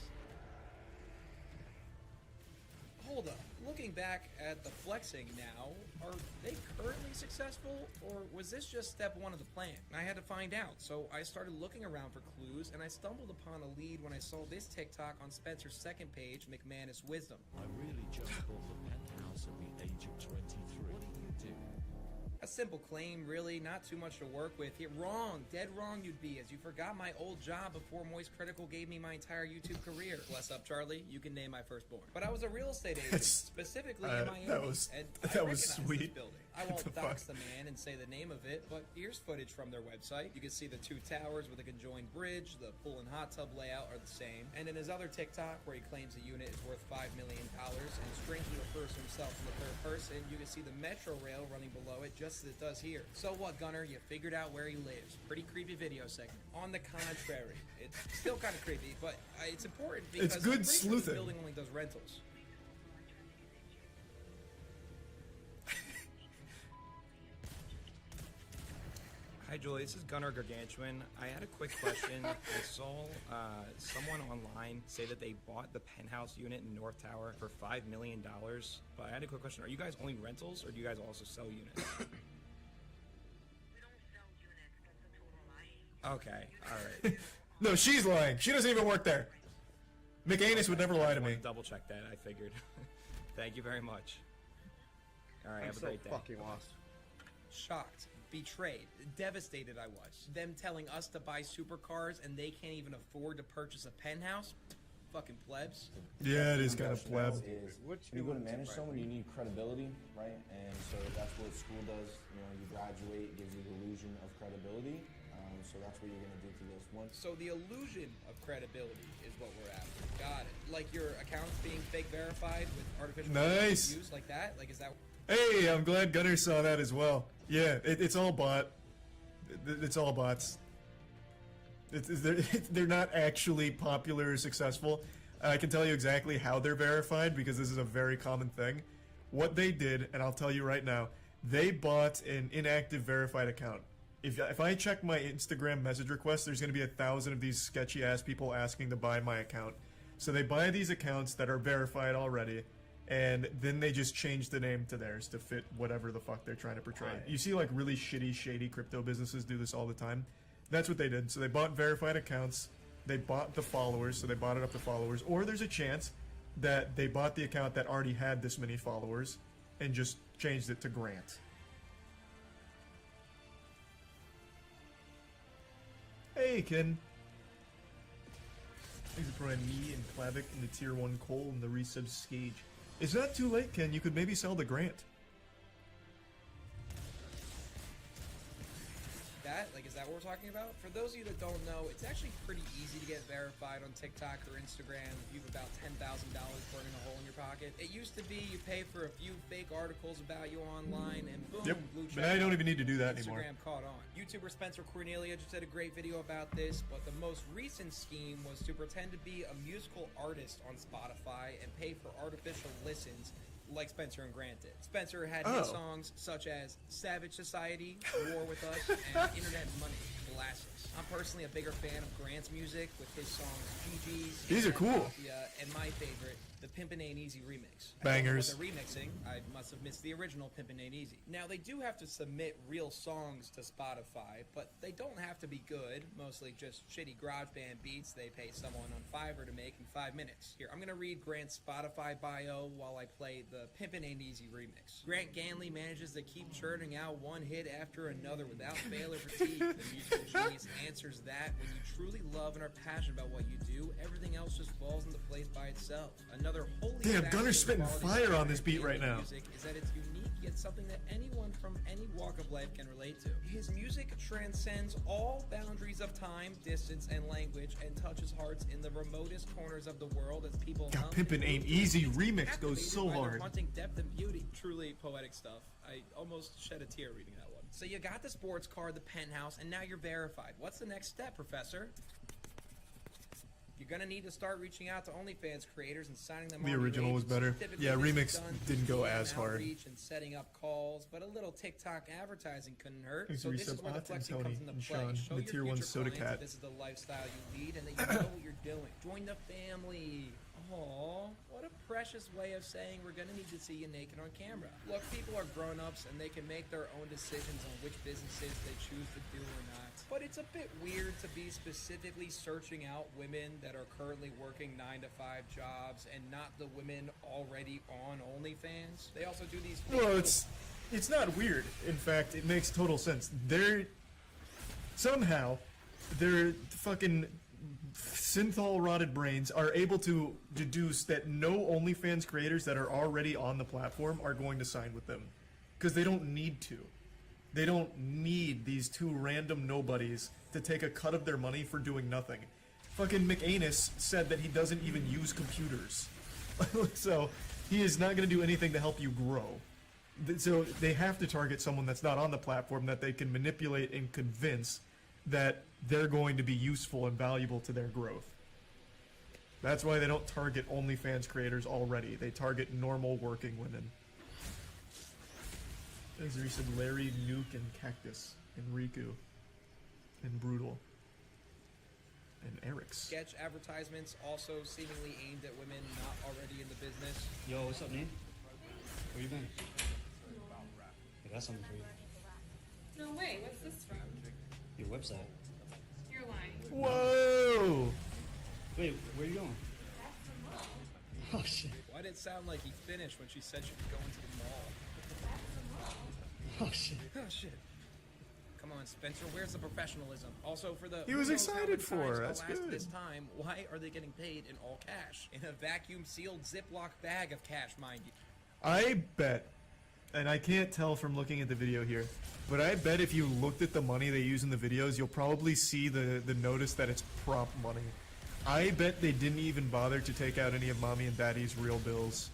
Hold up. Looking back at the flexing now, are they currently successful, or was this just step 1 of the plan? I had to find out, so I started looking around for clues, and I stumbled upon a lead when I saw this TikTok on Spencer's second page, McManus Wisdom. I really just bought the penthouse at the age of 23. What do you do? A simple claim, really, not too much to work with. Here, wrong, dead wrong you'd be, as you forgot my old job before Moist Critical gave me my entire YouTube career. Bless up, Charlie, you can name my firstborn. But I was a real estate agent, specifically in Miami. that was sweet. This building. I won't dox the man and say the name of it, but here's footage from their website. You can see the two towers with a conjoined bridge, the pool and hot tub layout are the same. And in his other TikTok, where he claims a unit is worth $5 million, and strangely refers to himself in the third person, you can see the metro rail running below it just as it does here. So what, Gunner? You figured out where he lives. Pretty creepy video segment. On the contrary, it's still kind of creepy, but it's important because It's good I'm pretty sure this sleuthing. building only does rentals. Hi, Julie. This is Gunnar Gargantuan. I had a quick question. I saw someone online say that they bought the penthouse unit in North Tower for $5 million. But I had a quick question. Are you guys only rentals, or do you guys also sell units? Okay. All right. No, she's lying. She doesn't even work there. McAnus would never lie to me. Double check that. I figured. Thank you very much. All right. I'm Have a so great day. fucking lost. Shocked, betrayed, devastated I was. Them telling us to buy supercars and they can't even afford to purchase a penthouse? Fucking plebs. Yeah, it is kind of pleb. Is when you go to manage someone, you need credibility, right? And so that's what school does. You know, you graduate, gives you the illusion of credibility. So that's what you're gonna do to this one. So the illusion of credibility is what we're after. Got it. Like your accounts being fake verified with artificial Nice. use like that? Like, is that... Hey, I'm glad Gunner saw that as well. Yeah, it's all bot. It's all bots. They're not actually popular or successful. I can tell you exactly how they're verified because this is a very common thing. What they did, and I'll tell you right now, they bought an inactive verified account. If I check my Instagram message requests, there's going to be 1,000 of these sketchy ass people asking to buy my account. So they buy these accounts that are verified already, and then they just change the name to theirs to fit whatever the fuck they're trying to portray. You see like really shitty, shady crypto businesses do this all the time. That's what they did. So they bought verified accounts, they bought the followers, so they bought it up to followers, or there's a chance that they bought the account that already had this many followers and just changed it to Grant. Hey, Ken. Thanks for throwing me and Klavic in the tier 1 coal in the resub Skage. It's not too late, Ken. You could maybe sell the Grant. That? Like, is that what we're talking about? For those of you that don't know, it's actually pretty easy to get verified on TikTok or Instagram if you have about $10,000 burning a hole in your pocket. It used to be you pay for a few fake articles about you online and boom, Yep, blue but check I don't mark. even need to do that anymore. Instagram caught on. YouTuber Spencer Cornelia just did a great video about this, but the most recent scheme was to pretend to be a musical artist on Spotify and pay for artificial listens like Spencer and Grant did. Spencer had hit songs such as Savage Society, War With Us, and Internet Money, Classics. I'm personally a bigger fan of Grant's music with his songs GG's, These are cool. Mafia, and my favorite, the Pimpin' Ain't Easy remix. Bangers. I don't know what they're remixing. I must have missed the original Pimpin' Ain't Easy. Now, they do have to submit real songs to Spotify, but they don't have to be good. Mostly just shitty GarageBand beats they pay someone on Fiverr to make in 5 minutes. Here, I'm going to read Grant's Spotify bio while I play the Pimpin' Ain't Easy remix. Grant Ganley manages to keep churning out one hit after another without fail or fatigue. The musical genius answers that when you truly love and are passionate about what you do, everything else just falls into place by itself. Another holy Damn, facet Gunner's of spitting quality fire on this beat Ganley right now. Music is that it's unique yet something that anyone from any walk of life can relate to. His music transcends all boundaries of time, distance, and language, and touches hearts in the remotest corners of the world as people. God, Pimpin' Ain't Easy remix goes so by their hard. haunting depth and beauty. Truly poetic stuff. I almost shed a tear reading that one. So you got the sports car, the penthouse, and now you're verified. What's the next step, Professor? You're gonna need to start reaching out to OnlyFans creators and signing them The on original was better. Typically, Yeah, this is remix done didn't through go DM as hard. outreach and setting up calls, but a little TikTok advertising couldn't hurt. Thanks So for this is resub, where the Ott and flexing Tony comes into and play. Sean, Show the your tier 1 future Soda clients that Cat. this is the lifestyle you lead and that you know what you're doing. Join the family. Aw, what a precious way of saying we're gonna need to see you naked on camera. Look, people are grown-ups and they can make their own decisions on which businesses they choose to do or not. But it's a bit weird to be specifically searching out women that are currently working 9-to-5 jobs and not the women already on OnlyFans. They also do these Well, it's it's not weird. In fact, it makes total sense. Somehow, their fucking synthol rotted brains are able to deduce that no OnlyFans creators that are already on the platform are going to sign with them. Because they don't need to. They don't need these two random nobodies to take a cut of their money for doing nothing. Fucking McAnus said that he doesn't even use computers. So, he is not going to do anything to help you grow. So, they have to target someone that's not on the platform that they can manipulate and convince that they're going to be useful and valuable to their growth. That's why they don't target OnlyFans creators already. They target normal working women. As he said, Larry, Nuke, and Cactus, and Riku, and Brutal, and Eric's. Sketch advertisements also seemingly aimed at women not already in the business. Yo, what's up, Nate? Where you been? I got something for you. No way, what's this from? Your website. You're lying. Whoa! Wait, where you going? Oh shit. Why did it sound like he finished when she said she was going to the mall? Oh shit. Oh shit. Come on, Spencer, where's the professionalism? Also, for the He was who knows how excited many for times her, it'll that's last good. This time, why are they getting paid in all cash? In a vacuum-sealed Ziploc bag of cash, mind you. I bet, and I can't tell from looking at the video here, but I bet if you looked at the money they use in the videos, you'll probably see the notice that it's prop money. I bet they didn't even bother to take out any of Mommy and Daddy's real bills.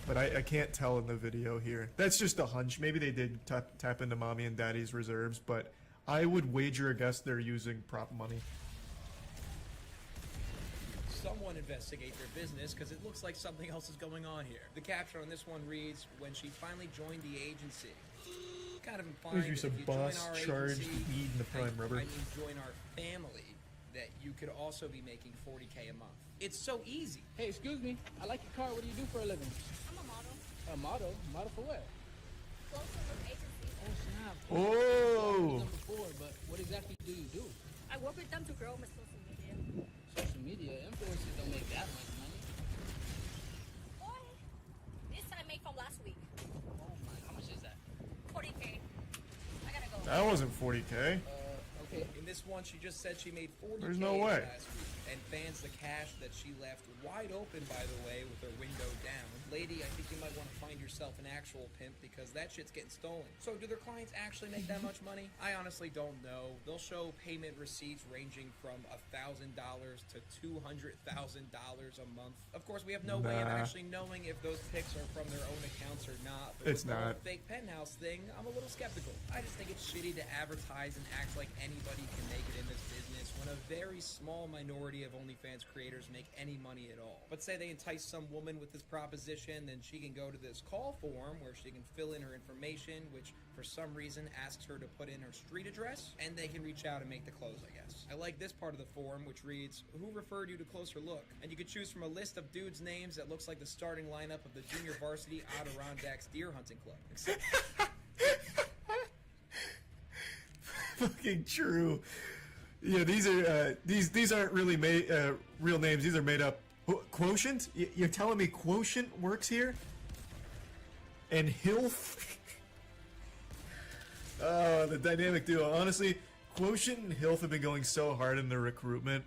But I can't tell in the video here. That's just a hunch. Maybe they did tap into Mommy and Daddy's reserves, but I would wager a guess they're using prop money. Someone investigate their business, because it looks like something else is going on here. The caption on this one reads, when she finally joined the agency. Kind of implying There's that a if you join boss our charged agency, weed in the prime rubber. I mean join our family, that you could also be making $40K a month. It's so easy. Hey, excuse me. I like your car. What do you do for a living? I'm a model. A model? Model for what? Closer look agency. Oh, snap. Oh. I've done before, but what exactly do you do? I work with them to grow my social media. Social media influencers don't make that much money. Boy, this I made from last week. Oh my, how much is that? 40K. I gotta go. That wasn't 40K. Okay. In this one, she just said she made 40K There's no way. last week, and fans the cash that she left wide open, by the way, with her window down. Lady, I think you might want to find yourself an actual pimp, because that shit's getting stolen. So do their clients actually make that much money? I honestly don't know. They'll show payment receipts ranging from $1,000 to $200,000 a month. Of course, we have no way of Nah. actually knowing if those pics are from their own accounts or not. But It's with the whole not. fake penthouse thing, I'm a little skeptical. I just think it's shitty to advertise and act like anybody can make it in this business when a very small minority of OnlyFans creators make any money at all. But say they entice some woman with this proposition, then she can go to this call form where she can fill in her information, which for some reason asks her to put in her street address, and they can reach out and make the close, I guess. I like this part of the form, which reads, who referred you to Closer Look? And you could choose from a list of dudes' names that looks like the starting lineup of the junior varsity Adirondacks Deer Hunting Club. Except Fucking true. Yeah, these are these aren't really real names. These are made up. Quotient? You're telling me Quotient works here? And Hilf? Oh, the dynamic duo. Honestly, Quotient and Hilf have been going so hard in their recruitment.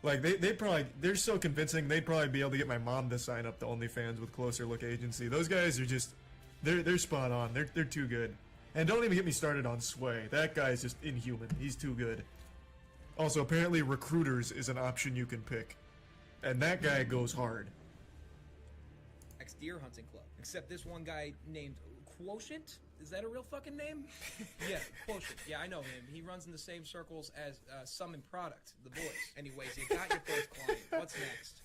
Like they're so convincing. They'd probably be able to get my mom to sign up to OnlyFans with Closer Look Agency. Those guys are just, they're spot on. They're too good. And don't even get me started on Sway. That guy's just inhuman. He's too good. Also, apparently recruiters is an option you can pick. And that guy goes hard. Deer Hunting Club. Except this one guy named Quotient? Is that a real fucking name? Yeah, Quotient. Yeah, I know him. He runs in the same circles as Summon Product, the boys. Anyways, you got your first client. What's next?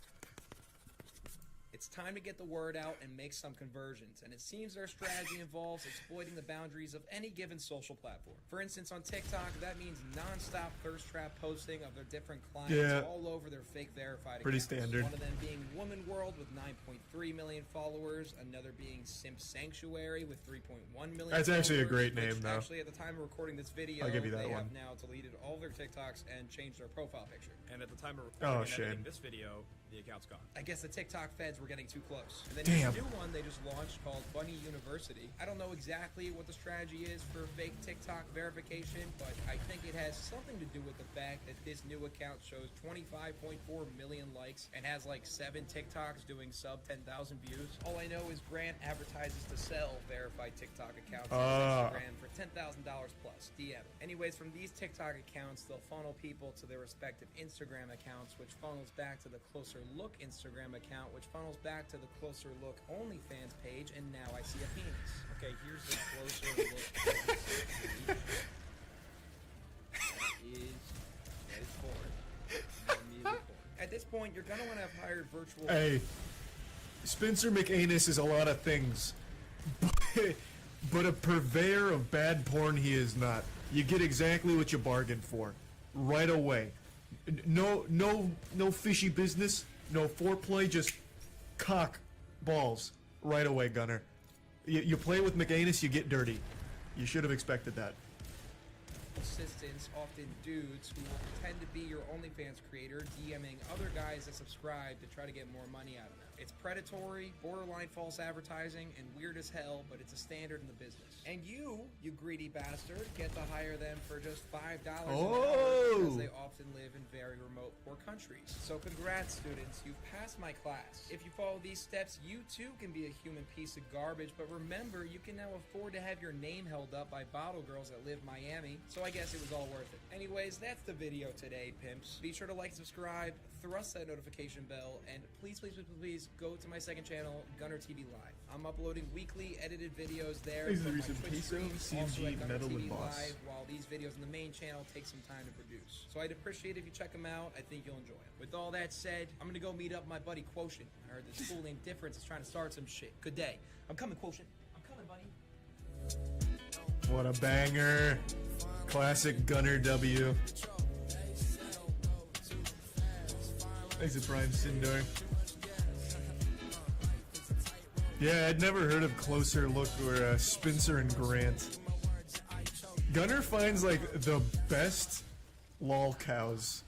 It's time to get the word out and make some conversions, and it seems their strategy involves exploiting the boundaries of any given social platform. For instance, on TikTok, that means non-stop thirst trap posting of their different clients all over their fake verified Pretty accounts. standard. One of them being Woman World with 9.3 million followers, another being Simp Sanctuary with 3.1 million That's actually a followers, great name, which though. Actually, at the time of recording this video, I'll give you that they one. have now deleted all their TikToks and changed their profile picture. And at the time of Oh, recording and editing shame. this video, the account's gone. I guess the TikTok feds were getting too close. And then Damn. there's a new one they just launched called Bunny University. I don't know exactly what the strategy is for fake TikTok verification, but I think it has something to do with the fact that this new account shows 25.4 million likes and has like 7 TikToks doing sub 10,000 views. All I know is Grant advertises to sell verified TikTok accounts on Instagram for $10,000 plus. DM. Anyways, from these TikTok accounts, they'll funnel people to their respective Instagram accounts, which funnels back to the Closer Look Instagram account, which funnels back to the Closer Look OnlyFans page, and now I see a penis. Okay, here's the Closer Look. That is porn. At this point, you're gonna want to have hired virtual. Hey, Spencer McAnus is a lot of things, but a purveyor of bad porn he is not. You get exactly what you bargained for, right away. No fishy business, no foreplay, just cock balls right away, Gunner. You play with McAnus, you get dirty. You should have expected that. Assistants, often dudes, who will pretend to be your OnlyFans creator, DMing other guys that subscribe to try to get more money out of them. It's predatory, borderline false advertising, and weird as hell, but it's a standard in the business. And you greedy bastard, get to hire them for just $5 an hour because they often live in very remote poor countries. So congrats, students, you've passed my class. If you follow these steps, you too can be a human piece of garbage, but remember, you can now afford to have your name held up by bottle girls that live Miami, so I guess it was all worth it. Anyways, that's the video today, pimps. Be sure to like, subscribe, thrust that notification bell, and please go to my second channel, Gunner TV Live. I'm uploading weekly edited videos there. Thanks for the from my recent Twitch peso, streams, also CMG, at Gunner Metal, TV and Boss. Live, while these videos on the main channel take some time to produce. So I'd appreciate if you check them out. I think you'll enjoy them. With all that said, I'm gonna go meet up my buddy Quotient. I heard this school named Difference is trying to start some shit. Good day. I'm coming, Quotient. I'm coming, buddy. What a banger. Classic Gunner W. Thanks to Brian Sindor. Yeah, I'd never heard of Closer Look or Spencer and Grant. Gunner finds like the best lol cows.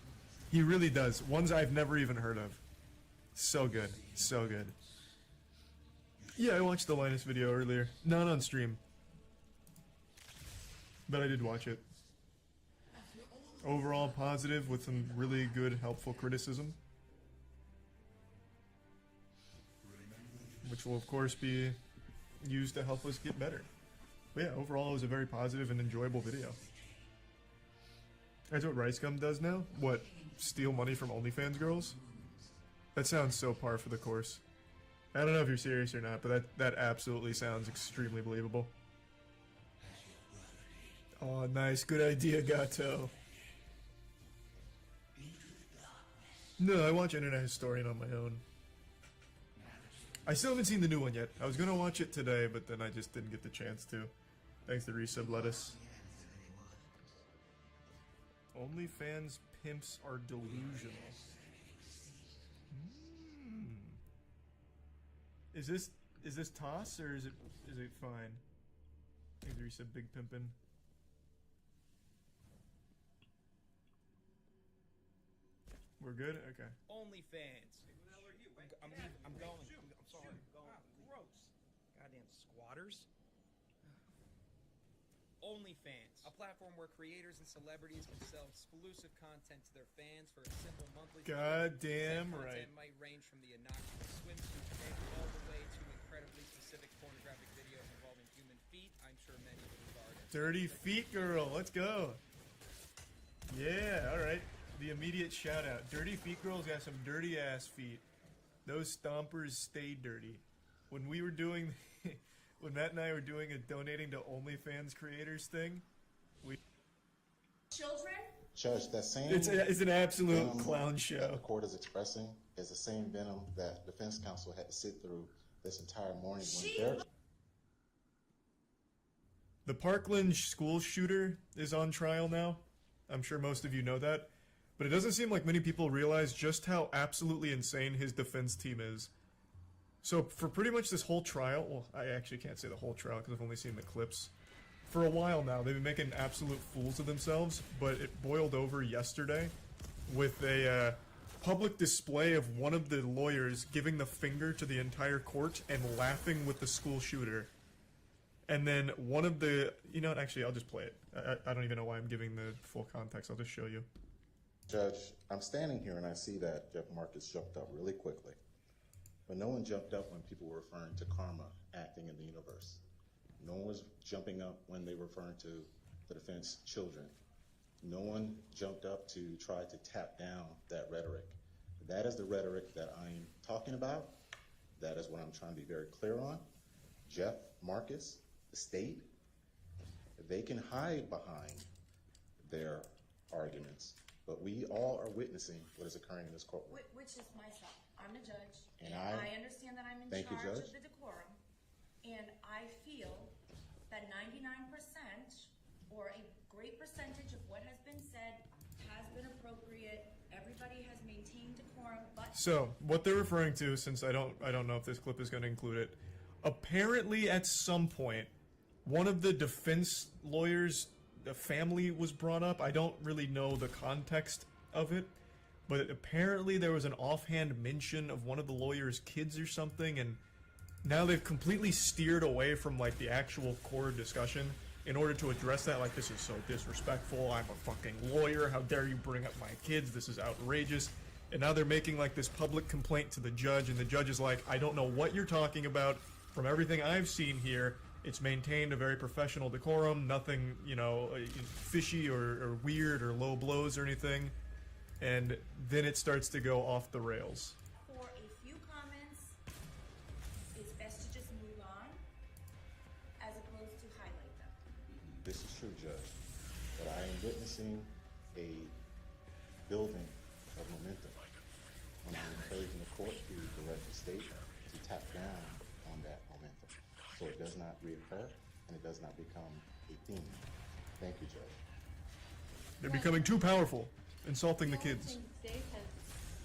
He really does. Ones I've never even heard of. So good. So good. Yeah, I watched the Linus video earlier. Not on stream. But I did watch it. Overall positive with some really good, helpful criticism. Which will, of course, be used to help us get better. But yeah, overall, it was a very positive and enjoyable video. That's what RiceGum does now? What? Steal money from OnlyFans girls? That sounds so par for the course. I don't know if you're serious or not, but that absolutely sounds extremely believable. Oh, nice. Good idea, Gato. No, I watch Internet Historian on my own. I still haven't seen the new one yet. I was gonna watch it today, but then I just didn't get the chance to. Thanks to Resub Lettuce. OnlyFans pimps are delusional. Is this toss or is it fine? Thanks to Resub Big Pimpin'. We're good? Okay. OnlyFans. I'm going. I'm sorry. I'm going. Gross. Goddamn squatters. OnlyFans, a platform where creators and celebrities can sell exclusive content to their fans for a simple monthly fee. Goddamn Said right. content might range from the innocuous swimsuit pic all the way to incredibly specific pornographic videos involving human feet. I'm sure many would regard as Dirty feet girl, let's go. Yeah, alright. The immediate shout out. Dirty feet girl's got some dirty ass feet. Those stompers stay dirty. When we were doing, when Matt and I were doing a donating to OnlyFans creators thing, we Children? Judge, that same it's an absolute venom clown that show. the court is expressing is the same venom that defense counsel had to sit through this entire morning when their The Parkland school shooter is on trial now. I'm sure most of you know that. But it doesn't seem like many people realize just how absolutely insane his defense team is. So for pretty much this whole trial, well, I actually can't say the whole trial because I've only seen the clips. For a while now, they've been making absolute fools of themselves, but it boiled over yesterday with a public display of one of the lawyers giving the finger to the entire court and laughing with the school shooter. And then one of the, you know what, actually I'll just play it. I don't even know why I'm giving the full context, I'll just show you. Judge, I'm standing here and I see that Jeff Marcus jumped up really quickly. But no one jumped up when people were referring to karma acting in the universe. No one was jumping up when they were referring to the defense children. No one jumped up to try to tap down that rhetoric. That is the rhetoric that I'm talking about. That is what I'm trying to be very clear on. Jeff Marcus, the state, they can hide behind their arguments, but we all are witnessing what is occurring in this courtroom. Which is myself. I'm the judge, And and I- I understand that I'm in Thank you, charge Judge. of the decorum, and I feel that 99% or a great percentage of what has been said has been appropriate. Everybody has maintained decorum, but So, what they're referring to, since I don't know if this clip is going to include it, apparently at some point, one of the defense lawyers, the family was brought up. I don't really know the context of it, but apparently there was an offhand mention of one of the lawyer's kids or something, and now they've completely steered away from like the actual core discussion in order to address that. Like, this is so disrespectful, I'm a fucking lawyer, how dare you bring up my kids, this is outrageous. And now they're making like this public complaint to the judge, and the judge is like, I don't know what you're talking about. From everything I've seen here, it's maintained a very professional decorum, nothing, you know, fishy or weird or low blows or anything. And then it starts to go off the rails. for a few comments, it's best to just move on as opposed to highlight them. This is true, Judge, but I am witnessing a building of momentum. And I'm encouraging the court to direct the state to tap down on that momentum so it does not reoccur and it does not become a theme. Thank you, Judge. They're becoming too powerful, insulting the kids. The state has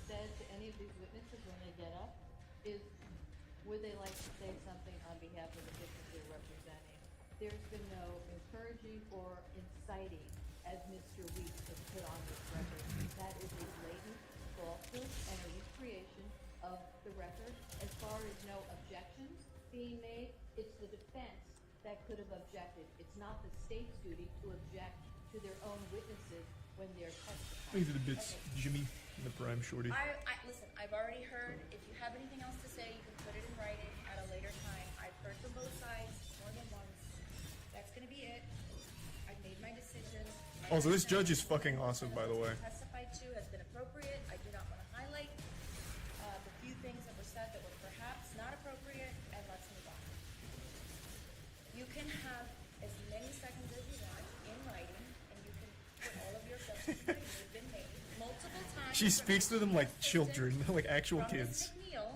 said to any of these witnesses when they get up is, would they like to say something on behalf of the victims they're representing? There's been no encouraging or inciting, as Mr. Weeks has put on this record. That is a blatant falsehood and a recreation of the record. As far as no objections being made, it's the defense that could have objected. It's not the state's duty to object to their own witnesses when they're testifying. These are the bits, Jimmy and the Prime Shorty. Listen, I've already heard. If you have anything else to say, you can put it in writing at a later time. I've heard from both sides more than once. That's gonna be it. I've made my decision. Also, this judge is fucking awesome, by the way. Testified to has been appropriate. I do not want to highlight the few things that were said that were perhaps not appropriate, and let's move on. You can have as many seconds as you want in writing, and you can put all of your subjects that have been made multiple times. She speaks to them like children, like actual from Ms. kids. McNeil,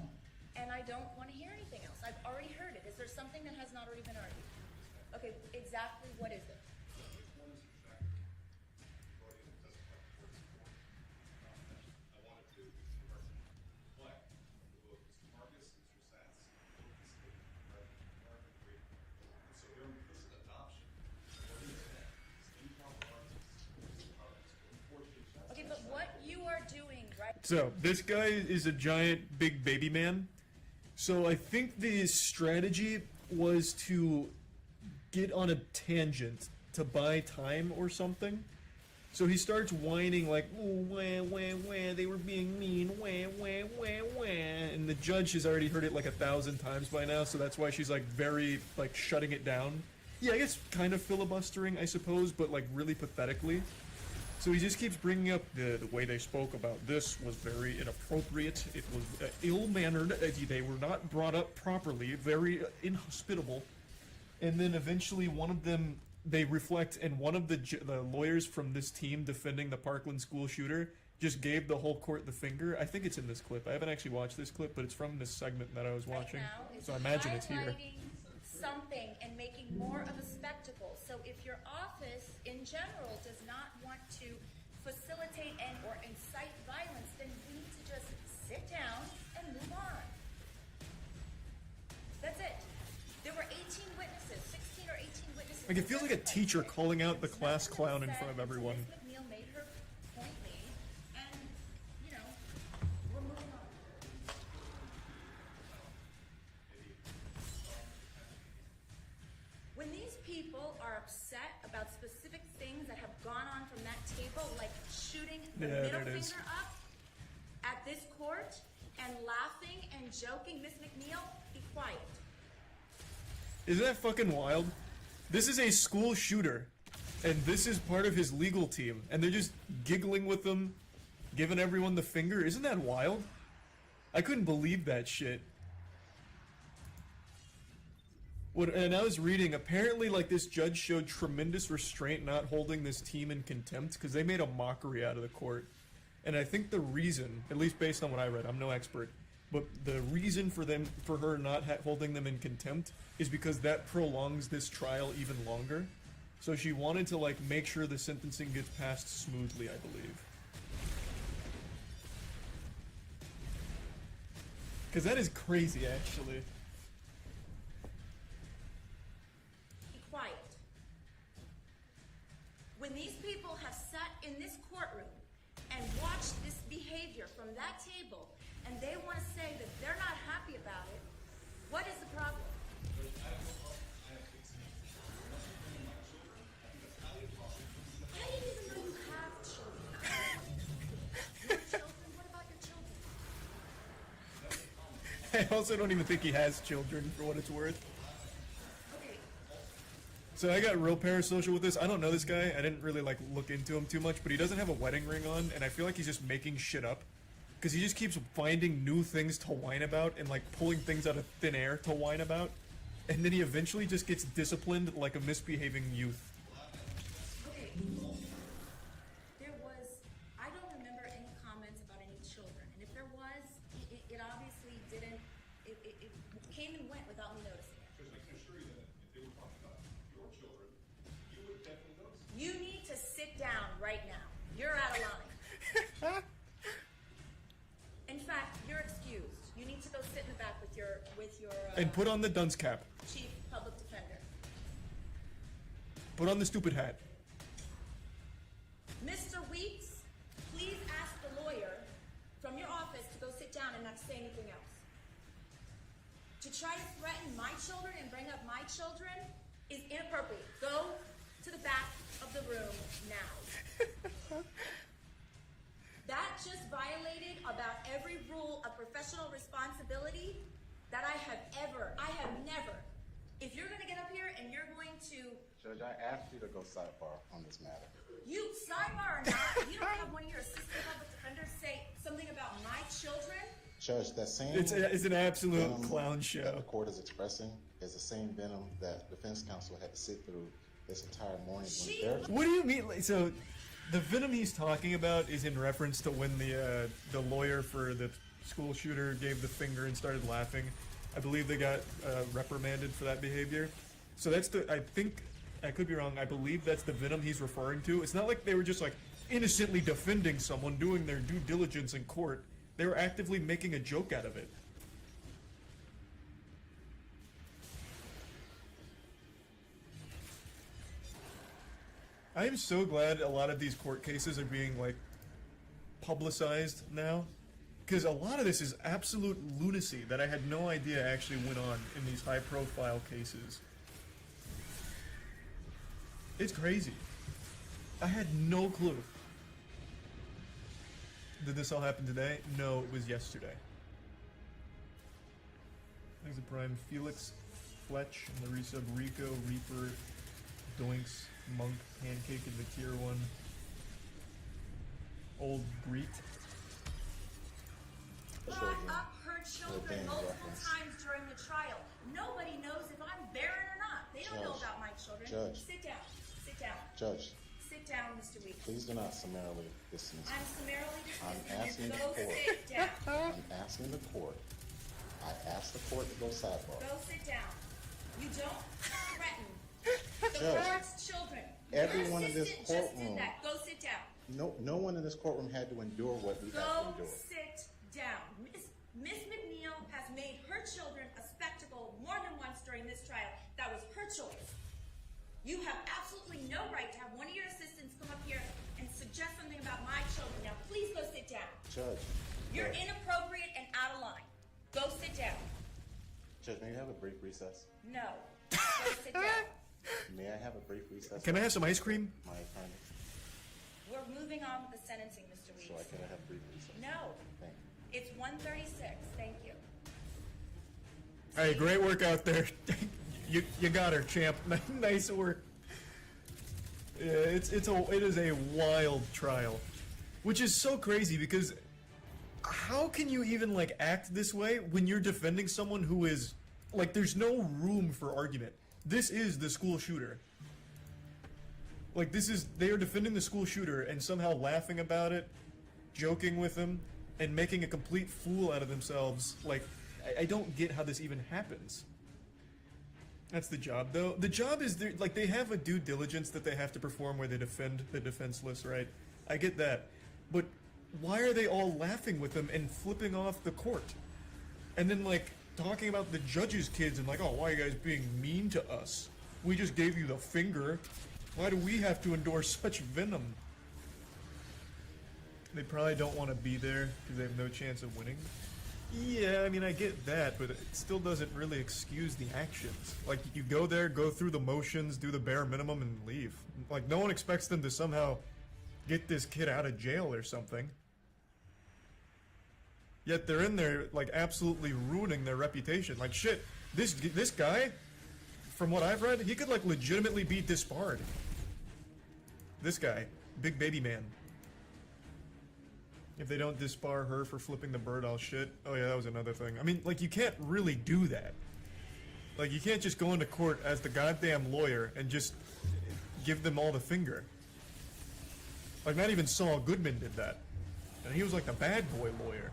and I don't want to hear anything else. I've already heard it. Is there something that has not already been argued? Okay, exactly what is it? Okay, but what you are doing right So, this guy is a giant big baby man. So I think the strategy was to get on a tangent to buy time or something. So he starts whining like, "Ooh, wah, wah, wah, they were being mean, wah, wah, wah, wah," and the judge has already heard it like 1,000 times by now, so that's why she's like very, like, shutting it down. Yeah, I guess kind of filibustering, I suppose, but like really pathetically. So he just keeps bringing up the way they spoke about this was very inappropriate. It was ill-mannered. They were not brought up properly. Very inhospitable. And then eventually one of them, they reflect, and one of the lawyers from this team defending the Parkland school shooter just gave the whole court the finger. I think it's in this clip. I haven't actually watched this clip, but it's from this segment that I was watching. now is So I imagine it's here. highlighting something and making more of a spectacle. So if your office in general does not want to facilitate and or incite violence, then we need to just sit down and move on. That's it. There were 18 witnesses, 16 or 18 witnesses. Like, it feels like a teacher calling out the class clown in front of everyone. Ms. McNeil made her point made, and, you know, people like shooting the Yeah, middle there it is. finger up at this court and laughing and joking. Miss McNeil, be quiet. Isn't that fucking wild? This is a school shooter, and this is part of his legal team, and they're just giggling with them, giving everyone the finger. Isn't that wild? I couldn't believe that shit. And I was reading, apparently, like, this judge showed tremendous restraint not holding this team in contempt, because they made a mockery out of the court. And I think the reason, at least based on what I read, I'm no expert, but the reason for her not holding them in contempt is because that prolongs this trial even longer. So she wanted to, like, make sure the sentencing gets passed smoothly, I believe. Because that is crazy, actually. Be quiet. When these people have sat in this courtroom and watched this behavior from that table, and they want to say that they're not happy about it, what is the problem? I didn't even know you have children. Your children? What about your children? I also don't even think he has children, for what it's worth. Okay, So I got real parasocial with this. I don't know this guy. I didn't really, like, look into him too much, but he doesn't have a wedding ring on, and I feel like he's just making shit up. Because he just keeps finding new things to whine about and, like, pulling things out of thin air to whine about. And then he eventually just gets disciplined like a misbehaving youth. okay. There was, I don't remember any comments about any children. And if there was, it obviously didn't, it came and went without me noticing it. Because I can assure you that if they were talking about your children, you would definitely notice it. You need to sit down right now. You're out of line. In fact, you're excused. You need to go sit in the back with your And put on the dunce cap. chief public defender. Put on the stupid hat. Mr. Weeks, please ask the lawyer from your office to go sit down and not say anything else. To try to threaten my children and bring up my children is inappropriate. Go to the back of the room now. That just violated about every rule of professional responsibility that I have never. If you're gonna get up here and you're going to, Judge, I asked you to go sidebar on this matter. you sidebar or not, you don't have one of your assistant public defenders say something about my children? Judge, that same It's an absolute venom clown that show. the court is expressing is the same venom that defense counsel had to sit through this entire morning when their What do you mean? Like, so, the venom he's talking about is in reference to when the lawyer for the school shooter gave the finger and started laughing. I believe they got reprimanded for that behavior. So that's I think, I could be wrong, I believe that's the venom he's referring to. It's not like they were just, like, innocently defending someone, doing their due diligence in court. They were actively making a joke out of it. I am so glad a lot of these court cases are being, like, publicized now. Because a lot of this is absolute lunacy that I had no idea actually went on in these high-profile cases. It's crazy. I had no clue. Did this all happen today? No, it was yesterday. Thanks to Prime Felix, Fletch, and the resub Rico, Reaper, Doinks, Monk, Pancake, and the tier 1. Old Greet. Brought up her children multiple times during the trial. Nobody knows if I'm barren or not. They don't know Judge. about my children. Judge. Sit down. Sit down. Judge, Sit down, Mr. Weeks. please do not summarily dismiss me. I'm summarily I'm dismissing asking you. the Go court. sit down. I'm asking the court. I asked the court to go sidebar. Go sit down. You don't threaten the Judge, court's children. everyone Your in this assistant just courtroom- did that. Go sit down. No one in this courtroom had to endure what we had to Go endure. sit down. Miss McNeil has made her children a spectacle more than once during this trial. That was her choice. You have absolutely no right to have one of your assistants come up here and suggest something about my children. Now, please go sit down. Judge. You're Judge, inappropriate and out of line. Go sit down. Judge, may I have a brief recess? No. Go sit down. May I have a brief recess? Can I have some ice cream? My attorney. we're moving on with the sentencing, Mr. Weeks. So I can have brief recess. No, Thank you. it's 1:36. Thank you. Hey, great work out there. you got her, champ. Nice work. Yeah, it is a wild trial, which is so crazy because how can you even like act this way when you're defending someone who is like there's no room for argument. This is the school shooter. Like they are defending the school shooter and somehow laughing about it, joking with him, and making a complete fool out of themselves. Like I don't get how this even happens. That's the job, though. The job is like they have a due diligence that they have to perform where they defend the defenseless, right? I get that, but why are they all laughing with them and flipping off the court, and then like talking about the judge's kids and like, oh, why are you guys being mean to us? We just gave you the finger. Why do we have to endure such venom? They probably don't want to be there because they have no chance of winning. Yeah, I mean, I get that, but it still doesn't really excuse the actions. Like, you go there, go through the motions, do the bare minimum, and leave. Like, no one expects them to somehow get this kid out of jail or something. Yet they're in there, like, absolutely ruining their reputation. Like, shit, this guy, from what I've read, he could, like, legitimately be disbarred. This guy, Big Baby Man. If they don't disbar her for flipping the bird, I'll shit. Oh yeah, that was another thing. I mean, like, you can't really do that. Like, you can't just go into court as the goddamn lawyer and just give them all the finger. Like, not even Saul Goodman did that. And he was like the bad boy lawyer.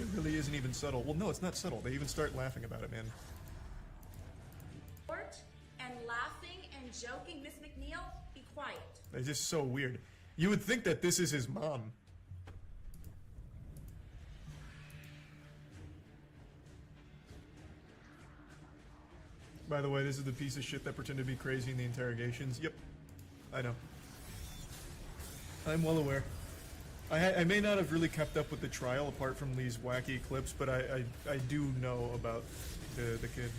It really isn't even subtle. Well, no, it's not subtle. They even start laughing about it, man. Court and laughing and joking. Miss McNeil, be quiet. It's just so weird. You would think that this is his mom. By the way, this is the piece of shit that pretended to be crazy in the interrogations. Yep. I know. I'm well aware. I may not have really kept up with the trial apart from these wacky clips, but I do know about the kid.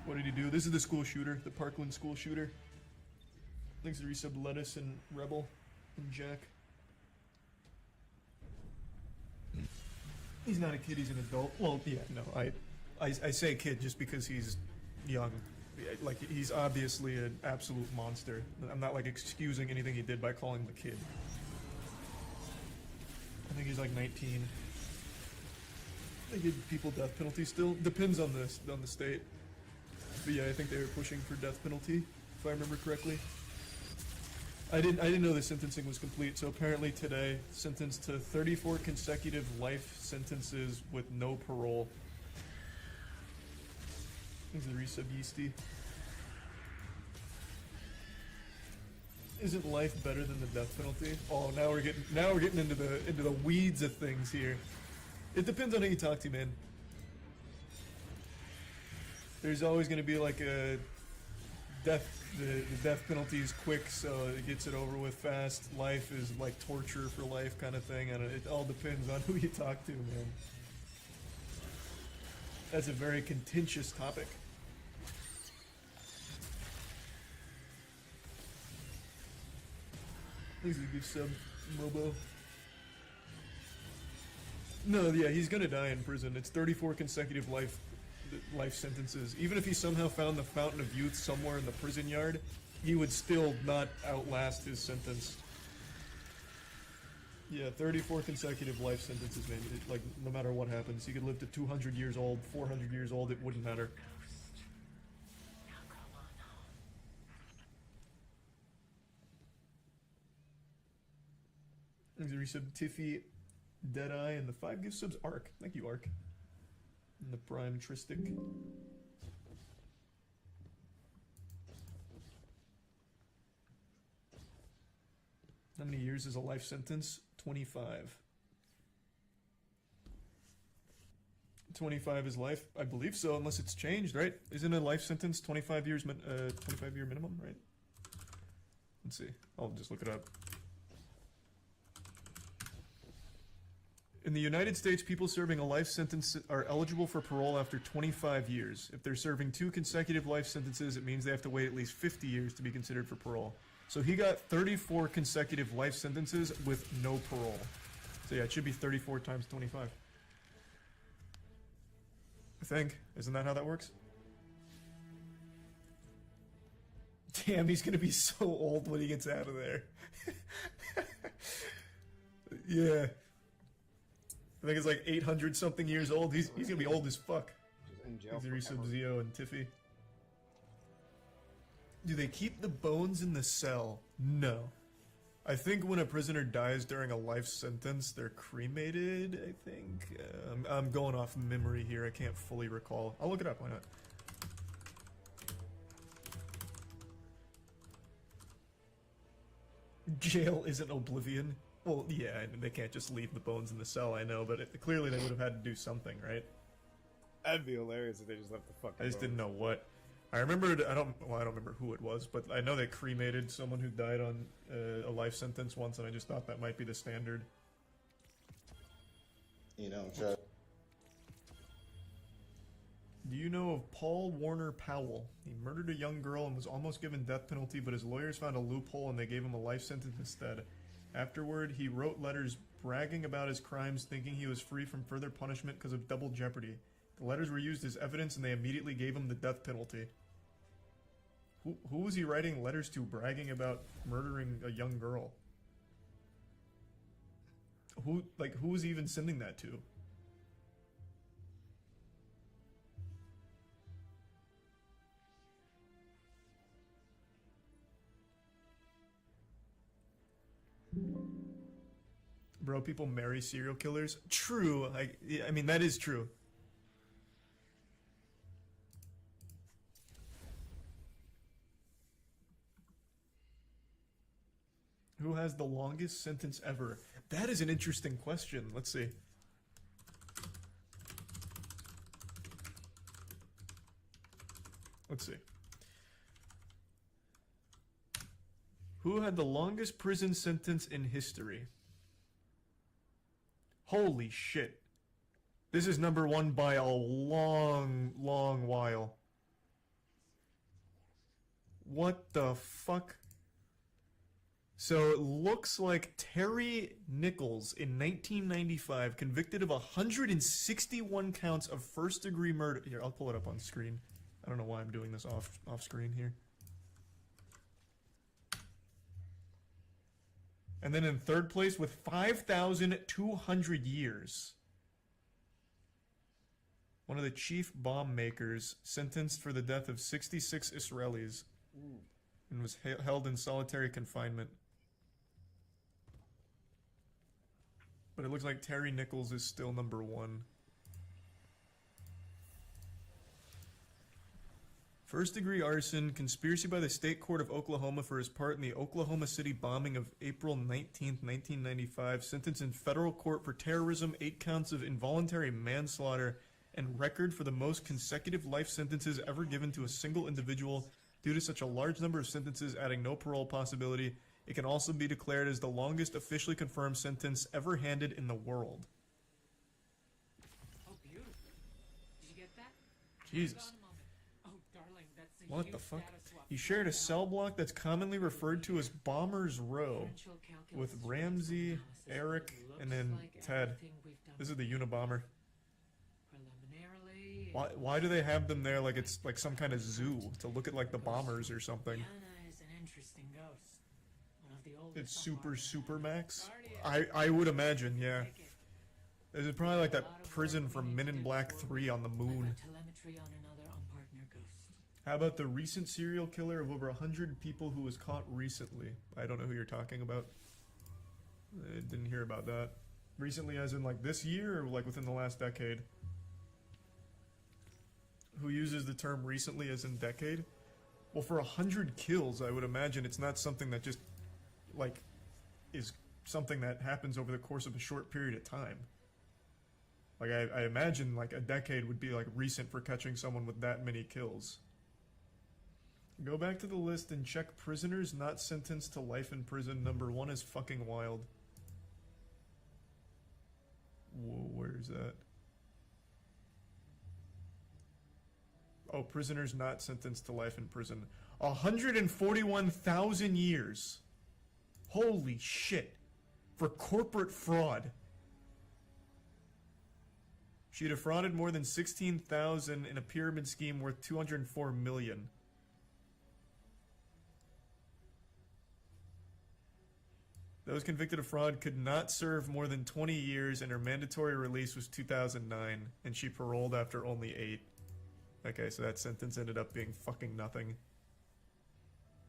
What did he do? This is the school shooter, the Parkland school shooter. Thanks to resub Lettuce and Rebel and Jack. He's not a kid, he's an adult. Well, yeah, no, I say kid just because he's young. Like, he's obviously an absolute monster. I'm not, like, excusing anything he did by calling him a kid. I think he's, like, 19. They give people death penalty still. Depends on the state. But yeah, I think they were pushing for death penalty, if I remember correctly. I didn't know the sentencing was complete, so apparently today, sentenced to 34 consecutive life sentences with no parole. Thanks to the resub Yeasty. Isn't life better than the death penalty? Oh, now we're getting into the weeds of things here. It depends on who you talk to, man. There's always gonna be like a death. The death penalty is quick, so it gets it over with fast. Life is like torture for life, kind of thing, and it all depends on who you talk to, man. That's a very contentious topic. This is a good sub, Mobo. No, yeah, he's gonna die in prison. It's 34 consecutive life sentences. Even if he somehow found the Fountain of Youth somewhere in the prison yard, he would still not outlast his sentence. Yeah, 34 consecutive life sentences, man. Like, no matter what happens, he could live to 200 years old, 400 years old, it wouldn't matter. Thanks for resub Tiffy, Deadeye, and the 5 gift subs. Ark. Thank you, Ark. And the Prime Tristic. How many years is a life sentence? 25. 25 is life? I believe so, unless it's changed, right? Isn't a life sentence 25 years, 25-year minimum, right? Let's see. I'll just look it up. In the United States, people serving a life sentence are eligible for parole after 25 years. If they're serving 2 consecutive life sentences, it means they have to wait at least 50 years to be considered for parole. So he got 34 consecutive life sentences with no parole. So yeah, it should be 34 times 25. I think. Isn't that how that works? Damn, he's gonna be so old when he gets out of there. Yeah. I think it's like 800 something years old. He's gonna be old as fuck. Just in jail Zeri forever. Sub-Zero and Tiffy. Do they keep the bones in the cell? No. I think when a prisoner dies during a life sentence, they're cremated, I think. I'm going off memory here. I can't fully recall. I'll look it up. Why not? Jail isn't Oblivion. Well, yeah, I mean, they can't just leave the bones in the cell, I know, but clearly they would have had to do something, right? That'd be hilarious if they just left the fucking I just bones. didn't know what. I remembered, I don't remember who it was, but I know they cremated someone who died on a life sentence once, and I just thought that might be the standard. You know, Judge. Do you know of Paul Warner Powell? He murdered a young girl and was almost given death penalty, but his lawyers found a loophole and they gave him a life sentence instead. Afterward, he wrote letters bragging about his crimes, thinking he was free from further punishment because of double jeopardy. The letters were used as evidence and they immediately gave him the death penalty. Who was he writing letters to bragging about murdering a young girl? Who was he even sending that to? Bro, people marry serial killers. True. I mean, that is true. Who has the longest sentence ever? That is an interesting question. Let's see. Let's see. Who had the longest prison sentence in history? Holy shit. This is number one by a long, long while. What the fuck? So it looks like Terry Nichols in 1995, convicted of 161 counts of first-degree murder. Here, I'll pull it up on screen. I don't know why I'm doing this off screen here. And then in third place with 5,200 years. One of the chief bomb makers, sentenced for the death of 66 Israelis and was held in solitary confinement. But it looks like Terry Nichols is still number one. First-degree arson, conspiracy by the State Court of Oklahoma for his part in the Oklahoma City bombing of April 19th, 1995, sentenced in federal court for terrorism, 8 counts of involuntary manslaughter, and record for the most consecutive life sentences ever given to a single individual. Due to such a large number of sentences adding no parole possibility, it can also be declared as the longest officially confirmed sentence ever handed in the world. Oh, beautiful. Did you get that? Jesus. Oh, darling, that's a What huge the fuck? data swap. He shared a cell block that's commonly referred to as Bomber's Row with Ramsey, Eric, and then Ted. This is the Unabomber. Preliminarily, Why do they have them there like it's like some kind of zoo to look at like the bombers or something? Yana is an interesting ghost. One of the oldest It's super max? I would imagine, yeah. This is probably like that prison from Men in Black 3 on the moon. telemetry on another unpartner ghost. How about the recent serial killer of over 100 people who was caught recently? I don't know who you're talking about. I didn't hear about that. Recently as in like this year or like within the last decade? Who uses the term recently as in decade? Well, for 100 kills, I would imagine it's not something that just, like, is something that happens over the course of a short period of time. Like, I imagine, like, a decade would be, like, recent for catching someone with that many kills. Go back to the list and check prisoners not sentenced to life in prison. Number 1 is fucking wild. Where's that? Oh, prisoners not sentenced to life in prison. 141,000 years. Holy shit. For corporate fraud. She defrauded more than 16,000 in a pyramid scheme worth 204 million. Those convicted of fraud could not serve more than 20 years, and her mandatory release was 2009, and she paroled after only 8. Okay, so that sentence ended up being fucking nothing.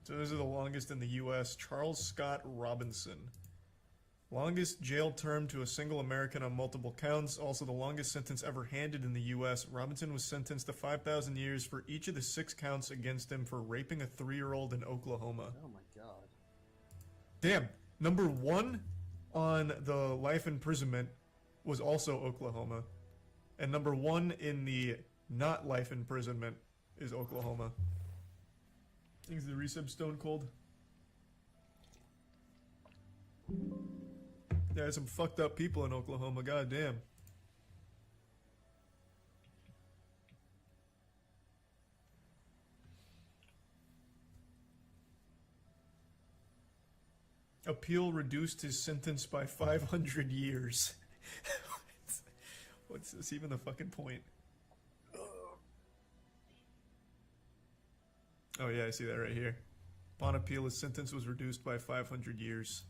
So those are the longest in the U.S. Charles Scott Robinson. Longest jail term to a single American on multiple counts. Also the longest sentence ever handed in the U.S. Robinson was sentenced to 5,000 years for each of the 6 counts against him for raping a 3-year-old in Oklahoma. Oh my god. Damn. Number 1 on the life imprisonment was also Oklahoma. And number 1 in the not life imprisonment is Oklahoma. Things the resub Stone Cold. There's some fucked up people in Oklahoma, goddamn. Appeal reduced his sentence by 500 years. What's this even the fucking point? Oh yeah, I see that right here. Upon appeal, his sentence was reduced by 500 years.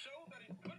so that it